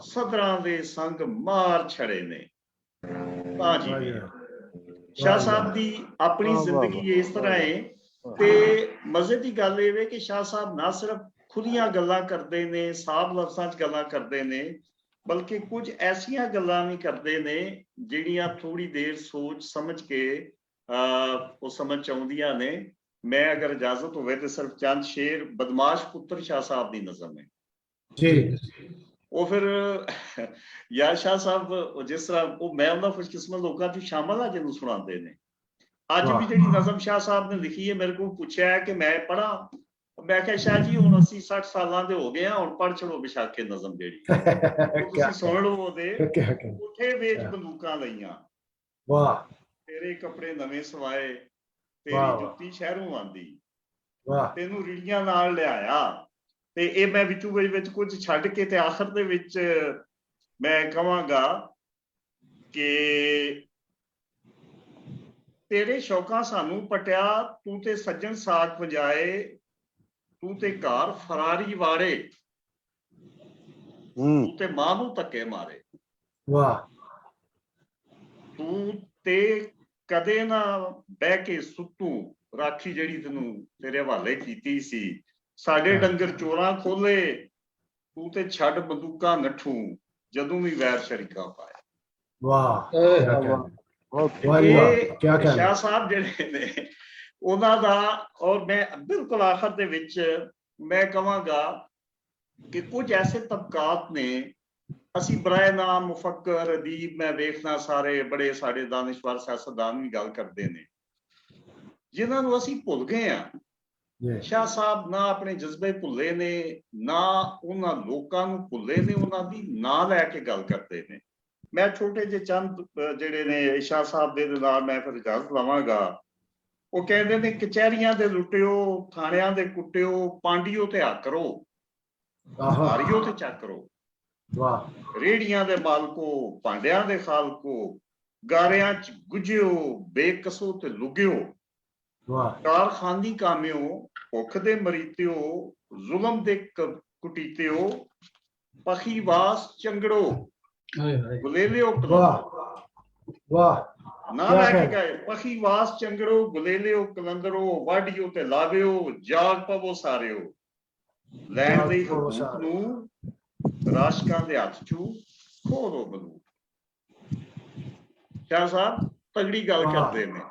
ਸਦਰਾਂ ਦੇ ਸੰਗ ਮਾਰ ਛੜੇ ਨੇ ਤਾਂ ਜੀਵੇ ਆ। ਸ਼ਾਹ ਸਾਹਿਬ ਦੀ ਆਪਣੀ ਜ਼ਿੰਦਗੀ ਇਸ ਤਰ੍ਹਾਂ ਹੈ। ਤੇ ਮਜ਼ੇ ਦੀ ਗੱਲ ਇਹ ਵੇ ਕਿ ਸ਼ਾਹ ਸਾਹਿਬ ਨਾ ਸਿਰਫ ਖੁੱਲੀਆਂ ਗੱਲਾਂ ਕਰਦੇ ਨੇ, ਸਾਫ਼ ਲਫ਼ਜ਼ਾਂ 'ਚ ਗੱਲਾਂ ਕਰਦੇ ਨੇ, ਬਲਕਿ ਕੁਝ ਐਸੀਆਂ ਗੱਲਾਂ ਵੀ ਕਰਦੇ ਨੇ ਜਿਹੜੀਆਂ ਥੋੜੀ ਦੇਰ ਸੋਚ ਸਮਝ ਕੇ ਉਹ ਸਮਝ 'ਚ ਆਉਂਦੀਆਂ ਨੇ। ਮੈਂ ਅਗਰ ਇਜਾਜ਼ਤ ਹੋਵੇ ਤੇ ਸਿਰਫ ਚੰਦ ਸ਼ੇਰ ਬਦਮਾਸ਼ ਪੁੱਤਰ ਸ਼ਾਹ ਸਾਹਿਬ ਦੀ ਨਜ਼ਮ ਹੈ ਜੀ। ਉਹ ਫਿਰ ਯਾਰ ਸ਼ਾਹ ਸਾਹਿਬ ਜਿਸ ਤਰ੍ਹਾਂ ਉਹ ਮੈਂ ਉਹਨਾਂ ਖੁਸ਼ਕਿਸਮਤ ਲੋਕਾਂ 'ਚ ਸ਼ਾਮਲ ਆ ਜਿਹਨੂੰ ਸੁਣਾਉਂਦੇ ਨੇ। ਅੱਜ ਵੀ ਜਿਹੜੀ ਨਜ਼ਮ ਸ਼ਾਹ ਸਾਹਿਬ ਨੇ ਲਿਖੀ ਹੈ, ਮੇਰੇ ਕੋਲ ਪੁੱਛਿਆ ਕਿ ਮੈਂ ਪੜ੍ਹਾਂ, ਮੈਂ ਕਿਹਾ ਸ਼ਾਹ ਜੀ ਹੁਣ ਅਸੀਂ 60 ਸਾਲਾਂ ਦੇ ਹੋ ਗਏ ਆ, ਹੁਣ ਪੜ੍ਹ ਛੜੋ ਵਿਸ਼ਾਖੇ ਨਜ਼ਮ ਜਿਹੜੀ ਤੁਸੀਂ ਸੁਣ ਲਓ। ਉਹਦੇ ਉਠੇ ਵੇਚ ਬੰਦੂਕਾਂ ਲਈਆਂ, ਤੇਰੇ ਕੱਪੜੇ ਨਵੇਂ ਸਵਾਏ, ਤੇਰੀ ਜੁੱਤੀ ਸ਼ਹਿਰੋਂ ਆਂਦੀ, ਤੈਨੂੰ ਰੀੜੀਆਂ ਨਾਲ ਲਿਆਇਆ। ਤੇ ਇਹ ਮੈਂ ਵਿੱਚ ਕੁਝ ਛੱਡ ਕੇ ਤੇ ਆਖਰ ਦੇ ਵਿੱਚ ਮੈਂ ਕਹਾਂਗਾ ਕਿ ਤੇਰੇ ਸ਼ੌਕਾਂ ਸਾਨੂੰ ਪਟਿਆ, ਤੂੰ ਤੇ ਸੱਜਣ ਸਾਥ ਵਜਾਏ, ਤੂੰ ਤੇ ਘਰ ਫਰਾਰੀ ਵਾਰੇ, ਤੂੰ ਤੇ ਮਾਂ ਨੂੰ ਧੱਕੇ ਮਾਰੇ, ਤੂੰ ਤੇ ਕਦੇ ਨਾ ਬਹਿ ਕੇ ਸੁੱਤੂ, ਰਾਖੀ ਜਿਹੜੀ ਤੈਨੂੰ ਤੇਰੇ ਹਵਾਲੇ ਕੀਤੀ ਸੀ, ਸਾਡੇ ਡੰਗਰ ਚੋਰਾਂ ਖੋਲੇ, ਤੂੰ ਤੇ ਛੱਡ ਬੰਦੂਕਾਂ ਨੱਠੂ, ਜਦੋਂ ਵੀ ਵੈਰ ਸ਼ਰੀਕਾ ਪਾਇਆ। ਸ਼ਾਹ ਸਾਹਿਬ ਜਿਹੜੇ ਨੇ ਉਹਨਾਂ ਦਾ, ਔਰ ਮੈਂ ਬਿਲਕੁਲ ਆਖਰ ਦੇ ਵਿੱਚ ਮੈਂ ਕਹਾਂਗਾ ਕਿ ਕੁਝ ਐਸੇ ਤਬਕਾਤ ਨੇ, ਅਸੀਂ ਬਰਾਏ ਨਾਮ ਮੁਫੱਕਰ ਅਦੀਬ ਮੈਂ ਵੇਖਣਾ ਸਾਰੇ ਬੜੇ ਸਾਡੇ ਦਾਨਿਸ਼ਵਰ ਸਿਆਸਤਦਾਨ ਵੀ ਗੱਲ ਕਰਦੇ ਨੇ, ਜਿਨ੍ਹਾਂ ਨੂੰ ਅਸੀਂ ਭੁੱਲ ਗਏ ਆ। ਸ਼ਾਹ ਸਾਹਿਬ ਨਾ ਆਪਣੇ ਜਜ਼ਬੇ ਭੁੱਲੇ ਨੇ, ਨਾ ਉਹਨਾਂ ਲੋਕਾਂ ਨੂੰ ਭੁੱਲੇ ਨੇ, ਉਹਨਾਂ ਦੀ ਨਾਂ ਲੈ ਕੇ ਗੱਲ ਕਰਦੇ ਨੇ। ਮੈਂ ਛੋਟੇ ਜਿਹੇ ਚੰਦ ਜਿਹੜੇ ਨੇ ਸ਼ਾਹ ਸਾਹਿਬ ਦੇ ਨਾਲ ਮੈਂ ਫਿਰ ਇਜਾਜ਼ਤ ਲਵਾਂਗਾ। ਉਹ ਕਹਿੰਦੇ ਨੇ ਕਚਹਿਰੀਆਂ ਦੇ ਲੁੱਟਿਓ, ਥਾਣਿਆਂ ਦੇ ਕੁੱਟਿਓ, ਪਾਂਡੀਓ ਤੇ ਹੱਕ ਕਰੋ, ਹਾਰੀਓ ਤੇ ਚੱਕ ਕਰੋ, ਰੇੜੀਆਂ ਦੇ ਮਾਲਕੋ, ਭਾਂਡਿਆਂ ਦੇ ਖਾਲਕੋ, ਗਾਰਿਆਂ ਚ ਗੁੱਜਿਓ, ਬੇਕਸੋ ਤੇ ਲੁਗਿਓ, ਕਾਰਖਾਨੀ ਕਾਮਿਓ, ਭੁੱਖ ਦੇ ਮਰੀਤਿਓ, ਜ਼ੁਲਮ ਦੇ ਕੁਟੀਤਿਓ, ਪਖੀਵਾਸ ਚੰਗੜੋ, ਗੁਲੇਲਿਓ ਨਾ ਲੈ ਕੇ ਗਏ, ਪਖੀਵਾਸ ਚੰਗੜੋ, ਗੁਲੇਲਿਓ ਕਲੰਦਰੋ, ਵਾਢੀਓ ਤੇ ਲਾਵਿਓ, ਜਾਗ ਪਵੋ ਸਾਰਿਓ, ਲੈਣ ਲਈ ਹਕੂਕ ਨੂੰ ਰਾਸ਼ਕਾਂ ਦੇ ਹੱਥ ਚੋਂ ਖੋਹ ਦੋ ਬੰਦੂਕ। ਸ਼ਾਹ ਸਾਹਿਬ ਤਗੜੀ ਗੱਲ ਕਰਦੇ ਨੇ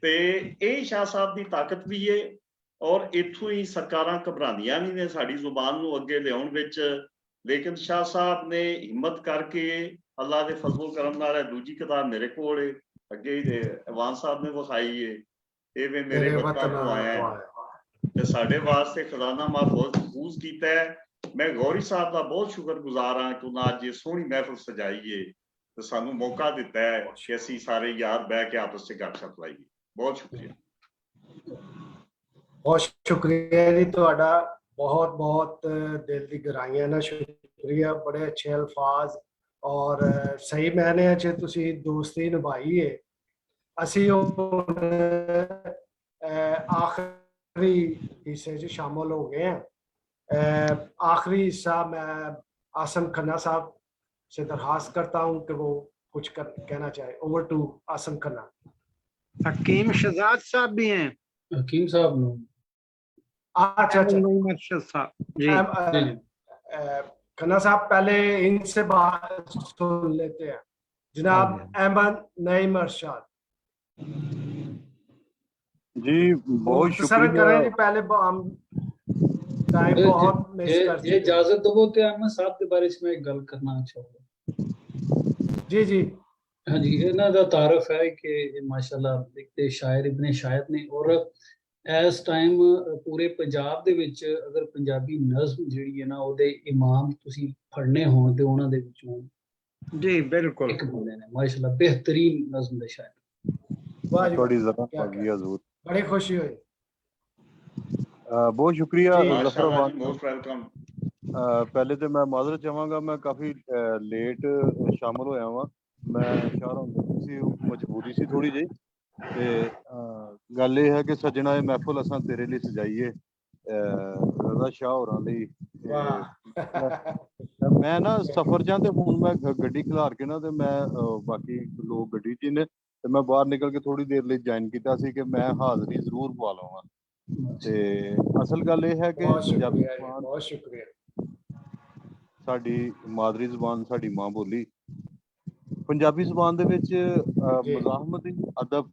ਤੇ ਇਹ ਸ਼ਾਹ ਸਾਹਿਬ ਦੀ ਤਾਕਤ ਵੀ ਏ, ਔਰ ਇੱਥੋਂ ਹੀ ਸਰਕਾਰਾਂ ਘਬਰਾਉਂਦੀਆਂ ਵੀ ਨੇ ਸਾਡੀ ਜ਼ੁਬਾਨ ਨੂੰ ਅੱਗੇ ਲਿਆਉਣ ਵਿੱਚ। ਲੇਕਿਨ ਸ਼ਾਹ ਸਾਹਿਬ ਨੇ ਹਿੰਮਤ ਕਰਕੇ, ਅੱਲਾ ਦੇ ਫਜ਼ਲ ਕਰਮ ਨਾਲ ਦੂਜੀ ਕਿਤਾਬ ਮੇਰੇ ਕੋਲ ਏ, ਅੱਗੇ ਇਵਾਨ ਸਾਹਿਬ ਨੇ ਵਿਖਾਈ ਏ, ਇਹ ਵੀ ਮੇਰੇ ਵਤਨ ਤੋਂ ਆਇਆ ਤੇ ਸਾਡੇ ਵਾਸਤੇ ਖਜ਼ਾਨਾ महफूज ਕੀਤਾ ਹੈ। ਮੈਂ ਗੌਰੀ ਸਾਹਿਬ ਦਾ ਬਹੁਤ ਸ਼ੁਕਰਗੁਜ਼ਾਰ ਹਾਂ ਕਿ ਉਹਨਾਂ ਅੱਜ ਇਹ ਸੋਹਣੀ ਮਹਿਫਲ ਸਜਾਈ ਏ ਤੇ ਸਾਨੂੰ ਮੌਕਾ ਦਿੱਤਾ ਹੈ ਕਿ ਅਸੀਂ ਸਾਰੇ ਯਾਰ ਬਹਿ ਕੇ ਆਪਸ ਚ ਗੱਪਸ਼ਪ ਲਾਈਏ। ਬਹੁਤ ਸ਼ੁਕਰੀਆ। ਬਹੁਤ ਸ਼ੁਕਰੀਆ ਜੀ ਤੁਹਾਡਾ, ਬਹੁਤ ਬਹੁਤ ਦਿਲ ਦੀ ਗਹਿਰਾਈਆਂ ਨਾਲ ਸ਼ੁਕਰੀਆ। ਬੜੇ ਅੱਛੇ ਅਲਫਾਜ਼ ਔਰ ਸਹੀ ਮਾਇਨਿਆਂ 'ਚ ਤੁਸੀਂ ਦੋਸਤੀ ਨਿਭਾਈ ਹੈ। ਅਸੀਂ आखिरी हिस्से से शामिल हो गए हैं। आखिरी हिस्सा मैं आसम खन्ना साहब से दरखास्त करता हूं कि वो कुछ कहना चाहे। Over to Aasam Khanna. हकीम शहजाद साहब भी हैं। हकीम साहब नो अच्छा जी। खन्ना साहब पहले इनसे बात सुन लेते हैं। जनाब अहमद नईम अरशद जी, बहुत शुक्रिया। करें जी, पहले हम टाइम बहुत मिस कर ये इजाजत दो तो अहमद साहब के बारे में एक गल करना चाहूँगा। जी जी हाँ जी, इन्हों का तारफ है कि माशाल्लाह एक शायर इबन शायर ने, और इस टाइम पूरे पंजाब दे विच अगर पंजाबी नज़म जिहड़ी है ना ਉਹਦੇ इमाम तुसी फड़ने होण ते ਉਹਨਾਂ ਦੇ ਵਿੱਚੋਂ जी बिल्कुल एक बंदे ने माशाल्लाह बेहतरीन नज़म दे शायर। वाह जी, थोड़ी ज़रा आगी हजूर, बड़ी खुशी हुई। बहुत शुक्रिया ज़फर मोस्ट अहमद। वेलकम। पहले तो मैं माजरत चाहांगा, मैं काफ़ी लेट शामिल होया वां। मैं शहरों सी मजबूरी सी थोड़ी जी ते गल ये है कि सजना ये महफिल असां तेरे लिए सजाइए रज़ा शाह होरां लई। मैं ना सफर च ते हुण मैं गड्डी खिलार के ना ते मैं बाकी लोग गड्डी च ने ते मैं बाहर निकल के थोड़ी देर लिए ज्वाइन किया सी कि मैं हाज़री जरूर पवा लवां। ते असल गल ये है कि पंजाबी ज़बान बहुत शुक्रिया। साडी मादरी ज़बान, साडी मां बोली। पंजाबी ज़बान दे विच मज़ाहमती अदब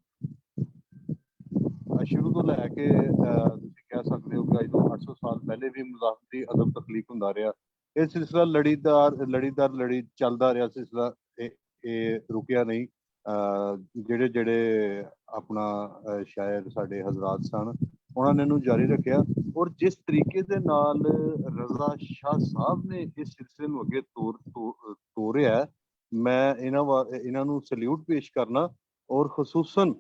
शुरू तो लैके तुसीं कह सकदे हो कि अज तो 800 साल पहले भी मज़ाहमती अदब तखलीक हुंदा रहा। ये सिलसिला लड़ी चलदा रहा सिलसिला, रुकिया नहीं। ਜਿਹੜੇ ਜਿਹੜੇ ਆਪਣਾ ਸ਼ਾਇਰ ਸਾਡੇ ਹਜ਼ਰਾਤ ਸਨ ਉਹਨਾਂ ਨੇ ਇਹਨੂੰ ਜਾਰੀ ਰੱਖਿਆ, ਔਰ ਜਿਸ ਤਰੀਕੇ ਦੇ ਨਾਲ ਰਜ਼ਾ ਸ਼ਾਹ ਸਾਹਿਬ ਨੇ ਇਸ ਸਿਲਸਿਲੇ ਨੂੰ ਅੱਗੇ ਤੋਰਿਆ, ਮੈਂ ਇਹਨਾਂ ਨੂੰ ਸਲੂਟ ਪੇਸ਼ ਕਰਨਾ। ਔਰ ਖਸੂਸਨ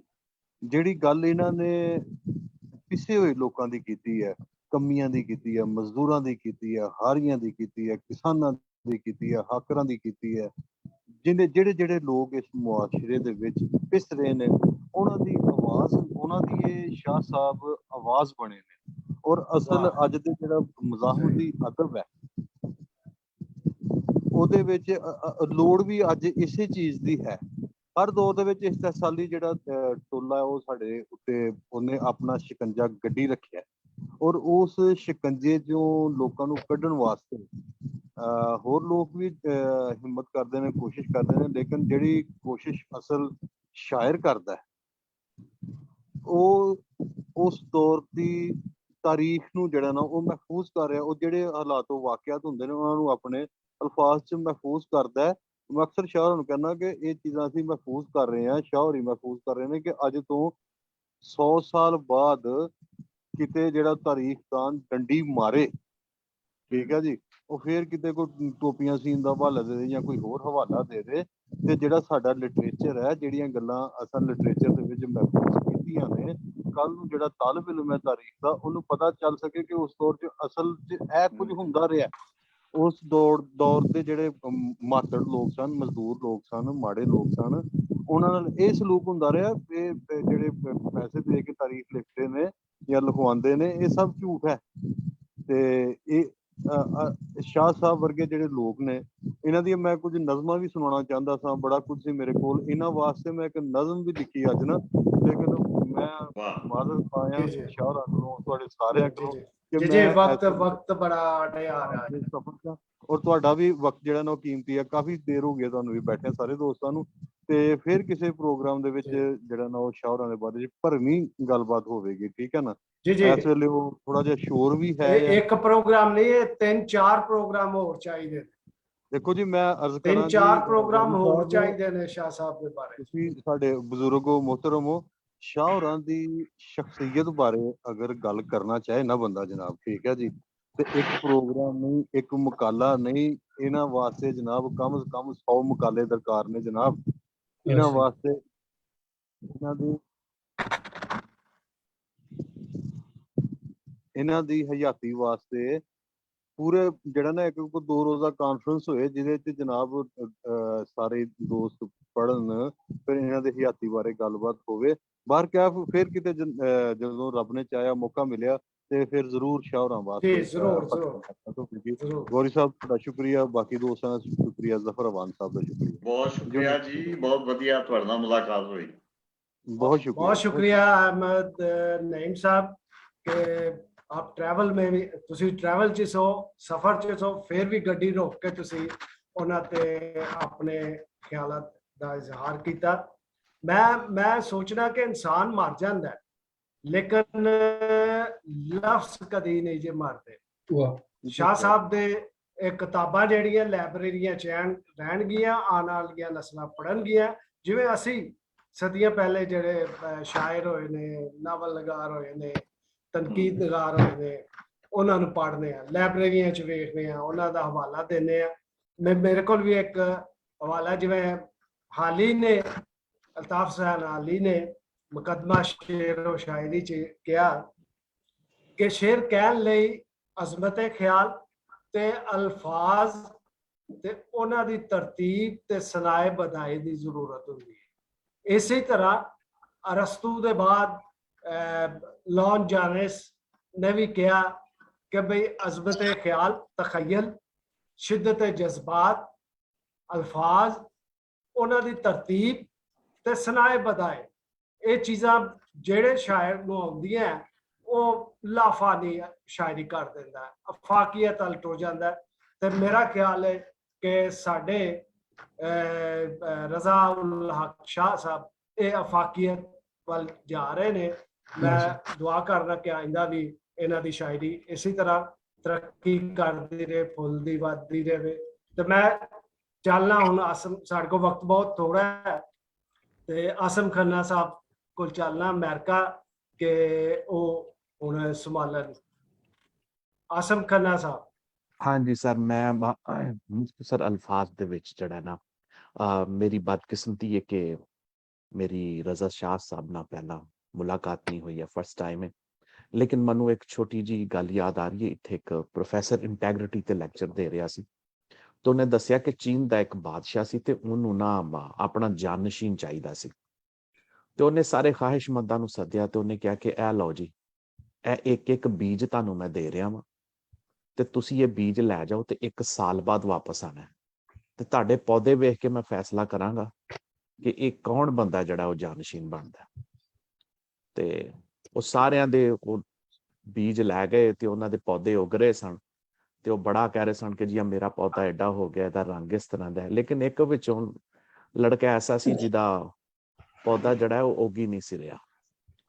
ਜਿਹੜੀ ਗੱਲ ਇਹਨਾਂ ਨੇ ਪਿਸੇ ਹੋਏ ਲੋਕਾਂ ਦੀ ਕੀਤੀ ਹੈ, ਕਮੀਆਂ ਦੀ ਕੀਤੀ ਹੈ, ਮਜ਼ਦੂਰਾਂ ਦੀ ਕੀਤੀ ਹੈ, ਹਾਰੀਆਂ ਦੀ ਕੀਤੀ ਹੈ, ਕਿਸਾਨਾਂ ਦੀ ਕੀਤੀ ਹੈ, ਹਾਕਰਾਂ ਦੀ ਕੀਤੀ ਹੈ, ਜਿਹੜੇ ਲੋਕ ਇਸ ਮੁਆਸ਼ਰੇ ਦੇ ਵਿੱਚ ਪਿਸ ਰਹੇ ਨੇ, ਉਹਨਾਂ ਦੀ ਆਵਾਜ਼, ਉਹਨਾਂ ਦੀ ਇਹ ਸ਼ਾਹ ਸਾਹਿਬ ਆਵਾਜ਼ ਬਣੇ ਨੇ। ਔਰ ਅਸਲ ਅੱਜ ਦੇ ਜਿਹੜਾ ਮਜ਼ਾਹਮਤੀ ਅਦਬ ਹੈ ਉਹਦੇ ਵਿੱਚ ਲੋੜ ਵੀ ਅੱਜ ਇਸੇ ਚੀਜ਼ ਦੀ ਹੈ। ਹਰ ਦੌਰ ਦੇ ਵਿੱਚ ਇਸਤਹਿਸਾਲੀ ਜਿਹੜਾ ਟੋਲਾ ਉਹ ਸਾਡੇ ਉੱਤੇ ਉਹਨੇ ਆਪਣਾ ਸ਼ਿਕੰਜਾ ਗੱਡੀ ਰੱਖਿਆ, ਔਰ ਉਸ ਸ਼ਿਕੰਜੇ ਚੋਂ ਲੋਕਾਂ ਨੂੰ ਕੱਢਣ ਵਾਸਤੇ ਹੋਰ ਲੋਕ ਵੀ ਹਿੰਮਤ ਕਰਦੇ ਨੇ, ਕੋਸ਼ਿਸ਼ ਕਰਦੇ ਨੇ। ਲੇਕਿਨ ਜਿਹੜੀ ਕੋਸ਼ਿਸ਼ ਅਸਲ ਸ਼ਾਇਰ ਕਰਦਾ ਹੈ ਉਹ ਉਸ ਦੌਰ ਦੀ ਤਾਰੀਖ ਨੂੰ ਜਿਹੜਾ ਨਾ ਉਹ ਮਹਿਫੂਜ਼ ਕਰ ਰਿਹਾ। ਉਹ ਜਿਹੜੇ ਹਾਲਾਤ ਵਾਕਿਆਤ ਹੁੰਦੇ ਨੇ ਉਹਨਾਂ ਨੂੰ ਆਪਣੇ ਅਲਫਾਜ਼ 'ਚ ਮਹਿਫੂਜ਼ ਕਰਦਾ ਹੈ। ਮੈਂ ਅਕਸਰ ਸ਼ਾਹ ਨੂੰ ਕਹਿੰਦਾ ਕਿ ਇਹ ਚੀਜ਼ਾਂ ਅਸੀਂ ਮਹਿਫੂਜ਼ ਕਰ ਰਹੇ ਹਾਂ, ਸ਼ਾਹ ਹੋਰੀ ਮਹਿਫੂਜ਼ ਕਰ ਰਹੇ ਨੇ ਕਿ ਅੱਜ ਤੋਂ 100 ਸਾਲ ਬਾਅਦ ਕਿਤੇ ਜਿਹੜਾ ਤਾਰੀਖਦਾਨ ਡੰਡੀ ਮਾਰੇ, ਠੀਕ ਹੈ ਜੀ, ਉਹ ਫਿਰ ਕਿਤੇ ਕੋਈ ਟੋਪੀਆਂ ਸੀਨ ਦਾ ਹਵਾਲਾ ਦੇ ਦੇ ਜਾਂ ਕੋਈ ਹੋਰ ਹਵਾਲਾ ਦੇ ਦੇ, ਤੇ ਜਿਹੜਾ ਸਾਡਾ ਲਿਟਰੇਚਰ ਹੈ, ਜਿਹੜੀਆਂ ਗੱਲਾਂ ਅਸਾਂ ਲਿਟਰੇਚਰ ਦੇ ਵਿੱਚ ਮਹਿਫੂਜ਼ ਕੀਤੀਆਂ ਨੇ, ਕੱਲ ਨੂੰ ਜਿਹੜਾ ਤਾਲਿਬ ਇਲਮ ਹੈ ਤਾਰੀਖ ਦਾ, ਉਹਨੂੰ ਪਤਾ ਚੱਲ ਸਕੇ ਕਿ ਉਸ ਦੌਰ 'ਚ ਅਸਲ 'ਚ ਇਹ ਕੁਝ ਹੁੰਦਾ ਰਿਹਾ। ਉਸ ਦੌਰ ਦੇ ਜਿਹੜੇ ਮਾਤੜ ਲੋਕ ਸਨ, ਮਜ਼ਦੂਰ ਲੋਕ ਸਨ, ਮਾੜੇ ਲੋਕ ਸਨ, ਉਹਨਾਂ ਨਾਲ ਇਹ ਸਲੂਕ ਹੁੰਦਾ ਰਿਹਾ। ਇਹ ਜਿਹੜੇ ਪੈਸੇ ਦੇ ਕੇ ਤਾਰੀਖ ਲਿਖਦੇ ਨੇ ਜਾਂ ਲਿਖਵਾਉਂਦੇ ਨੇ, ਇਹ ਸਭ ਝੂਠ ਹੈ। ਤੇ ਇਹ ਸ਼ਾਹ ਸਾਹਿਬ ਵਰਗੇ ਜਿਹੜੇ ਲੋਕ ਨੇ, ਇਹਨਾਂ ਦੀਆਂ ਮੈਂ ਕੁਝ ਨਜ਼ਮਾਂ ਵੀ ਸੁਣਾਉਣਾ ਚਾਹੁੰਦਾ ਸਾਂ, ਬੜਾ ਕੁਝ ਸੀ ਮੇਰੇ ਕੋਲ ਇਹਨਾਂ ਵਾਸਤੇ। ਮੈਂ ਇੱਕ ਨਜ਼ਮ ਵੀ ਲਿਖੀ ਅੱਜ ਨਾ, ਲੇਕਿਨ ਮੈਂ ਮਾਜ਼ਰ ਪਾਇਆ ਸ਼ਾਹਰਾਂ ਕੋਲੋਂ, ਤੁਹਾਡੇ ਸਾਰਿਆਂ ਕੋਲੋਂ, ਕਿ ਜੀ ਵਕਤ ਬੜਾ ਅਟੇ ਆ ਰਿਹਾ ਹੈ ਸਫ਼ਰ ਦਾ, ਔਰ ਤੁਹਾਡਾ ਵੀ ਵਕਤ ਜਿਹੜਾ ਨਾ ਉਹ ਕੀਮਤੀ ਹੈ। ਕਾਫੀ ਦੇਰ ਹੋ ਗਈ ਤੁਹਾਨੂੰ ਵੀ ਬੈਠੇ ਸਾਰੇ ਦੋਸਤਾਂ ਨੂੰ, ਤੇ ਫਿਰ ਕਿਸੇ ਪ੍ਰੋਗਰਾਮ ਦੇ ਵਿੱਚ ਜਿਹੜਾ ਨਾ ਉਹ ਸ਼ਾਹਰਾਂ ਦੇ ਬਾਰੇ ਭਰਵੀਂ ਗੱਲਬਾਤ ਹੋਵੇਗੀ, ਠੀਕ ਹੈ ਨਾ। ਜੀ ਇਸ ਵੇਲੇ ਉਹ ਥੋੜਾ ਜਿਹਾ ਸ਼ੋਰ ਵੀ ਹੈ। ਇੱਕ ਪ੍ਰੋਗਰਾਮ ਨਹੀਂ, ਇਹ 3-4 ਪ੍ਰੋਗਰਾਮ ਹੋਰ ਚਾਹੀਦੇ। ਦੇਖੋ ਜੀ, ਮੈਂ ਅਰਜ਼ ਕਰਾਂ 3-4 ਪ੍ਰੋਗਰਾਮ ਹੋਰ ਚਾਹੀਦੇ ਨੇ ਸ਼ਾਹ ਸਾਹਿਬ ਦੇ ਬਾਰੇ। ਤੁਸੀਂ ਸਾਡੇ ਬਜ਼ੁਰਗ ਹੋ, ਮੁਹਤਰਮ ਹੋ, ਸ਼ਾਹ ਹੋਰਾਂ ਦੀ ਸ਼ਖਸੀਅਤ ਬਾਰੇ ਅਗਰ ਗੱਲ ਕਰਨਾ ਚਾਹੇ ਨਾ ਬੰਦਾ ਜਨਾਬ, ਠੀਕ ਹੈ ਜੀ, ਤੇ ਇੱਕ ਪ੍ਰੋਗਰਾਮ ਨਹੀਂ, ਇੱਕ ਮੁਕਾਲਾ ਨਹੀਂ, ਇਹਨਾਂ ਵਾਸਤੇ ਜਨਾਬ ਕਮ ਸੇ ਕਮ 100 ਮੁਕਾਲੇ ਦਰਕਾਰ ਨੇ ਜਨਾਬ। ਇਹਨਾਂ ਵਾਸਤੇ, ਇਹਨਾਂ ਦੀ ਹਯਾਤੀ ਵਾਸਤੇ ਪੂਰੇ ਜਿਹੜਾ ਨਾ ਇੱਕ 2 ਰੋਜ਼ਾ ਕਾਨਫਰੰਸ ਹੋਏ, ਜਿਹਦੇ 'ਚ ਜਨਾਬ ਸਾਰੇ ਦੋਸਤ ਪੜ੍ਹਨ, ਫਿਰ ਇਹਨਾਂ ਦੇ ਹਯਾਤੀ ਬਾਰੇ ਗੱਲਬਾਤ ਹੋਵੇ। ਬਾਹਰ ਕਿਆ ਫਿਰ ਕਿਤੇ ਜਦੋਂ ਰੱਬ ਨੇ ਚਾਹਿਆ ਮੌਕਾ ਮਿਲਿਆ ਤੇ ਫਿਰ ਜ਼ਰੂਰ ਸ਼ਾਹਰਾਂ ਵਾਸਤੇ ਜ਼ਰੂਰ। ਗੌਰੀ ਸਾਹਿਬ ਤੁਹਾਡਾ ਸ਼ੁਕਰੀਆ, ਬਾਕੀ ਦੋਸਤਾਂ ਦਾ ਸ਼ੁਕਰੀਆ, ਜ਼ਫਰ ਅਵਾਨ ਸਾਹਿਬ ਦਾ ਸ਼ੁਕਰੀਆ। ਬਹੁਤ ਸ਼ੁਕਰੀਆ ਜੀ, ਬਹੁਤ ਵਧੀਆ ਤੁਹਾਡੇ ਨਾਲ ਮੁਲਾਕਾਤ ਹੋਈ। बहुत शुक्रिया अहमद नईम साहब के आप ट्रैवल में भी तुसी ट्रैवल च सो, सफर च सो, फिर भी गड्डी रोक के तुसी उन्हां ते अपने ख्यालात दा इजहार कीता। मैं सोचना कि इंसान मर जांदा है, लेकिन लफ्ज कदी नहीं जे मरदे। शाह साहब दे किताबां जेहड़ियां लाइब्रेरियां च रहणगियां, आने वालियां नस्लां पढ़नगियां। जिवें असी सदियां पहले ਜਿਹੜੇ ਸ਼ਾਇਰ ਹੋਏ ਨੇ, ਨਾਵਲਨਗਾਰ ਹੋਏ ਨੇ, ਤਨਕੀਦਨਗਾਰ ਹੋਏ ਨੇ, ਉਹਨਾਂ ਨੂੰ ਪੜ੍ਹਦੇ ਆ, ਲਾਇਬ੍ਰੇਰੀਆਂ 'ਚ ਵੇਖਦੇ ਆ, ਉਹਨਾਂ ਦਾ ਹਵਾਲਾ ਦਿੰਦੇ ਆ। ਮੇਰੇ ਕੋਲ ਵੀ ਇੱਕ ਹਵਾਲਾ, ਜਿਵੇਂ ਹਾਲੀ ਨੇ, ਅਲਤਾਫ ਹੁਸੈਨ ਹਾਲੀ ਨੇ ਮੁਕੱਦਮਾ ਸ਼ੇਰ ਸ਼ਾਇਰੀ 'ਚ ਕਿਹਾ ਕਿ ਸ਼ੇਰ ਕਹਿਣ ਲਈ ਅਜ਼ਮਤ ਖਿਆਲ ਤੇ ਅਲਫਾਜ਼ ਤੇ ਉਹਨਾਂ ਦੀ ਤਰਤੀਬ ਤੇ ਸਨਾਏ ਬਦਾਈ ਦੀ ਜ਼ਰੂਰਤ ਹੁੰਦੀ ਹੈ। इसी तरह अरस्तू के बाद लॉन जानिस ने भी कहा कि भाई अज़मत ख्याल, तखयल, शिद्दत जज्बात, अल्फाज, उन्होंने तरतीब ते सनाए बदाए, ये चीज़ां जेड़े शायर नूं आउंदियां वो लाफानी शायरी कर दिंदा है, अफाकियत अल टुर जांदा है। ते मेरा ख्याल है कि साडे रज़ा उल हक शाह साहब ये अफाकियत वाल जा रहे ने। मैं दुआ करना कि आइंदा भी इन्हां दी शायरी इसी तरह तरक्की करती रहे, फुलदी वधदी रहे। तो मैं चलना हुण, आसम साडे को वक्त बहुत थोड़ा है, ते आसम खन्ना साहब को चलना अमेरिका के वो हुण संभालन। आसम खन्ना साहब। हाँ जी सर, मैं मुख्तसर अल्फाज दे विच जड़ा ना मेरी बदकिस्मती है कि मेरी रज़ा शाह साहब ना पहला मुलाकात नहीं हुई है, फर्स्ट टाइम है। लेकिन मनु एक छोटी जी गल याद आ रही है, इत्थे एक प्रोफैसर इंटैग्रिटी ते लैक्चर दे रहा सी, तो उन्हें दस्सिया कि चीन दा एक बादशाह सी ते उन्होंने ना अपना जानशीन चाहिदा सी, तो उन्हें सारे ख्वाहिशमंदां नूं सद्दिया ते उन्हें कहा कि ए लो जी, ए एक बीज तुहानूं मैं दे रहा वां, ते तुसी ये बीज लै जाओ ते 1 साल बाद वापस आना है, ते तुहाडे पौधे वेख के मैं फैसला करांगा कि एक कौन बंदा जड़ा वो जानशीन बनता है। ते वो सारियां दे वो बीज लै गए ते उन्हां दे पौधे उग रहे सन, ते वो बड़ा कह रहे सन कि जी मेरा पौधा एडा हो गया, इहदा रंग इस तरह दा है। लेकिन एक विचों लड़का ऐसा सी जिहदा पौधा जड़ा वो उग ही नहीं सी रहा,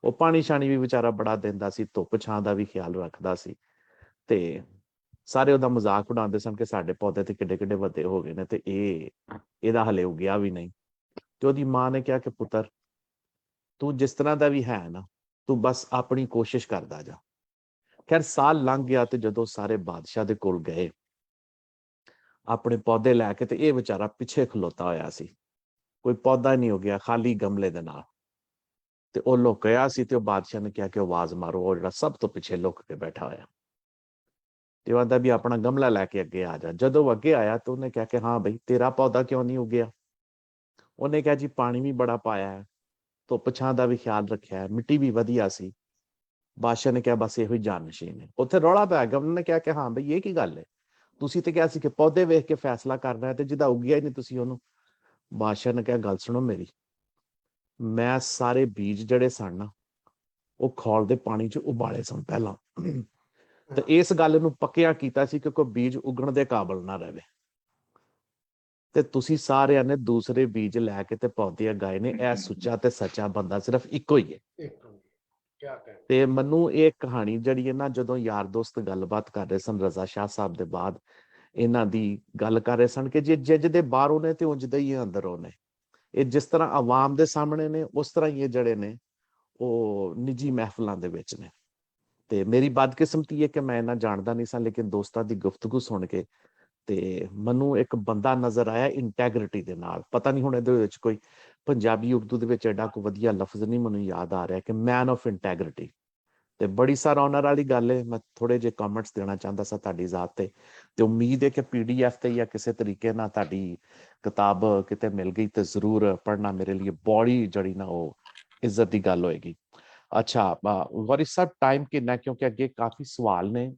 वो पानी शानी भी बेचारा बड़ा दिंदा सी, धुप छां दा भी ख्याल रखदा सी, ते सारे उहदा मजाक उड़ाते सन कि साडे पौधे ते किड्डे किड्डे वड्डे हो गए ने ते इहदा हले उगिया भी नहीं। तो ओहदी मां ने कहा कि पुत्तर तू जिस तरह का भी है ना, तू बस अपनी कोशिश करदा जा, ਖੈਰ ਸਾਲ ਲੰਘ ਗਿਆ ਤੇ ਜਦੋਂ ਸਾਰੇ ਬਾਦਸ਼ਾਹ ਦੇ ਕੋਲ ਗਏ ਆਪਣੇ ਪੌਦੇ ਲੈ ਕੇ, ਤੇ ਇਹ ਵਿਚਾਰਾ ਪਿੱਛੇ ਖਲੋਤਾ ਹੋਇਆ ਸੀ, ਕੋਈ ਪੌਦਾ ਨਹੀਂ ਹੋ ਗਿਆ, ਖਾਲੀ ਗਮਲੇ ਦੇ ਨਾਲ। ਤੇ ਉਹ ਲੁਕਿਆ ਸੀ, ਤੇ ਉਹ ਬਾਦਸ਼ਾਹ ਨੇ ਕਿਹਾ ਕਿ ਆਵਾਜ਼ ਮਾਰੋ, ਉਹ ਜਿਹੜਾ ਸਭ ਤੋਂ ਪਿੱਛੇ ਲੁਕ ਕੇ ਬੈਠਾ ਹੋਇਆ। ਤੇ ਉਹ ਆਂਦਾ ਵੀ ਆਪਣਾ ਗਮਲਾ ਲੈ ਕੇ ਅੱਗੇ ਆ ਜਾ। ਜਦੋਂ ਉਹ ਅੱਗੇ ਆਇਆ ਤੇ ਉਹਨੇ ਕਿਹਾ ਕਿ ਹਾਂ ਬਈ ਤੇਰਾ ਪੌਦਾ ਕਿਉਂ ਨਹੀਂ ਉੱਗਿਆ? ਉਹਨੇ ਕਿਹਾ ਜੀ ਪਾਣੀ ਵੀ ਬੜਾ ਪਾਇਆ ਹੈ, ਧੁੱਪ ਛਾਂ ਦਾ ਵੀ ਖਿਆਲ ਰੱਖਿਆ ਹੈ, ਮਿੱਟੀ ਵੀ ਵਧੀਆ ਸੀ। ਬਾਦਸ਼ਾਹ ਨੇ ਕਿਹਾ ਬਸ ਇਹੋ ਹੀ ਜਾਨਸ਼ੀਨ ਹੈ। ਉੱਥੇ ਰੌਲਾ ਪੈ ਗਿਆ। ਉਹਨਾਂ ਨੇ ਕਿਹਾ ਕਿ ਹਾਂ ਬਈ ਇਹ ਕੀ ਗੱਲ ਹੈ, ਤੁਸੀਂ ਤੇ ਕਿਹਾ ਸੀ ਕਿ ਪੌਦੇ ਵੇਖ ਕੇ ਫੈਸਲਾ ਕਰਨਾ ਹੈ, ਤੇ ਜਿਹਦਾ ਉੱਗਿਆ ਹੀ ਨਹੀਂ ਤੁਸੀਂ ਉਹਨੂੰ। ਬਾਦਸ਼ਾਹ ਨੇ ਕਿਹਾ ਗੱਲ ਸੁਣੋ ਮੇਰੀ, ਮੈਂ ਸਾਰੇ ਬੀਜ ਜਿਹੜੇ ਸਨ ਨਾ ਉਹ ਖੌਲ ਦੇ ਪਾਣੀ 'ਚ ਉਬਾਲੇ ਸਨ ਪਹਿਲਾਂ, ਤੇ ਇਸ ਗੱਲ ਨੂੰ ਪੱਕਿਆ ਕੀਤਾ ਸੀ ਕਿ ਕੋਈ ਬੀਜ ਉਗਣ ਦੇ ਕਾਬਲ ਨਾ ਰਹੇ। ਤੇ ਤੁਸੀਂ ਸਾਰਿਆਂ ਨੇ ਦੂਸਰੇ ਬੀਜ ਲੈ ਕੇ ਤੇ ਪੌਦੇ ਉਗਾਏ ਨੇ। ਇਹ ਸੁੱਚਾ ਤੇ ਸੱਚਾ ਬੰਦਾ ਸਿਰਫ ਇੱਕੋ ਹੀ ਹੈ। ਤੇ ਮੈਨੂੰ ਇਹ ਕਹਾਣੀ ਜਿਹੜੀ ਹੈ ਨਾ, ਜਦੋਂ ਯਾਰ ਦੋਸਤ ਗੱਲਬਾਤ ਕਰ ਰਹੇ ਸਨ ਰਜ਼ਾ ਸ਼ਾਹ ਸਾਹਿਬ ਦੇ ਬਾਅਦ, ਇਹਨਾਂ ਦੀ ਗੱਲ ਕਰ ਰਹੇ ਸਨ ਕਿ ਜੇ ਜਿੱਜ ਦੇ ਬਾਹਰੋਂ ਨੇ ਤੇ ਉਂਝਦੇ ਹੀ ਅੰਦਰੋਂ ਨੇ। ਇਹ ਜਿਸ ਤਰ੍ਹਾਂ ਆਵਾਮ ਦੇ ਸਾਹਮਣੇ ਨੇ, ਉਸ ਤਰ੍ਹਾਂ ਹੀ ਇਹ ਜਿਹੜੇ ਨੇ ਉਹ ਨਿੱਜੀ ਮਹਿਫਲਾਂ ਦੇ ਵਿੱਚ ਨੇ। ਤੇ ਮੇਰੀ ਬਦਕਿਸਮਤੀ ਹੈ ਕਿ ਮੈਂ ਇਹਨਾਂ ਜਾਣਦਾ ਨਹੀਂ ਸਾਂ, ਲੇਕਿਨ ਦੋਸਤਾਂ ਦੀ ਗੁਫ਼ਤਗੂ ਸੁਣ ਕੇ ਤੇ ਮੈਨੂੰ ਇੱਕ ਬੰਦਾ ਨਜ਼ਰ ਆਇਆ ਇੰਟੈਗਰਿਟੀ ਦੇ ਨਾਲ। ਪਤਾ ਨਹੀਂ ਹੁਣ ਇਹਦੇ ਵਿੱਚ ਕੋਈ ਪੰਜਾਬੀ ਉਰਦੂ ਦੇ ਵਿੱਚ ਐਡਾ ਕੋਈ ਵਧੀਆ ਲਫ਼ਜ਼ ਨਹੀਂ ਮੈਨੂੰ ਯਾਦ ਆ ਰਿਹਾ ਕਿ ਮੈਨ ਆਫ ਇੰਟੈਗਰਿਟੀ। ਤੇ ਬੜੀ ਸਾਰ ਆਨਰ ਵਾਲੀ ਗੱਲ ਹੈ। ਮੈਂ ਥੋੜੇ ਜਿਹੇ ਕਮੈਂਟਸ ਦੇਣਾ ਚਾਹੁੰਦਾ ਸਾਂ ਤੁਹਾਡੀ ਜ਼ਾਤ ਤੇ ਉਮੀਦ ਹੈ ਕਿ PDF ਤੇ ਜਾਂ ਕਿਸੇ ਤਰੀਕੇ ਨਾਲ ਤੁਹਾਡੀ ਕਿਤਾਬ ਕਿਤੇ ਮਿਲ ਗਈ ਤੇ ਜ਼ਰੂਰ ਪੜ੍ਹਨਾ ਮੇਰੇ ਲਈ ਬੜੀ ਜਿਹੜੀ ਨਾ ਉਹ ਇੱਜ਼ਤ ਦੀ ਗੱਲ ਹੋਏਗੀ। ਅੱਛਾ ਵਾਰਿਸ ਸਾਹਿਬ, ਟਾਈਮ ਕਿੰਨਾ, ਕਿਉਂਕਿ ਅੱਗੇ ਕਾਫੀ ਸਵਾਲ ਨੇ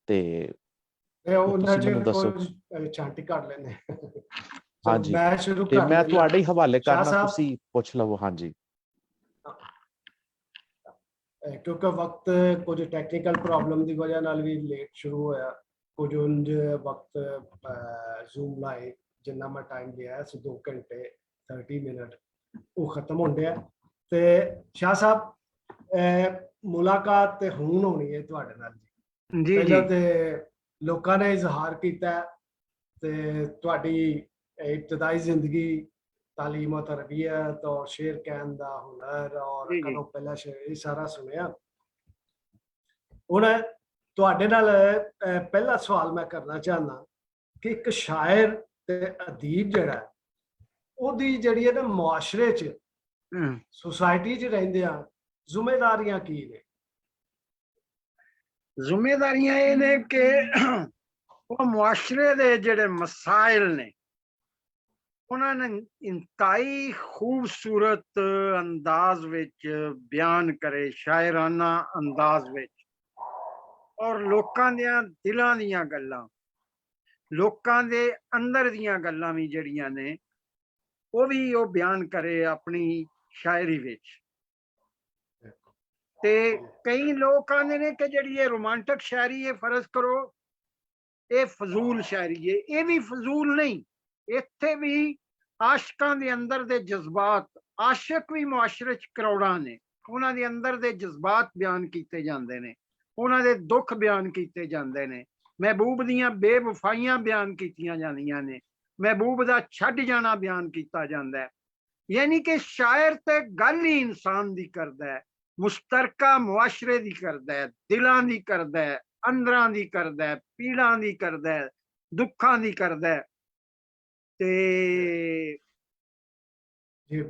ਤੇ ਉਹਨਾਂ ਤੁਸੀਂ ਮੈਨੂੰ ਦੱਸੋ। ਛਾਂਟੀ ਕਰ ਲੈਣੇ। ਹਾਂਜੀ, ਮੈਂ ਸ਼ੁਰੂ ਤੇ ਕਰ ਮੈਂ ਦਿੰਦਾ। ਤੁਹਾਡੇ ਹੀ ਹਵਾਲੇ ਸ਼ਾਹ ਕਰਨਾ, ਸਾਹਿਬ, ਤੁਸੀਂ ਪੁੱਛ ਲਵੋ। ਹਾਂਜੀ, ਕਿਉਂਕਿ ਵਕਤ ਕੁਝ ਟੈਕਨੀਕਲ ਪ੍ਰੋਬਲਮ ਦੀ ਵਜ੍ਹਾ ਨਾਲ ਵੀ ਲੇਟ ਸ਼ੁਰੂ ਹੋਇਆ। ਕੁਝ ਉਂਝ ਵਕਤ ਜ਼ੂਮ ਲਾਈਵ ਜਿੰਨਾ ਮੈਂ ਟਾਈਮ ਲਿਆ ਸੀ 2 ਘੰਟੇ 30 ਮਿੰਟ ਉਹ ਖਤਮ ਹੋਣ ਡਿਆ। ਤੇ ਸ਼ਾਹ ਸਾਹਿਬ ਮੁਲਾਕਾਤ ਤੇ ਹੁਣ ਹੋਣੀ ਹੈ ਤੁਹਾਡੇ ਨਾਲ ਜੀ। ਪਹਿਲਾਂ ਤੇ ਲੋਕਾਂ ਨੇ ਇਜ਼ਹਾਰ ਕੀਤਾ ਤੇ ਤੁਹਾਡੀ ਇਬਤਦਾਈ ਜ਼ਿੰਦਗੀ तालीम और तरबियत और शेर कहन दा हुनर और कदों पहला शेर ये सारा सुनिया। हुण तुहाडे नाल पहला सवाल मैं करना चाहना कि एक शायर ते अदीब जिहड़ा ओदी जिहड़ी है ना मुआशरे च सोसाइटी च रहिंदियां जिम्मेदारियां की ने? ਜ਼ਿੰਮੇਦਾਰੀਆਂ ਇਹ ਨੇ ਕਿ ਉਹ ਮੁਆਸ਼ਰੇ ਦੇ ਜਿਹੜੇ ਮਸਾਇਲ ਨੇ ਉਹਨਾਂ ਨੇ ਇੰਤਹਾਈ ਖੂਬਸੂਰਤ ਅੰਦਾਜ਼ ਵਿੱਚ ਬਿਆਨ ਕਰੇ, ਸ਼ਾਇਰਾਨਾ ਅੰਦਾਜ਼ ਵਿੱਚ, ਔਰ ਲੋਕਾਂ ਦੀਆਂ ਦਿਲਾਂ ਦੀਆਂ ਗੱਲਾਂ, ਲੋਕਾਂ ਦੇ ਅੰਦਰ ਦੀਆਂ ਗੱਲਾਂ ਵੀ ਜਿਹੜੀਆਂ ਨੇ ਉਹ ਵੀ ਉਹ ਬਿਆਨ ਕਰੇ ਆਪਣੀ ਸ਼ਾਇਰੀ ਵਿੱਚ। ਤੇ ਕਈ ਲੋਕ ਆਂਦੇ ਨੇ ਕਿ ਜਿਹੜੀ ਇਹ ਰੋਮਾਂਟਿਕ ਸ਼ਾਇਰੀ ਹੈ, ਫਰਜ਼ ਕਰੋ ਇਹ ਫਜ਼ੂਲ ਸ਼ਾਇਰੀ ਹੈ। ਇਹ ਵੀ ਫਜ਼ੂਲ ਨਹੀਂ, ਇੱਥੇ ਵੀ ਆਸ਼ਕਾਂ ਦੇ ਅੰਦਰ ਦੇ ਜਜ਼ਬਾਤ, ਆਸ਼ਕ ਵੀ ਮੁਆਸ਼ਰੇ 'ਚ ਕਰੋੜਾਂ ਨੇ, ਉਹਨਾਂ ਦੇ ਅੰਦਰ ਦੇ ਜਜ਼ਬਾਤ ਬਿਆਨ ਕੀਤੇ ਜਾਂਦੇ ਨੇ, ਉਹਨਾਂ ਦੇ ਦੁੱਖ ਬਿਆਨ ਕੀਤੇ ਜਾਂਦੇ ਨੇ, ਮਹਿਬੂਬ ਦੀਆਂ ਬੇਵਫਾਈਆਂ ਬਿਆਨ ਕੀਤੀਆਂ ਜਾਂਦੀਆਂ ਨੇ, ਮਹਿਬੂਬ ਦਾ ਛੱਡ ਜਾਣਾ ਬਿਆਨ ਕੀਤਾ ਜਾਂਦਾ ਹੈ। ਯਾਨੀ ਕਿ ਸ਼ਾਇਰ ਤੇ ਗੱਲ ਹੀ ਇਨਸਾਨ ਦੀ ਕਰਦਾ ਹੈ, ਮੁਸ਼ਤਰਕਾ ਮੁਆਸ਼ਰੇ ਦੀ ਕਰਦਾ ਹੈ, ਦਿਲਾਂ ਦੀ ਕਰਦਾ ਹੈ, ਅੰਦਰਾਂ ਦੀ ਕਰਦਾ ਹੈ, ਪੀੜਾਂ ਦੀ ਕਰਦਾ ਹੈ, ਦੁੱਖਾਂ ਦੀ ਕਰਦਾ ਹੈ। ਤੇ ਜੀ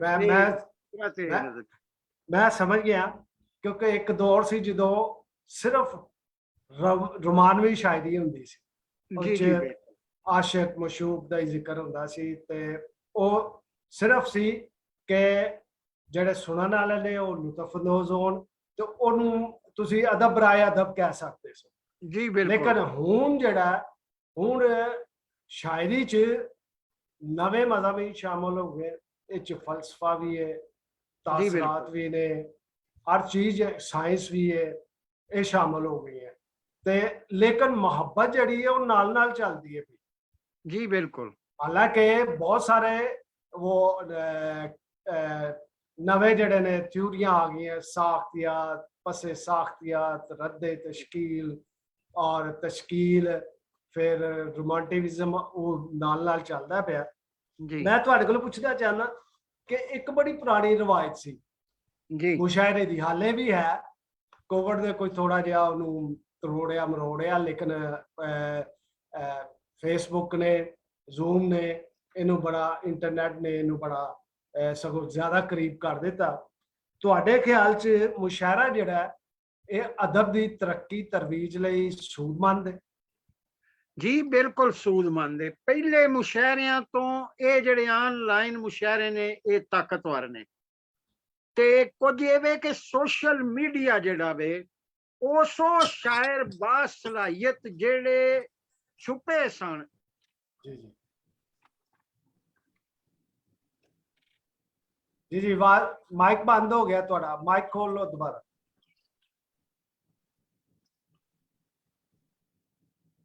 ਮੈਂ ਸਮਝ ਗਿਆ, ਕਿਉਂਕਿ ਇੱਕ ਦੌਰ ਸੀ ਜਦੋਂ ਸਿਰਫ ਰੋਮਾਨਵੀ ਸ਼ਾਇਰੀ ਹੁੰਦੀ ਸੀ, ਉਹ ਆਸ਼ਿਕ ਮਸ਼ੂਕ ਦਾ ਹੀ ਜ਼ਿਕਰ ਹੁੰਦਾ ਸੀ ਤੇ ਉਹ ਸਿਰਫ ਸੀ ਕਿ ਜਿਹੜੇ ਸੁਣਨ ਵਾਲੇ ਨੇ ਉਹ ਲੁਤਫਅੰਦੋਜ਼ ਹੋਣ ਤੇ ਉਹਨੂੰ ਤੁਸੀਂ ਅਦਬ ਰਾਏ ਅਦਬ ਕਹਿ ਸਕਦੇ ਸੋ ਜੀ। ਬਿਲਕੁਲ। ਲੇਕਿਨ ਹੁਣ ਜਿਹੜਾ ਹੁਣ ਸ਼ਾਇਰੀ 'ਚ ਨਵੇਂ ਮਜ਼ਹਬ ਸ਼ਾਮਲ ਹੋ ਗਏ, ਇਹ 'ਚ ਫਲਸਫਾ ਵੀ ਹੈ, ਤਾਸਰਾਤ ਵੀ ਨੇ, ਹਰ ਚੀਜ਼ ਸਾਇੰਸ ਵੀ ਹੈ, ਇਹ ਸ਼ਾਮਲ ਹੋ ਗਈ ਹੈ। ਤੇ ਲੇਕਿਨ ਮੁਹੱਬਤ ਜਿਹੜੀ ਹੈ ਉਹ ਨਾਲ ਨਾਲ ਚੱਲਦੀ ਹੈ ਜੀ। ਬਿਲਕੁਲ। ਹਾਲਾਂਕਿ ਬਹੁਤ ਸਾਰੇ ਉਹ ਨਵੇਂ ਜਿਹੜੇ ਨੇ ਥਿਊਰੀਆਂ ਆ ਗਈਆਂ, ਸਾਖਤੀਆਤ, ਪਸੇ ਸਾਖਤੀਆਤ, ਰੱਦੇ ਤਸ਼ਕੀਲ ਔਰ ਤਸ਼ਕੀਲ, ਫਿਰ ਰੋਮਾਂਟਿਜ਼ਮ, ਉਹ ਨਾਲ ਨਾਲ ਚੱਲਦਾ ਪਿਆ। ਮੈਂ ਤੁਹਾਡੇ ਕੋਲ ਪੁੱਛਣਾ ਚਾਹੁੰਦਾ ਕਿ ਇੱਕ ਬੜੀ ਪੁਰਾਣੀ ਰਵਾਇਤ ਸੀ ਜੀ ਮੁਸ਼ਾਇਰੇ ਦੀ, ਹਾਲੇ ਵੀ ਹੈ, ਕੋਵਿਡ ਦੇ ਕੋਈ ਥੋੜਾ ਜਿਹਾ ਉਹਨੂੰ ਤਰੋੜਿਆ ਮਰੋੜਿਆ, ਲੇਕਿਨ ਫੇਸਬੁੱਕ ਨੇ, ਜ਼ੂਮ ਨੇ ਇਹਨੂੰ ਬੜਾ, ਇੰਟਰਨੈਟ ਨੇ ਇਹਨੂੰ ਬੜਾ ਸਗੋਂ ਜ਼ਿਆਦਾ ਕਰੀਬ ਕਰ ਦਿੱਤਾ। ਤੁਹਾਡੇ ਖਿਆਲ 'ਚ ਮੁਸ਼ਾਇਰਾ ਜਿਹੜਾ ਇਹ ਅਦਬ ਦੀ ਤਰੱਕੀ ਤਰਵੀਜ ਲਈ ਸੂਦਮੰਦ ਹੈ? ਜੀ ਬਿਲਕੁਲ ਸੂਦਮੰਦ ਹੈ। ਪਹਿਲੇ ਮੁਸ਼ਾਇਰਿਆਂ ਤੋਂ ਇਹ ਜਿਹੜੇ ਆਨਲਾਈਨ ਮੁਸ਼ਾਇਰੇ ਨੇ ਇਹ ਤਾਕਤਵਰ ਨੇ। ਤੇ ਕੁਝ ਇਹ ਵੇ ਕਿ ਸੋਸ਼ਲ ਮੀਡੀਆ ਜਿਹੜਾ ਵੇ ਉਸੋ ਸ਼ਾਇਰ ਬਾਸਲਾਹੀਅਤ ਜਿਹੜੇ ਛੁਪੇ ਸਨ। ਜੀ ਜੀ ਜੀ ਜੀ ਮਾਈਕ ਬੰਦ ਹੋ ਗਿਆ ਤੁਹਾਡਾ, ਮਾਈਕ ਖੋਲ ਲਓ ਦੁਬਾਰਾ।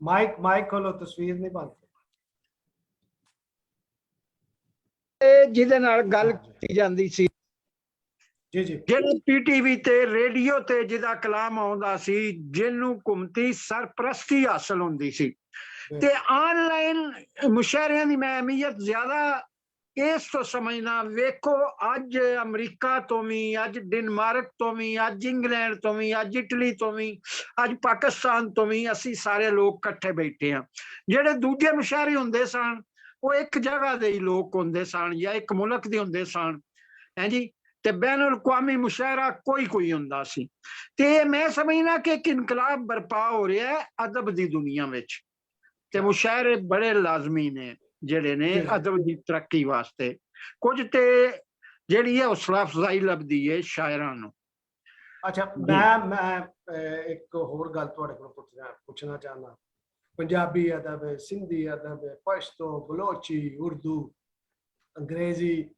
ਮਾਈਕ ਖੋਲੋ, ਤਸਵੀਰ ਨਹੀਂ ਬੰਦ। ਜਿਹਦੇ ਨਾਲ ਗੱਲ ਕੀਤੀ ਜਾਂਦੀ ਸੀ, ਜੀ ਜੀ, ਜਿਹੜੇ ਪੀਟੀਵੀ ਤੇ ਰੇਡੀਓ ਤੇ ਜਿਹਦਾ ਕਲਾਮ ਆਉਂਦਾ ਸੀ, ਜਿਹਨੂੰ ਹਕੂਮਤੀ ਸਰਪ੍ਰਸਤੀ ਹਾਸਲ ਹੁੰਦੀ ਸੀ। ਤੇ ਆਨਲਾਈਨ ਮੁਸ਼ਾਇਰਿਆਂ ਦੀ ਮੈਂ ਅਹਿਮੀਅਤ ਜ਼ਿਆਦਾ ਇਸ ਤੋਂ ਸਮਝਣਾ, ਵੇਖੋ ਅੱਜ ਅਮਰੀਕਾ ਤੋਂ ਵੀ, ਅੱਜ ਡੈਨਮਾਰਕ ਤੋਂ ਵੀ, ਅੱਜ ਇੰਗਲੈਂਡ ਤੋਂ ਵੀ, ਅੱਜ ਇਟਲੀ ਤੋਂ ਵੀ, ਅੱਜ ਪਾਕਿਸਤਾਨ ਤੋਂ ਵੀ ਅਸੀਂ ਸਾਰੇ ਲੋਕ ਇਕੱਠੇ ਬੈਠੇ ਹਾਂ। ਜਿਹੜੇ ਦੂਜੇ ਮੁਸ਼ਾਇਰੇ ਹੁੰਦੇ ਸਨ ਉਹ ਇੱਕ ਜਗ੍ਹਾ ਦੇ ਹੀ ਲੋਕ ਹੁੰਦੇ ਸਨ ਜਾਂ ਇੱਕ ਮੁਲਕ ਦੇ ਹੁੰਦੇ ਸਨ, ਹੈ ਜੀ। ਤੇ ਬੈਨ ਅਲ-ਅਕਵਾਮੀ ਮੁਸ਼ਾਇਰਾ ਕੋਈ ਹੁੰਦਾ ਸੀ। ਤੇ ਮੈਂ ਸਮਝਣਾ ਕਿ ਇੱਕ ਇਨਕਲਾਬ ਬਰਪਾ ਹੋ ਰਿਹਾ ਹੈ ਅਦਬ ਦੀ ਦੁਨੀਆ ਵਿੱਚ, ਤੇ ਮੁਸ਼ਾਇਰੇ ਬੜੇ ਲਾਜ਼ਮੀ ਨੇ ਜਿਹੜੇ ਨੇ ਅਦਬ ਦੀ ਤਰੱਕੀ ਵਾਸਤੇ। ਕੁਝ ਤੇ ਜਿਹੜੀ ਹੈ ਹੌਸਲਾ ਅਫਜ਼ਾਈ ਲੱਭਦੀ ਹੈ ਸ਼ਾਇਰਾਂ ਨੂੰ। ਅੱਛਾ, ਮੈਂ ਇੱਕ ਹੋਰ ਗੱਲ ਤੁਹਾਡੇ ਕੋਲ ਪੁੱਛਣਾ ਚਾਹੁੰਦਾ। ਪੰਜਾਬੀ ਅਦਬ ਹੈ, ਸਿੰਧੀ ਅਦਬ ਹੈ, ਪਸ਼ਤੋ, ਬਲੋਚੀ, ਉਰਦੂ, ਅੰਗਰੇਜ਼ੀ,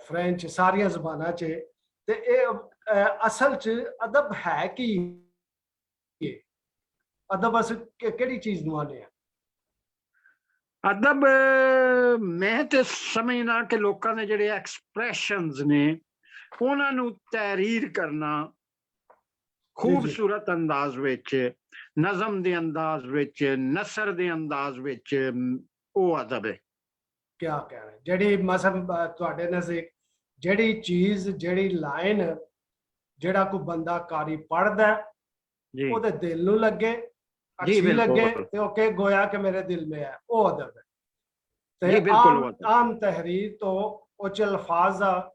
ਫ੍ਰੈਂਚ, ਸਾਰੀਆਂ ਜ਼ਬਾਨਾਂ 'ਚ, ਤੇ ਇਹ ਅਸਲ 'ਚ ਅਦਬ ਹੈ ਕੀ? ਅਦਬ ਅਸਲ ਕਿਹੜੀ ਚੀਜ਼ ਨੂੰ ਆਨੇ ਆ? ਅਦਬ ਮੈਂ ਤੇ ਸਮਝਣਾ ਕਿ ਲੋਕਾਂ ਦੇ ਜਿਹੜੇ ਐਕਸਪ੍ਰੈਸ਼ਨਸ ਨੇ ਉਹਨਾਂ ਨੂੰ ਤਹਿਰੀਰ ਕਰਨਾ ਖੂਬਸੂਰਤ ਅੰਦਾਜ਼ ਵਿੱਚ, ਨਜ਼ਮ ਦੇ ਅੰਦਾਜ਼ ਵਿੱਚ, ਨਸਰ ਦੇ ਅੰਦਾਜ਼ ਵਿੱਚ, ਉਹ ਅਦਬ ਹੈ। ਕਿਆ ਕਹਿ ਰਹੇ? ਜਿਹੜੀ ਮਸਲ ਤੁਹਾਡੇ ਨਜ਼ਦੀਕ ਜਿਹੜੀ ਚੀਜ਼, ਜਿਹੜੀ ਲਾਈਨ, ਜਿਹੜਾ ਕੋਈ ਬੰਦਾ ਕਾਰੀ ਪੜ੍ਹਦਾ ਉਹਦੇ ਦਿਲ ਨੂੰ ਲੱਗੇ, ਅੱਛੀ ਲੱਗੇ, ਤੇ ਉਹ ਕਹੇ ਗੋਇਆ ਕਿ ਮੇਰੇ ਦਿਲ में है, ਉਹ ਅਦਬ ਹੈ। ਤੇ ਆਮ ਤਹਿਰੀਰ ਤੋਂ ਉੱਚ ਅਲਫਾਜ਼ ਦਾ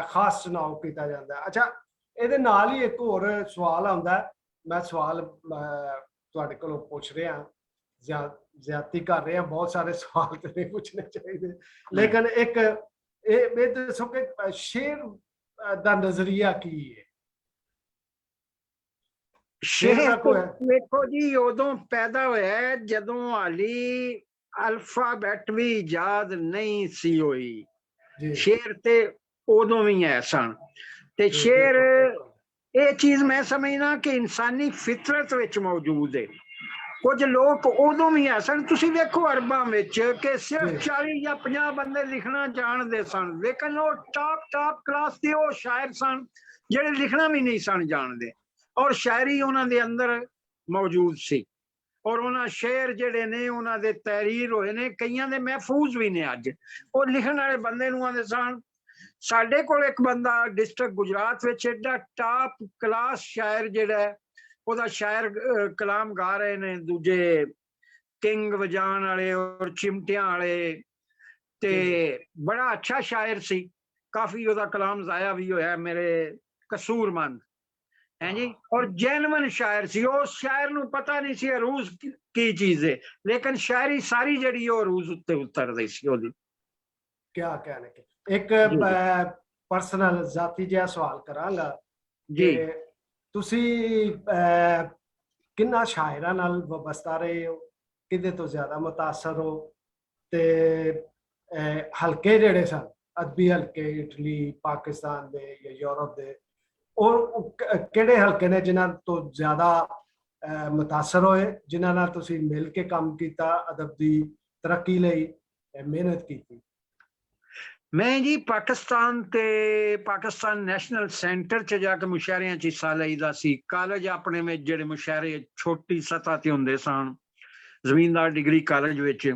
ਖਾਸ ਚੁਣਾਵ ਕੀਤਾ ਜਾਂਦਾ ਹੈ। ਅੱਛਾ, ਇਹਦੇ ਨਾਲ ਹੀ ਇੱਕ ਹੋਰ ਸਵਾਲ ਆਉਂਦਾ, ਮੈਂ ਸਵਾਲ ਤੁਹਾਡੇ ਕੋਲੋਂ ਪੁੱਛ ਰਿਹਾ, ਜ਼ਿਆਦਤੀ ਕਰ ਰਹੇ ਹਾਂ, ਬਹੁਤ ਸਾਰੇ ਸਵਾਲ ਤੇ ਨਹੀਂ ਪੁੱਛਣੇ ਚਾਹੀਦੇ, ਲੇਕਿਨ ਇੱਕ ਇਹ ਦੱਸੋ ਕਿ ਸ਼ੇਰ ਦਾ ਨਜ਼ਰੀਆ ਕੀ ਹੈ? ਸ਼ੇਰ ਵੇਖੋ ਜੀ ਉਦੋਂ ਪੈਦਾ ਹੋਇਆ ਜਦੋਂ ਹਾਲੀ ਅਲਫਾਬੈਟ ਵੀ ਇਜਾਦ ਨਹੀਂ ਸੀ ਹੋਈ। ਸ਼ੇਰ ਤੇ ਉਦੋਂ ਵੀ ਹੈ ਸਨ। ਤੇ ਸ਼ੇਰ ਇਹ ਚੀਜ਼ ਮੈਂ ਸਮਝਣਾ ਕਿ ਇਨਸਾਨੀ ਫਿਤਰਤ ਵਿੱਚ ਮੌਜੂਦ ਹੈ। ਕੁਝ ਲੋਕ ਉਦੋਂ ਵੀ ਹੈ ਸਨ, ਤੁਸੀਂ ਵੇਖੋ ਅਰਬਾਂ ਵਿੱਚ ਕਿ ਸਿਰਫ 40 ਜਾਂ 50 ਬੰਦੇ ਲਿਖਣਾ ਜਾਣਦੇ ਸਨ, ਲੇਕਿਨ ਉਹ ਟਾਪ ਕਲਾਸ ਦੇ ਉਹ ਸ਼ਾਇਰ ਸਨ ਜਿਹੜੇ ਲਿਖਣਾ ਵੀ ਨਹੀਂ ਸਨ ਜਾਣਦੇ, ਔਰ ਸ਼ਾਇਰੀ ਉਹਨਾਂ ਦੇ ਅੰਦਰ ਮੌਜੂਦ ਸੀ। ਔਰ ਉਹਨਾਂ ਸ਼ੇਰ ਜਿਹੜੇ ਨੇ ਉਹਨਾਂ ਦੇ ਤਹਿਰੀਰ ਹੋਏ ਨੇ, ਕਈਆਂ ਦੇ ਮਹਿਫੂਜ਼ ਵੀ ਨੇ ਅੱਜ। ਉਹ ਲਿਖਣ ਵਾਲੇ ਬੰਦੇ ਨੂੰ ਆਂਦੇ ਸਨ। ਸਾਡੇ ਕੋਲ ਇੱਕ ਬੰਦਾ ਡਿਸਟ੍ਰਿਕਟ ਗੁਜਰਾਤ ਵਿੱਚ ਐਡਾ ਟਾਪ ਕਲਾਸ ਸ਼ਾਇਰ ਜਿਹੜਾ ਉਹਦਾ ਸ਼ਾਇਰ ਕਲਾਮ ਗਾ ਰਹੇ ਨੇ, ਦੂਜੇ ਕਿੰਗ ਵਜਾਣ ਵਾਲੇ ਔਰ ਚਿਮਟਿਆਂ ਵਾਲੇ, ਤੇ ਬੜਾ ਅੱਛਾ ਸ਼ਾਇਰ ਸੀ। ਕਾਫੀ ਉਹਦਾ ਕਲਾਮ ਜ਼ਾਇਆ ਵੀ ਹੋਇਆ, ਮੇਰੇ ਕਸੂਰਮੰਦ ਹੈ ਜੀ। ਔਰ ਜੈਨਵਨ ਸ਼ਾਇਰ ਸੀ। ਉਸ ਸ਼ਾਇਰ ਨੂੰ ਪਤਾ ਨਹੀਂ ਸੀ ਅਰੂਜ਼ ਕੀ ਚੀਜ਼ ਹੈ, ਲੇਕਿਨ ਸ਼ਾਇਰੀ ਸਾਰੀ ਜਿਹੜੀ ਉਹ ਅਰੂਜ਼ ਉੱਤੇ ਉਤਰਦੀ ਸੀ ਉਹਦੀ। ਕਿਆ ਕਹਿਣੇ? ਇੱਕ ਪਰਸਨਲ ਜ਼ਾਤੀ ਜਿਹਾ ਸਵਾਲ ਕਰਾਂਗਾ ਜੀ, ਤੁਸੀਂ ਕਿੰਨਾ ਸ਼ਾਇਰਾਂ ਨਾਲ ਵਬਸਤਾ ਰਹੇ ਹੋ, ਕਿਹਦੇ ਤੋਂ ਜ਼ਿਆਦਾ ਮੁਤਾਸਰ ਹੋ? ਤੇ ਹਲਕੇ ਜਿਹੜੇ ਸਨ ਅਦਬੀ ਹਲਕੇ, ਇਟਲੀ, ਪਾਕਿਸਤਾਨ ਦੇ ਜਾਂ ਯੂਰਪ ਦੇ, ਉਹ ਕਿਹੜੇ ਹਲਕੇ ਨੇ ਜਿਨ੍ਹਾਂ ਤੋਂ ਜ਼ਿਆਦਾ ਮੁਤਾਸਰ ਹੋਏ, ਜਿਨ੍ਹਾਂ ਨਾਲ ਤੁਸੀਂ ਮਿਲ ਕੇ ਕੰਮ ਕੀਤਾ, ਅਦਬ ਦੀ ਤਰੱਕੀ ਲਈ ਮਿਹਨਤ ਕੀਤੀ? ਮੈਂ ਜੀ ਪਾਕਿਸਤਾਨ ਨੈਸ਼ਨਲ ਸੈਂਟਰ 'ਚ ਜਾ ਕੇ ਮੁਸ਼ਾਇਰਿਆਂ 'ਚ ਹਿੱਸਾ ਲਈਦਾ ਸੀ। ਕਾਲਜ ਆਪਣੇ ਵਿੱਚ ਜਿਹੜੇ ਮੁਸ਼ਾਇਰੇ ਛੋਟੀ ਸਤ੍ਹਾ ਤੇ ਹੁੰਦੇ ਸਨ, ਜ਼ਮੀਨਦਾਰ ਡਿਗਰੀ ਕਾਲਜ ਵਿੱਚ,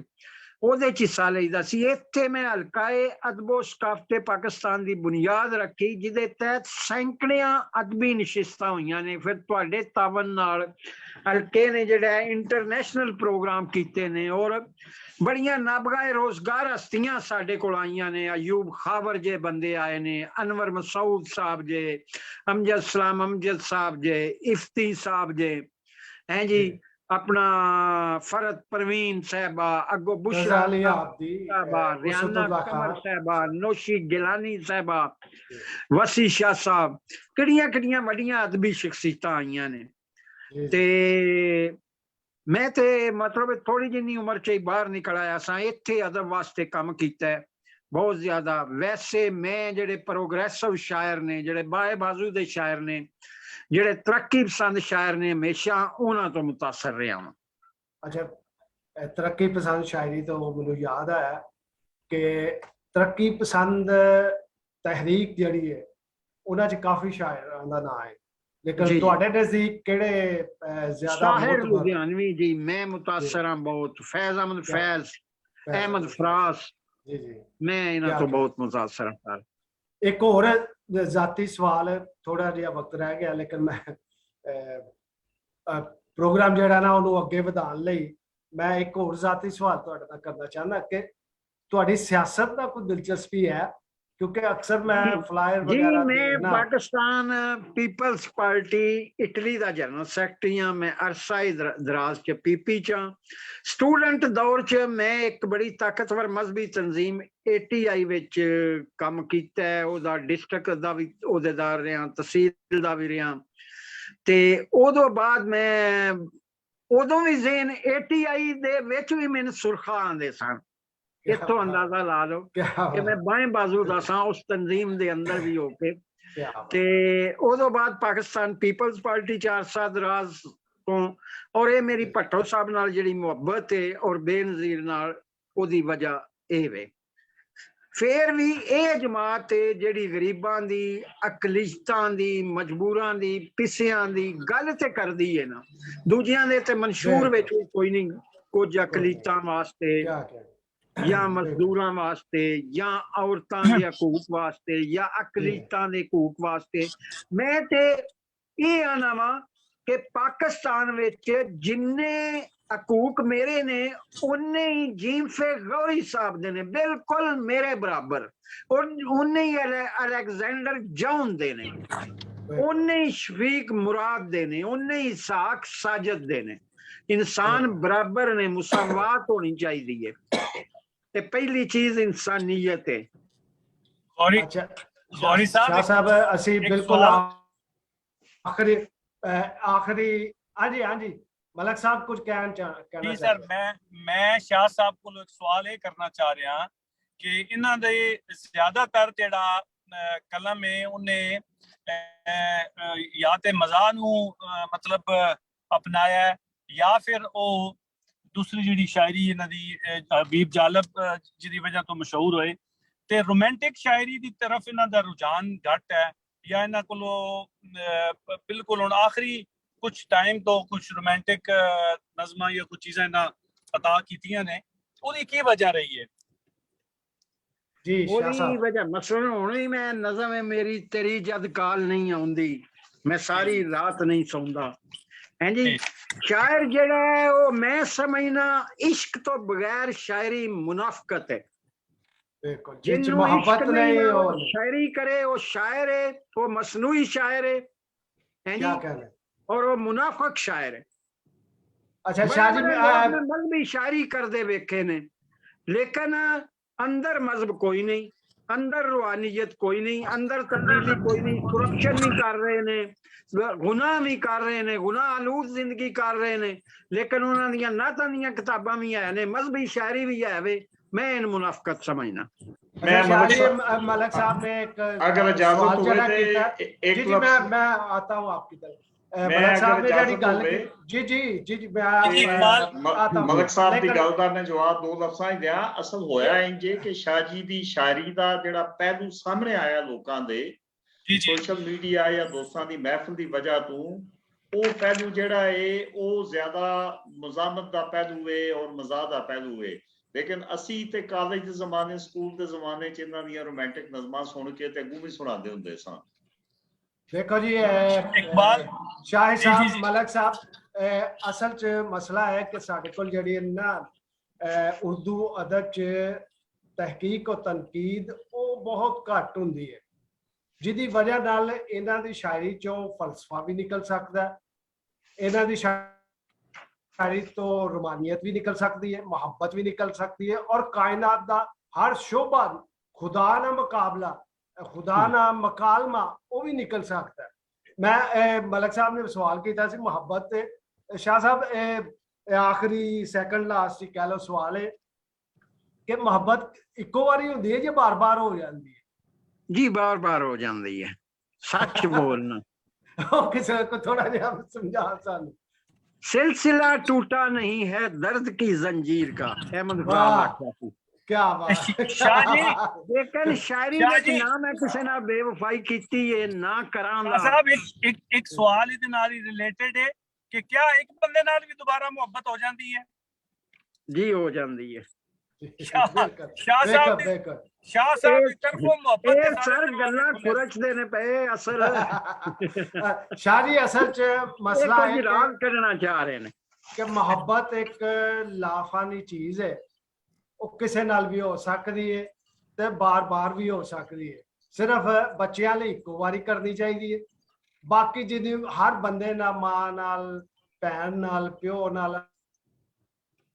ਉਹਦੇ 'ਚ ਹਿੱਸਾ ਲਈਦਾ ਸੀ। ਇੱਥੇ ਮੈਂ ਹਲਕਾਏ ਅਦਬੋ ਸਕਾਫਤੇ ਪਾਕਿਸਤਾਨ ਦੀ ਬੁਨਿਆਦ ਰੱਖੀ, ਜਿਹਦੇ ਤਹਿਤ ਸੈਂਕੜਿਆਂ ਅਦਬੀ ਨਸ਼ਿਸਤਾਂ ਹੋਈਆਂ ਨੇ। ਫਿਰ ਤੁਹਾਡੇ ਤਾਵਨ ਨਾਲ ਹਲਕੇ ਨੇ ਜਿਹੜਾ ਇੰਟਰਨੈਸ਼ਨਲ ਪ੍ਰੋਗਰਾਮ ਕੀਤੇ ਨੇ, ਔਰ ਬੜੀਆਂ ਨਾਬਗਾਏ ਰੋਜ਼ਗਾਰ ਹਸਤੀਆਂ ਸਾਡੇ ਕੋਲ ਆਈਆਂ ਨੇ। ਅਯੂਬ ਖਾਬਰ ਜੇ ਬੰਦੇ ਆਏ ਨੇ, ਅਨਵਰ ਮਸਊਦ ਸਾਹਿਬ ਜੇ, ਅਮਜਦ ਸਲਾਮ ਅਮਜਦ ਸਾਹਿਬ ਜੇ, ਇਫਤੀ ਸਾਹਿਬ ਜੇ, हैं जी अपना फरद परवीन साहबा, अगो बुशरा साहबा, रियाना कमर साहबा, नौशी गिलानी साहबा, वसी शाह साहब, किड़ियां किड़ियां वड्डियां अदबी शख्सियतां आईयां ने। ते मैं ते मतलब थोड़ी जिन्नी उम्र च बाहर निकल आया सा, इत्थे अदब वास्ते काम कीता है बहुत ज्यादा। वैसे मैं जेड़े प्रोग्रेसिव शायर ने, जेड़े बाए बाजू दे शायर ने, ਜਿਹੜੇ ਤਰੱਕੀ ਪਸੰਦ ਸ਼ਾਇਰ ਨੇ, ਹਮੇਸ਼ਾ ਉਹਨਾਂ ਤੋਂ ਮੁਤਾਸਰ ਰਿਹਾ ਹਾਂ। ਅੱਛਾ, ਤਰੱਕੀ ਪਸੰਦ ਸ਼ਾਇਰੀ ਤੋਂ ਮੈਨੂੰ ਯਾਦ ਆਇਆ ਕਿ ਤਰੱਕੀ ਪਸੰਦ ਤਹਿਰੀਕ ਜਿਹੜੀ ਹੈ ਉਹਨਾਂ 'ਚ ਕਾਫੀ ਸ਼ਾਇਰਾਂ ਦਾ ਨਾਂ ਹੈ, ਲੇਕਿਨ ਤੁਹਾਡੇ ਨਜ਼ਦੀਕ ਕਿਹੜੇ ਜ਼ਿਆਦਾ? ਸ਼ਾਇਰ ਲੁਧਿਆਣਵੀ ਜੀ ਮੈਂ ਮੁਤਾਸਰ ਹਾਂ ਬਹੁਤ। ਫੈਜ਼ ਅਹਿਮਦ ਫੈਜ਼, ਅਹਿਮਦ ਫਰਾਸ, ਜੀ ਜੀ, ਮੈਂ ਇਹਨਾਂ ਤੋਂ ਬਹੁਤ ਮੁਤਾਸਰ ਹਾਂ। ਇੱਕ ਹੋਰ ਜ਼ਾਤੀ ਸਵਾਲ, ਥੋੜਾ ਜਿਹਾ ਵਕਤ ਰਹਿ ਗਿਆ, ਲੇਕਿਨ ਮੈਂ ਪ੍ਰੋਗਰਾਮ ਜਿਹੜਾ ਨਾ ਉਹਨੂੰ ਅੱਗੇ ਵਧਾਉਣ ਲਈ ਮੈਂ ਇੱਕ ਹੋਰ ਜ਼ਾਤੀ ਸਵਾਲ ਤੁਹਾਡੇ ਨਾਲ ਕਰਨਾ ਚਾਹੁੰਦਾ ਕਿ ਤੁਹਾਡੀ ਸਿਆਸਤ ਦਾ ਕੋਈ ਦਿਲਚਸਪੀ ਹੈ? ਕਿਉਂਕਿ ਅਕਸਰ ਮੈਂ ਫਲਾਇਰ ਵਗੈਰਾ ਮੈਂ ਪਾਕਿਸਤਾਨ ਪੀਪਲਸ ਪਾਰਟੀ ਇਟਲੀ ਦਾ ਜਨਰਲ ਸੈਕਟਰੀ ਹਾਂ। ਮੈਂ ਅਰਸਾ ਦਰਾਜ਼ ਚ ਪੀਪੀ ਚ। ਸਟੂਡੈਂਟ ਦੌਰ ਚ ਮੈਂ ਇੱਕ ਬੜੀ ਤਾਕਤਵਰ ਮਜ਼ਹਬੀ ਤਨਜ਼ੀਮ ATI ਵਿੱਚ ਕੰਮ ਕੀਤਾ ਹੈ। ਉਹਦਾ ਡਿਸਟ੍ਰਿਕਟ ਦਾ ਵੀ ਅਹੁਦੇਦਾਰ ਰਿਹਾ, ਤਹਿਸੀਲ ਦਾ ਵੀ ਰਿਹਾ। ਤੇ ਉਦੋਂ ਬਾਅਦ ਮੈਂ ਉਦੋਂ ਵੀ ਜ਼ੇਨ ATI ਦੇ ਵਿੱਚ ਵੀ ਮੈਨੂੰ ਸੁਰਖਾ ਆਉਂਦੇ ਸਨ। ਇੱਥੋਂ ਅੰਦਾਜ਼ਾ ਲਾ ਲਓ ਕਿ ਮੈਂ ਬਾएं ਬਾਜ਼ੂ ਦਾ ਸਾਂ ਉਸ ਤਨਜ਼ੀਮ ਦੇ ਅੰਦਰ ਵੀ ਹੋ ਕੇ। ਤੇ ਉਦੋਂ ਬਾਅਦ ਪਾਕਿਸਤਾਨ ਪੀਪਲਸ ਪਾਰਟੀ ਚ ਅਰਸਾ ਦਰਾਜ਼ ਤੋਂ, ਔਰ ਇਹ ਮੇਰੀ ਭੱਟੋ ਸਾਹਿਬ ਨਾਲ ਜਿਹੜੀ ਮੁਹੱਬਤ ਹੈ ਔਰ ਬੇਨਜ਼ੀਰ ਨਾਲ, ਉਹਦੀ ਵਜ੍ਹਾ ਇਹ ਵੇ। ਫਿਰ ਵੀ ਇਹ ਜਮਾਤ ਜਿਹੜੀ ਗਰੀਬਾਂ ਦੀ, ਅਕਲੀਤਾਂ ਦੀ, ਮਜਬੂਰਾਂ ਦੀ, ਪਿੱਸਿਆਂ ਦੀ ਗੱਲ ਤੇ ਕਰਦੀ ਹੈ ਨਾ, ਦੂਜਿਆਂ ਦੇ ਤੇ ਮਨਸ਼ੂਰ ਵਿੱਚ ਕੋਈ ਨਹੀਂ। ਕੁਝ ਅਕਲੀਤਾਂ ਵਾਸਤੇ ਜਾਂ ਮਜ਼ਦੂਰਾਂ ਵਾਸਤੇ ਜਾਂ ਔਰਤਾਂ ਦੇ ਹਕੂਕ ਵਾਸਤੇ ਜਾਂ ਅਕਲੀਤਾਂ ਦੇ ਹਕੂਕ ਵਾਸਤੇ। ਮੈਂ ਤੇ ਇਹ ਆਨਾ ਵਾਂ ਕਿ ਪਾਕਿਸਤਾਨ ਵਿੱਚ ਜਿੰਨੇ ਹਕੂਕ ਮੇਰੇ ਨੇ, ਉਨੇ ਹੀ ਜੀਮਫੇ ਗੌਰੀ ਸਾਹਿਬ ਦੇ ਨੇ, ਬਿਲਕੁਲ ਮੇਰੇ ਬਰਾਬਰ। ਉਨੇ ਹੀ ਅਲੈਗਜ਼ੈਂਡਰ ਜੌਨ ਦੇ ਨੇ, ਉਨੇ ਹੀ ਸ਼ਫੀਕ ਮੁਰਾਦ ਦੇ ਨੇ, ਉਨੇ ਹੀ ਇਸਾਕ ਸਾਜਦ ਦੇ ਨੇ। ਇਨਸਾਨ ਬਰਾਬਰ ਨੇ, ਮੁਸਾਵਾਤ ਹੋਣੀ ਚਾਹੀਦੀ ਹੈ। ਤੇ ਪਹਿਲੀ ਚੀਜ਼ ਇਨਸਾਨੀਅਤ ਹੈ। ਗੌਰੀ ਸਾਹਿਬ ਅਸੀਂ ਬਿਲਕੁਲ ਆਖਰੀ ਹਾਂਜੀ ਮਲਕ ਸਾਹਿਬ ਕੁਝ ਕਹਿਣਾ ਜੀ ਸਰ, ਮੈਂ ਸ਼ਾਹ ਸਾਹਿਬ ਕੋਲ ਇੱਕ ਸਵਾਲ ਇਹ ਕਰਨਾ ਚਾਹ ਰਿਹਾ ਕਿ ਇਹਨਾਂ ਦੇ ਜ਼ਿਆਦਾਤਰ ਜਿਹੜਾ ਕਲਮ ਹੈ ਉਹਨੇ ਜਾਂ ਤੇ ਮਜ਼ਾਹ ਨੂੰ ਮਤਲਬ ਅਪਣਾਇਆ ਜਾਂ ਫਿਰ ਉਹ ਦੂਸਰੀ ਜਿਹੜੀ ਸ਼ਾਇਰੀ ਇਹਨਾਂ ਦੀ ਹਬੀਬ ਜਾਲਬ ਜਿਹਦੀ ਵਜ੍ਹਾ ਤੋਂ ਮਸ਼ਹੂਰ ਹੋਏ, ਤੇ ਰੋਮਾਂਟਿਕ ਸ਼ਾਇਰੀ ਦੀ ਤਰਫ ਇਹਨਾਂ ਦਾ ਰੁਝਾਨ ਘੱਟ ਹੈ ਜਾਂ ਇਹਨਾਂ ਕੋਲੋਂ ਬਿਲਕੁਲ ਹੁਣ ਆਖਰੀ ਕੁਛ ਟਾਈਮ ਤੋਂ ਕੁਛ ਰੋਮਾਂਟਿਕ ਨਜ਼ਮਾਂ ਜਾਂ ਕੁਛ ਚੀਜ਼ਾਂ ਇਹਨਾਂ ਅਤਾ ਕੀਤੀਆਂ ਨੇ, ਉਹਦੀ ਕੀ ਵਜ੍ਹਾ ਰਹੀ ਹੈ? ਜੀ ਉਹਦੀ ਵਜ੍ਹਾ ਮਸਲਨ ਹੁਣ ਹੀ ਮੈਂ ਨਜ਼ਮ ਹੈ ਮੇਰੀ ਤੇਰੀ ਜਦ ਕਾਲ ਨਹੀਂ ਆਉਂਦੀ, ਮੈਂ ਸਾਰੀ ਰਾਤ ਨਹੀਂ ਸੌਂਦਾ। ਹਾਂਜੀ, ਸ਼ਾਇਰ ਜਿਹੜਾ ਹੈ ਉਹ ਮੈਂ ਸਮਝਣਾ ਇਸ਼ਕ ਤੋਂ ਬਗੈਰ ਸ਼ਾਇਰੀ ਮੁਨਾਫਕਤ ਹੈ। ਜਿਹਨੂੰ ਇਸ਼ਕ ਨਹੀਂ ਉਹ ਸ਼ਾਇਰੀ करे वो शायर है, वो मसनूई शायर है और वो मुनाफक शायर है। अच्छा शाह जी, मजहबी शायरी करते वेखे ने, लेकिन अंदर मजहब कोई नहीं, अंदर रूहानियत कोई नहीं, अंदर तब्दीली कोई नहीं। करप्शन भी कर रहे ने, गुनाह भी कर रहे ने, गुनाह आलूद जिंदगी कर रहे ने, लेकिन उन्होंने दियां नातां दियां किताबां भी है ने, मजहबी शायरी भी है वे। मैं इन मुनाफकत समझना। मलक साहब ने अगर इजाजत हो तो मैं आता हूँ आपकी तरफ। मलक साहब ने ਜਿਹੜੀ ਗੱਲ ਜੀ ਮਲਕ ਸਾਹਿਬ ਦੀ ਗੱਲ ਦਾ ਮੈਂ ਜਵਾਬ ਦੋ ਲਫ਼ਜ਼ਾਂ ਹੀ ਦਿਆਂ। ਅਸਲ ਹੋਇਆ ਇੰਜ ਕਿ ਸ਼ਾਹ ਜੀ ਦੀ ਸ਼ਾਇਰੀ ਦਾ ਜਿਹੜਾ ਪਹਿਲੂ ਸਾਹਮਣੇ ਆਇਆ ਲੋਕਾਂ ਦੇ ਸੋਸ਼ਲ ਮੀਡੀਆ ਜਾਂ ਦੋਸਤਾਂ ਦੀ ਮਹਿਫਿਲ ਦੀ ਵਜ੍ਹਾ ਤੋਂ, ਉਹ ਪਹਿਲੂ ਜਿਹੜਾ ਹੈ ਉਹ ਜ਼ਿਆਦਾ ਮਜ਼ਾਮਤ ਦਾ ਪਹਿਲੂ ਹੈ ਔਰ ਮਜ਼ਾਹ ਦਾ ਪਹਿਲੂ ਹੈ। ਲੇਕਿਨ ਅਸੀਂ ਤੇ ਕਾਲਜ ਦੇ ਜ਼ਮਾਨੇ ਸਕੂਲ ਦੇ ਜ਼ਮਾਨੇ 'ਚ ਇਹਨਾਂ ਦੀਆਂ ਰੋਮਾਂਟਿਕ ਨਜ਼ਮਾਂ ਸੁਣ ਕੇ ਤੇ ਅੱਗੋਂ ਵੀ ਸੁਣਾਉਂਦੇ ਹੁੰਦੇ ਸਾਂ। देखो जी इकबाल शाह जी, साहब जी। मलक साहब असल च मसला है कि साडे कोल जेहड़ी ना उर्दू अदब च तहकीक और तनकीद वो बहुत घट हुंदी है, जिहदी वजह नाल इन्हां दी शायरी चों फलसफा भी निकल सकदा है, इन्हां दी शायरी तो रोमानियत भी निकल सकती है, मोहब्बत भी निकल सकती है, और कायनात दा हर शोबा खुदा ना मुकाबला खुदा ना मकालमा वो भी निकल सकता है। मैं मलक साहब ने सवाल किया सी मुहब्बत ते, शाह साहब आखिरी सैकंड लास्ट कह लो सवाल है कि मुहब्बत इको बारी होंदी है या बार बार हो जाती है? जी बार बार हो जाती है, सच बोलना। किसी को थोड़ा जिहा समझा सानू। सिलसिला टूटा नहीं है दर्द की जंजीर का, अहमद इकबाल वाह आख्या सी। क्या बात शाह जी, लेकिन शायरी शाह विच जी। ना मैं किसी नाल बेवफाई कीती है ना करां शाह दा। साहब एक सवाल ਇਹਦੇ ਨਾਲ ਹੀ ਰਿਲੇਟਡ ਹੈ ਕਿ क्या एक बंदे नाल भी दोबारा मोहब्बत हो जाती है? जी हो जाती है। शाह बिल्कुल शाह साहब बिल्कुल ਦੀ बिल्कुल शाह साहब ਦੀ ਤਰਫੋਂ मोहब्बत ਇਹ ਦੇ ਸਾਰੇ ਸਰ ਗੱਲਾਂ ਦਰਵਾਜ਼ੇ ਖੁੱਲੇ। ਖੁਰਚਦੇ ਨੇ ਪਏ ਅਸਲ शाह जी असल च ਇਹ मसला ਕੁਝ है ਰਾਗ ਕੱਢਣਾ ਚਾਹ ਰਹੇ ਨੇ। कि मोहब्बत एक लाफानी चीज है, वो किसी नाल भी हो सकती है ते बार बार भी हो सकती है, सिर्फ बच्चों ਲਈ ਇੱਕੋ ਵਾਰੀ ਕਰਨੀ ਚਾਹੀਦੀ ਹੈ। ਬਾਕੀ ਜਿਹਦੀ ਹਰ ਬੰਦੇ ਨਾਲ, ਮਾਂ ਨਾਲ, ਭੈਣ ਨਾਲ, ਪਿਓ ਨਾਲ,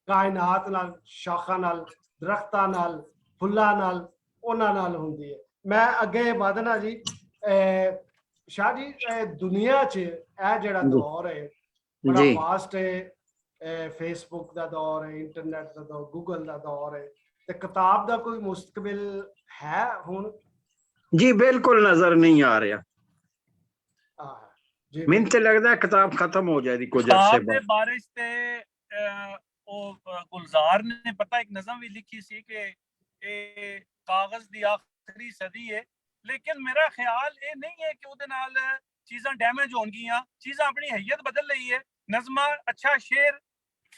ਕਾਇਨਾਤ ਨਾਲ, ਸ਼ਾਖਾਂ ਨਾਲ, ਦਰਖਤਾਂ ਨਾਲ, ਫੁੱਲਾਂ ਨਾਲ, ਉਹਨਾਂ ਨਾਲ ਹੁੰਦੀ ਹੈ। ਮੈਂ ਅੱਗੇ ਵਧਣਾ ਜੀ। ਸ਼ਾਹ ਜੀ ਦੁਨੀਆ 'ਚ ਇਹ ਜਿਹੜਾ ਦੌਰ ਹੈ ਬੜਾ ਜੀ ਫਾਸਟ ਹੈ, ਫੇਸਬੁੱਕ ਦਾ ਦੌਰ ਹੈ, ਇੰਟਰਨੈਟ ਦਾ ਦੌਰ, ਗੂਗਲ ਦਾ ਦੌਰ ਹੈ, ਤੇ ਕਿਤਾਬ ਦਾ ਕੋਈ ਮੁਸਤਕਬਲ ਹੈ ਹੁਣ? ਜੀ ਬਿਲਕੁਲ ਨਜ਼ਰ ਨਹੀਂ ਆ ਰਿਹਾ। ਜੀ ਮੈਨੂੰ ਤੇ ਲੱਗਦਾ ਕਿਤਾਬ ਖਤਮ ਹੋ ਜਾਏਗੀ ਕੁਝ ਅਰਸੇ ਕਿਤਾਬ ਦੇ ਬਾਅਦ। ਬਾਰੇ ਤੇ ਉਹ ਗੁਲਜ਼ਾਰ ਨੇ ਪਤਾ ਇੱਕ ਨਜ਼ਮ ਵੀ ਲਿਖੀ ਸੀ ਕਿ ਇਹ ਕਾਗਜ਼ ਦੀ ਆਖਰੀ ਸਦੀ ਹੈ, ਲੇਕਿਨ ਮੇਰਾ ਖਿਆਲ ਇਹ ਨਹੀਂ ਹੈ ਕਿ ਉਹਦੇ ਨਾਲ ਚੀਜ਼ਾਂ ਡੈਮੇਜ ਹੋਣਗੀਆਂ। ਚੀਜ਼ਾਂ ਆਪਣੀ ਹਈਅਤ ਬਦਲ ਰਹੀ ਹੈ। ਨਜ਼ਮਾਂ ਅੱਛਾ ਸ਼ੇਰ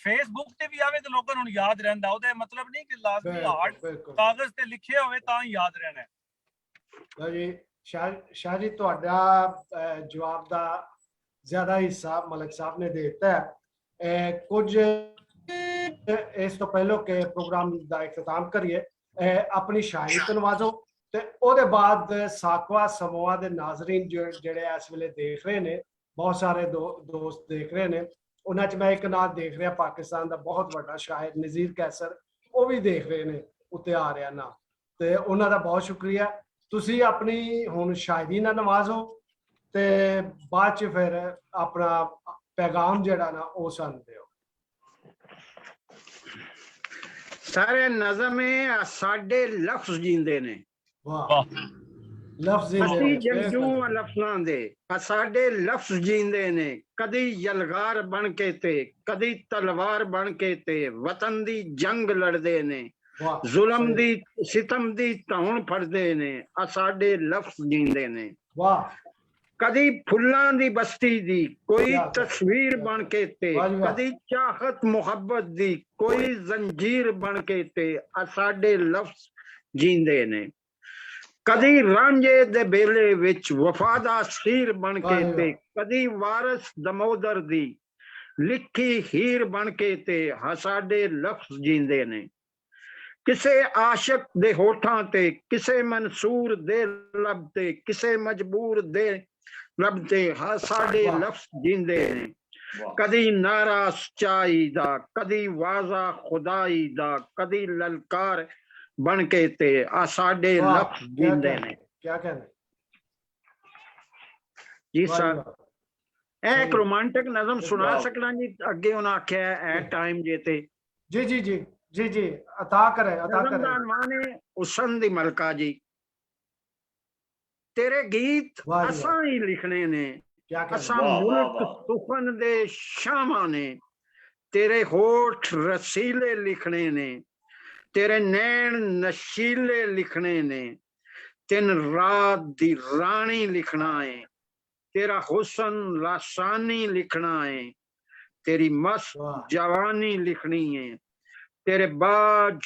ਫੇਸਬੁੱਕ ਤੇ ਵੀ ਆਵੇ ਤੇ ਲੋਕਾਂ ਨੂੰ ਯਾਦ ਰਹਿੰਦਾ, ਉਹਦਾ ਮਤਲਬ ਨਹੀਂ ਕਿ ਲਾਜ਼ਮੀ ਹਾਰਡ ਕਾਗਜ਼ ਤੇ ਲਿਖੇ ਹੋਵੇ ਤਾਂ ਹੀ ਯਾਦ ਰਹਿਣਾ। ਲਓ ਜੀ ਸ਼ਾਹ ਜੀ ਤੁਹਾਡਾ ਜਵਾਬ ਦਾ ਜ਼ਿਆਦਾ ਹਿੱਸਾ ਮਲਕ ਸਾਹਿਬ ਨੇ ਦੇ ਦਿੱਤਾ ਹੈ। ਕੁਝ ਇਸ ਤੋਂ ਪਹਿਲਾਂ ਕਿ ਪ੍ਰੋਗਰਾਮ ਦਾ ਇਖਤਤਾਮ ਕਰੀਏ, ਆਪਣੀ ਸ਼ਾਇਰੀ ਤੋਂ ਨਵਾਜ਼ੋ ਤੇ ਉਹਦੇ ਬਾਅਦ ਸਾਕਵਾ ਸਮੋਆ ਦੇ ਨਾਜ਼ਰੀਨ ਜਿਹੜੇ ਇਸ ਵੇਲੇ ਦੇਖ ਰਹੇ ਨੇ, ਬਹੁਤ ਸਾਰੇ ਦੋਸਤ ਦੇਖ ਰਹੇ ਨੇ, ਉਹਨਾਂ 'ਚ ਮੈਂ ਇੱਕ ਨਾਮ ਦੇਖ ਰਿਹਾ ਪਾਕਿਸਤਾਨ ਦਾ ਬਹੁਤ ਵੱਡਾ ਸ਼ਾਇਰ ਨਜ਼ੀਰ ਕੈਸਰ, ਉਹ ਵੀ ਦੇਖ ਰਹੇ ਨੇ, ਉੱਤੇ ਆ ਰਿਹਾ ਨਾ, ਤੇ ਉਹਨਾਂ ਦਾ ਬਹੁਤ ਸ਼ੁਕਰੀਆ। ਤੁਸੀਂ ਆਪਣੀ ਹੁਣ ਸ਼ਾਇਰੀ ਨਾਲ ਨਵਾਜ਼ੋ ਤੇ ਬਾਅਦ 'ਚ ਫਿਰ ਆਪਣਾ ਪੈਗਾਮ ਜਿਹੜਾ ਨਾ ਉਹ ਸਾਨੂੰ ਦਿਓ। ਸਾਰੇ ਨਜ਼ਮੇ ਸਾਡੇ ਲਫ਼ਜ਼ ਜਿੰਦੇ ਨੇ। ਵਾਹ ਲਫ਼ਜ਼ ਅਸੀਂ ਜੰਗਜੂ ਲਫ਼ਜ਼ਾਂ ਦੇ, ਸਾਡੇ ਲਫ਼ਜ਼ ਜਿੰਦੇ ਨੇ। ਕਦੀ ਯਲਗਾਰ ਬਣ ਕੇ ਤੇ ਕਦੀ ਤਲਵਾਰ ਬਣ ਕੇ ਤੇ ਵਤਨ ਦੀ ਜੰਗ ਲੜਦੇ ਨੇ। ਜ਼ੁਲਮ ਦੀ ਸਿਤਮ ਦੀ ਧੌਣ ਫੜਦੇ ਨੇ, ਸਾਡੇ ਲਫ਼ਜ਼ ਜਿੰਦੇ ਨੇ। ਵਾਹ ਕਦੀ ਫੁੱਲਾਂ ਦੀ ਬਸਤੀ ਦੀ ਕੋਈ ਤਸਵੀਰ ਬਣ ਕੇ ਤੇ ਕਦੀ ਚਾਹਤ ਮੁਹੱਬਤ ਦੀ ਕੋਈ ਜ਼ੰਜੀਰ ਬਣ ਕੇ ਤੇ ਸਾਡੇ ਲਫ਼ਜ਼ ਜਿੰਦੇ ਨੇ। ਕਦੀ ਰਾਂਝੇ ਦੇ ਬੇਲੇ ਵਿੱਚ ਵਫਾ ਦਾ ਸੀਰ ਬਣ ਕੇ ਤੇ ਕਦੀ ਵਾਰਸ ਦਮੋਦਰ ਦੀ ਲਿਖੀ ਹੀਰ ਬਣ ਕੇ ਤੇ ਸਾਡੇ ਲਫ਼ਜ਼ ਜਿੰਦੇ ਨੇ। ਕਿਸੇ ਆਸ਼ਿਕ ਦੇ ਹੋਠਾਂ ਤੇ, ਕਿਸੇ ਮਨਸੂਰ ਦੇ ਲਬ ਤੇ, ਕਿਸੇ ਮਜਬੂਰ ਦੇ ਲਬ ਤੇ ਸਾਡੇ ਲਫ਼ਜ਼ ਜਿੰਦੇ ਨੇ। ਕਦੀ ਨਾਰਾ ਸੱਚਾਈ ਦਾ, ਕਦੀ ਵਾਜ਼ਾ ਖੁਦਾਈ ਦਾ, ਕਦੀ ਲਲਕਾਰ ਬਣ ਕੇ ਤੇ ਸਾਡੇ ਲਫ਼ਜ਼ ਜਿੰਦੇ ਨੇ। क्या कहना ਜੀ ਸਰ, ਇਹ ਇੱਕ ਰੋਮਾਂਟਿਕ ਨਜ਼ਮ ਸੁਣਾ ਸਕਣਾ ਜੀ? ਅੱਗੇ ਉਹਨਾਂ ਆਖਿਆ ਐ ਟਾਈਮ ਜੇ ਤੇ। जी जी जी जी जी अता करे ਨਜ਼ਮ ਦਾ ਅਨਵਾਨ ਹੈ ਹੁਸਨ ਦੀ ਮਲਕਾ ਜੀ। ਤੇਰੇ ਗੀਤ ਅਸਾਂ ਹੀ ਲਿਖਣੇ ਨੇ, ਅਸਾਂ ਮੁਲਕ ਸੁਖਨ ਦੇ ਸ਼ਾਮਾਂ ਨੇ। ਤੇਰੇ ਹੋਠ ਰਸੀਲੇ ਲਿਖਣੇ ਨੇ, ਤੇਰੇ ਨੈਣ ਨਸ਼ੀਲੇ ਲਿਖਣੇ ਨੇ। ਤਿੰਨ ਰਾਤ ਦੀ ਰਾਣੀ ਲਿਖਣਾ ਏ, ਤੇਰਾ ਹੁਸਨ ਲਾਸਾਨੀ ਲਿਖਣਾ ਏ। ਤੇਰੀ ਮਸਤ ਜਵਾਨੀ ਲਿਖਣੀ ਏ, तेरे बाद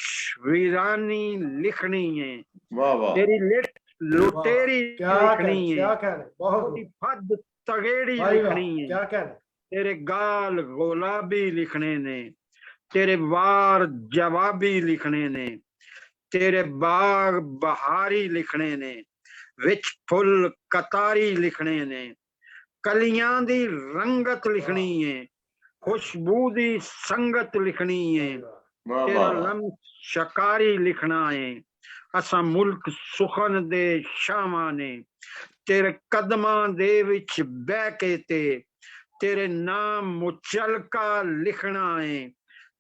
वीरानी लिखनी है, वाह वाह तेरी लिट लुटेरी क्या लिखनी कहने, है, क्या कहने, बहुत तेरी फद तगेड़ी भाई वाह, लिखनी है, क्या कहने। तेरे गाल गुलाबी लिखने ने, तेरे वार जवाबी लिखने ने, तेरे बाग बहारी लिखने ने, विच फुल कतारी लिखने ने, कलियां दी रंगत लिखनी है, खुशबू दी संगत लिखनी है, वाह तेरा वाह वाह लम शकारी लिखना है, असा मुल्क सुखन दे शामा ने, तेरे कदमां दे विच बह के तेरे नाम मुचलका लिखना है,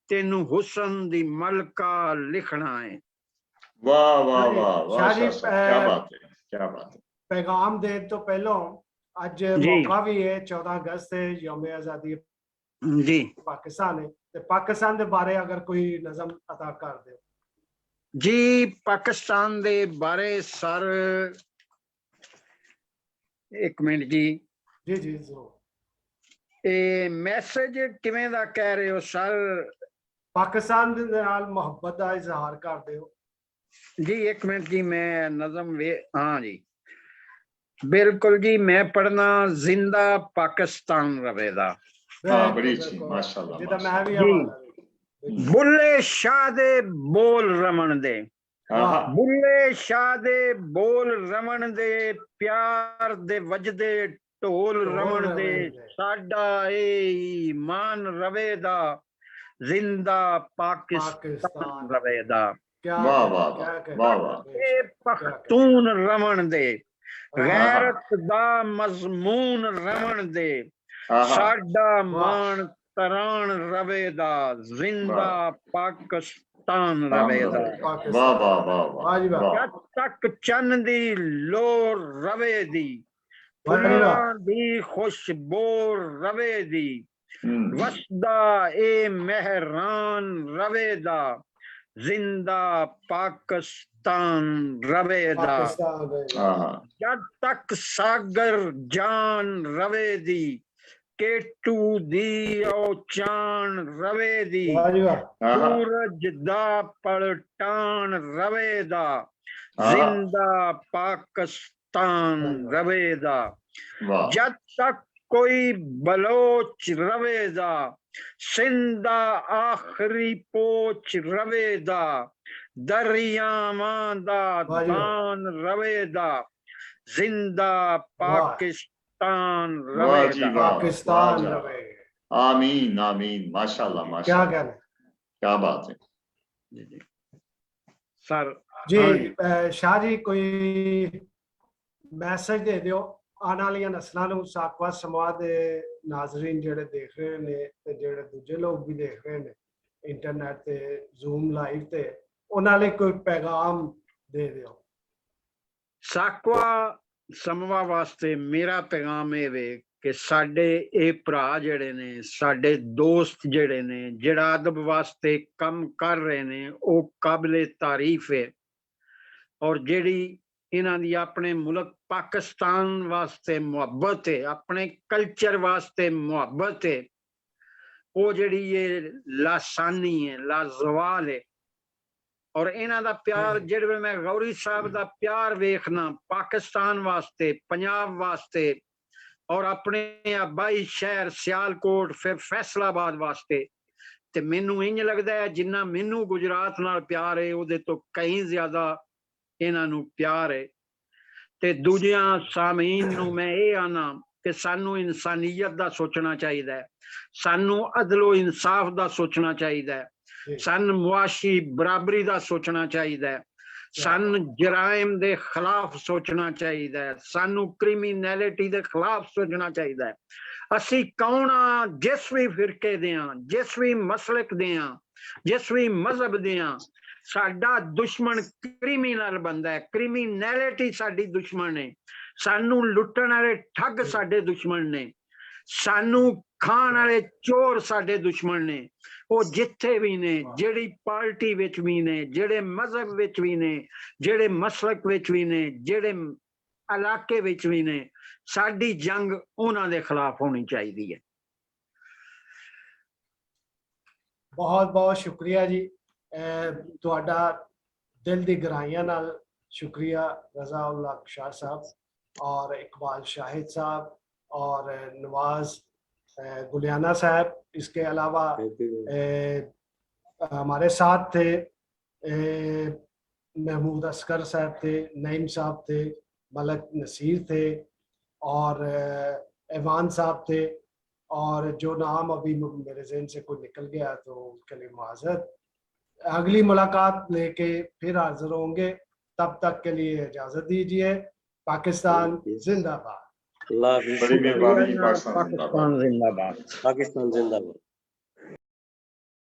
तेनू हुसन दी मलका लिखना है। वाह वाह शाह जी, वाह वाह शाह जी, शाह साहब, क्या बात है, क्या बात है। पैगाम देने तो पहले ਅੱਜ जी। ਮੌਕਾ ਵੀ ਹੈ 14 ਅਗਸਤ ਤੇ ਯੌਮ ਆਜ਼ਾਦੀ जी ਪਾਕਿਸਤਾਨ ਹੈ ਤੇ ਪਾਕਿਸਤਾਨ ਦੇ ਬਾਰੇ ਅਗਰ ਕੋਈ ਨਜ਼ਮ ਅਤਾ ਕਰ ਦਿਓ। जी पाकिस्तान दे बारे सर एक मिनट जी ਜੀ ਜੀ ਜ਼ਰੂਰ। ਇਹ ਮੈਸੇਜ ਕਿਵੇਂ ਦਾ ਕਹਿ ਰਹੇ ਹੋ ਸਰ? ਪਾਕਿਸਤਾਨ ਦੇ ਨਾਲ ਮੁਹੱਬਤ ਦਾ ਇਜ਼ਹਾਰ ਕਰ ਦਿਓ। जी एक मिनट जी, मैं नज़म वे हाँ जी बिल्कुल जी, मैं पढ़ना जिंदा पाकिस्तान रवेदा। हाँ बड़ी अच्छी, माशाल्लाह ਜਿਹਦਾ ਮੈਂ ਵੀ जी ਆਵਾਜ਼ बुल्ले शाह दे बोल रमन दे, हाँ हाँ बुल्ले शाह दे बोल रमन दे, प्यार दे वजदे ढोल रमन दे, साडा ए ईमान रवेदा, जिंदा पाकिस्तान रवेदा। क्या वाह कहने, वाह क्या वाह कहने। वाह वाह ए पख्तून रमन दे, हाँ गैरत दा मजमून रमन दे, हाँ हाँ साडा मान तरान रवेदा, जिंदा पाकिस्तान रवेदा। वाह वाह वाह वाह जी वाह वाह। वाह जद तक चन्न दी लोर रवे दी, वाह जी वाह। फुल्लां दी खुशबोर रवे दी, हम्म, वसदा ए मेहरान रवेदा, जिंदा पाकिस्तान रवेदा। पाकिस्तान ਦੇ हाँ हाँ जद तक सागर जान रवे दी, केटू दी ओ चान रवे दी, ਵਾਹ ਜੀ ਵਾਹ। हाँ हाँ सूरज दा पलटान रवे दा, हाँ जिंदा पाकिस्तान रवे दा। वाह जद तक कोई बलोच रवे दा, सिंधा आखिरी पोच रवे दा, दरियावां दा दान रवे दा, जिंदा पाकिस्तान वाह रवे जी दा। वाह पाकिस्तान वाह, रवे। आमीन आमीन, माशाल्लाह क्या माशाल्लाह, कहने। क्या बात है। सर ਜੀ ਸ਼ਾਹ ਜੀ ਕੋਈ ਮੈਸੇਜ ਦੇ ਦਿਓ ਆਉਣ ਵਾਲੀਆਂ ਨਸਲਾਂ ਨੂੰ, ਸਾਕਵਾ ਸਮਾਜ ਦੇ ਨਾਜ਼ਰੀਨ ਜਿਹੜੇ ਦੇਖ ਰਹੇ ਨੇ ਤੇ ਜਿਹੜੇ ਦੂਜੇ ਲੋਕ ਵੀ ਦੇਖ ਰਹੇ ਨੇ ਇੰਟਰਨੈਟ ਤੇ ਜ਼ੂਮ ਲਾਈਵ ਤੇ, ਉਹਨਾਂ ਲਈ ਕੋਈ ਪੈਗਾਮ ਦੇ ਦਿਓ। ਸਾਕਵਾ ਸਮਵਾ ਵਾਸਤੇ ਮੇਰਾ ਪੈਗਾਮ ਇਹ ਵੇ ਕਿ ਸਾਡੇ ਇਹ ਭਰਾ ਜਿਹੜੇ ਨੇ, ਸਾਡੇ ਦੋਸਤ ਜਿਹੜੇ ਨੇ, ਜਿਹੜਾ ਅਦਬ ਵਾਸਤੇ ਕੰਮ ਕਰ ਰਹੇ ਨੇ, ਉਹ ਕਾਬਲੇ ਤਾਰੀਫ ਹੈ। ਔਰ ਜਿਹੜੀ ਇਹਨਾਂ ਦੀ ਆਪਣੇ ਮੁਲਕ ਪਾਕਿਸਤਾਨ ਵਾਸਤੇ ਮੁਹੱਬਤ ਹੈ, ਆਪਣੇ ਕਲਚਰ ਵਾਸਤੇ ਮੁਹੱਬਤ ਹੈ, ਉਹ ਜਿਹੜੀ ਇਹ ਲਾਸਾਨੀ ਹੈ, ਲਾਜ਼ਵਾਲ ਹੈ। ਔਰ ਇਹਨਾਂ ਦਾ ਪਿਆਰ, ਜਿਹੜੇ ਮੈਂ ਗੌਰੀ ਸਾਹਿਬ ਦਾ ਪਿਆਰ ਵੇਖਣਾ ਪਾਕਿਸਤਾਨ ਵਾਸਤੇ, ਪੰਜਾਬ ਵਾਸਤੇ, ਔਰ ਆਪਣੇ ਆਬਾਈ ਸ਼ਹਿਰ ਸਿਆਲਕੋਟ ਫਿਰ ਫੈਸਲਾਬਾਦ ਵਾਸਤੇ, ਤੇ ਮੈਨੂੰ ਇੰਜ ਲੱਗਦਾ ਹੈ ਜਿੰਨਾ ਮੈਨੂੰ ਗੁਜਰਾਤ ਨਾਲ ਪਿਆਰ ਹੈ, ਉਹਦੇ ਤੋਂ ਕਈ ਜ਼ਿਆਦਾ ਇਹਨਾਂ ਨੂੰ ਪਿਆਰ ਹੈ। ਤੇ ਦੂਜਿਆਂ ਸਾਮੀਨ ਨੂੰ ਮੈਂ ਇਹ ਆਨਾ ਕਿ ਸਾਨੂੰ ਇਨਸਾਨੀਅਤ ਦਾ ਸੋਚਣਾ ਚਾਹੀਦਾ ਹੈ, ਸਾਨੂੰ ਅਦਲੋ ਇਨਸਾਫ ਦਾ ਸੋਚਣਾ ਚਾਹੀਦਾ ਹੈ, ਸਾਨੂੰ ਮੁਆਸ਼ੀ ਬਰਾਬਰੀ ਦਾ ਸੋਚਣਾ ਚਾਹੀਦਾ ਹੈ, ਸਾਨੂੰ ਜਰਾਇਮ ਦੇ ਖਿਲਾਫ ਸੋਚਣਾ ਚਾਹੀਦਾ ਹੈ, ਸਾਨੂੰ ਕ੍ਰਿਮੀਨੈਲਿਟੀ ਦੇ ਖਿਲਾਫ ਸੋਚਣਾ ਚਾਹੀਦਾ ਹੈ। ਅਸੀਂ ਕੌਣ ਆ, ਜਿਸ ਵੀ ਫਿਰਕੇ ਦੇ ਆ, ਜਿਸ ਵੀ ਮਸਲਕ ਦੇ ਆ, ਜਿਸ ਵੀ ਮਜ਼ਹਬ ਦੇ ਆ, ਸਾਡਾ ਦੁਸ਼ਮਣ ਕ੍ਰਿਮੀਨਲ ਬੰਦਾ ਹੈ, ਕ੍ਰਿਮੀਨੈਲਿਟੀ ਸਾਡੀ ਦੁਸ਼ਮਣ ਹੈ, ਸਾਨੂੰ ਲੁੱਟਣ ਵਾਲੇ ਠੱਗ ਸਾਡੇ ਦੁਸ਼ਮਣ ਨੇ, ਸਾਨੂੰ ਖਾਣ ਵਾਲੇ ਚੋਰ ਸਾਡੇ ਦੁਸ਼ਮਣ ਨੇ। ਉਹ ਜਿੱਥੇ ਵੀ ਨੇ, ਜਿਹੜੀ ਪਾਰਟੀ ਵਿੱਚ ਵੀ ਨੇ, ਜਿਹੜੇ ਮਜ਼ਹਬ ਵਿੱਚ ਵੀ ਨੇ, ਜਿਹੜੇ ਮਸਲਕ ਵਿੱਚ ਵੀ ਨੇ, ਜਿਹੜੇ ਇਲਾਕੇ ਵਿੱਚ ਵੀ ਨੇ, ਸਾਡੀ ਜੰਗ ਉਹਨਾਂ ਦੇ ਖਿਲਾਫ ਹੋਣੀ ਚਾਹੀਦੀ ਹੈ। ਬਹੁਤ ਬਹੁਤ ਸ਼ੁਕਰੀਆ ਜੀ। ਤੁਹਾਡਾ ਦਿਲ ਦੀ ਗਹਿਰਾਈਆਂ ਨਾਲ ਸ਼ੁਕਰੀਆ रज़ा उल हक शाह साहब और इकबाल शाहिद साहब और नवाज गुलियाना साहब। इसके अलावा हमारे साथ थे महमूद असगर साहब थे, नईम साहब थे, मलक नसीर थे और ऐवान साहब थे, और जो नाम अभी मेरे ज़हन से कोई निकल गया तो उसके लिए माज़रत। अगली मुलाकात लेके फिर हाजिर होंगे, तब तक के लिए इजाज़त दीजिए। पाकिस्तान जिंदाबाद। अल्लाह हाफिज़। बड़ी मेहरबानी जी, पाकिस्तान जिंदाबाद। पाकिस्तान जिंदाबाद।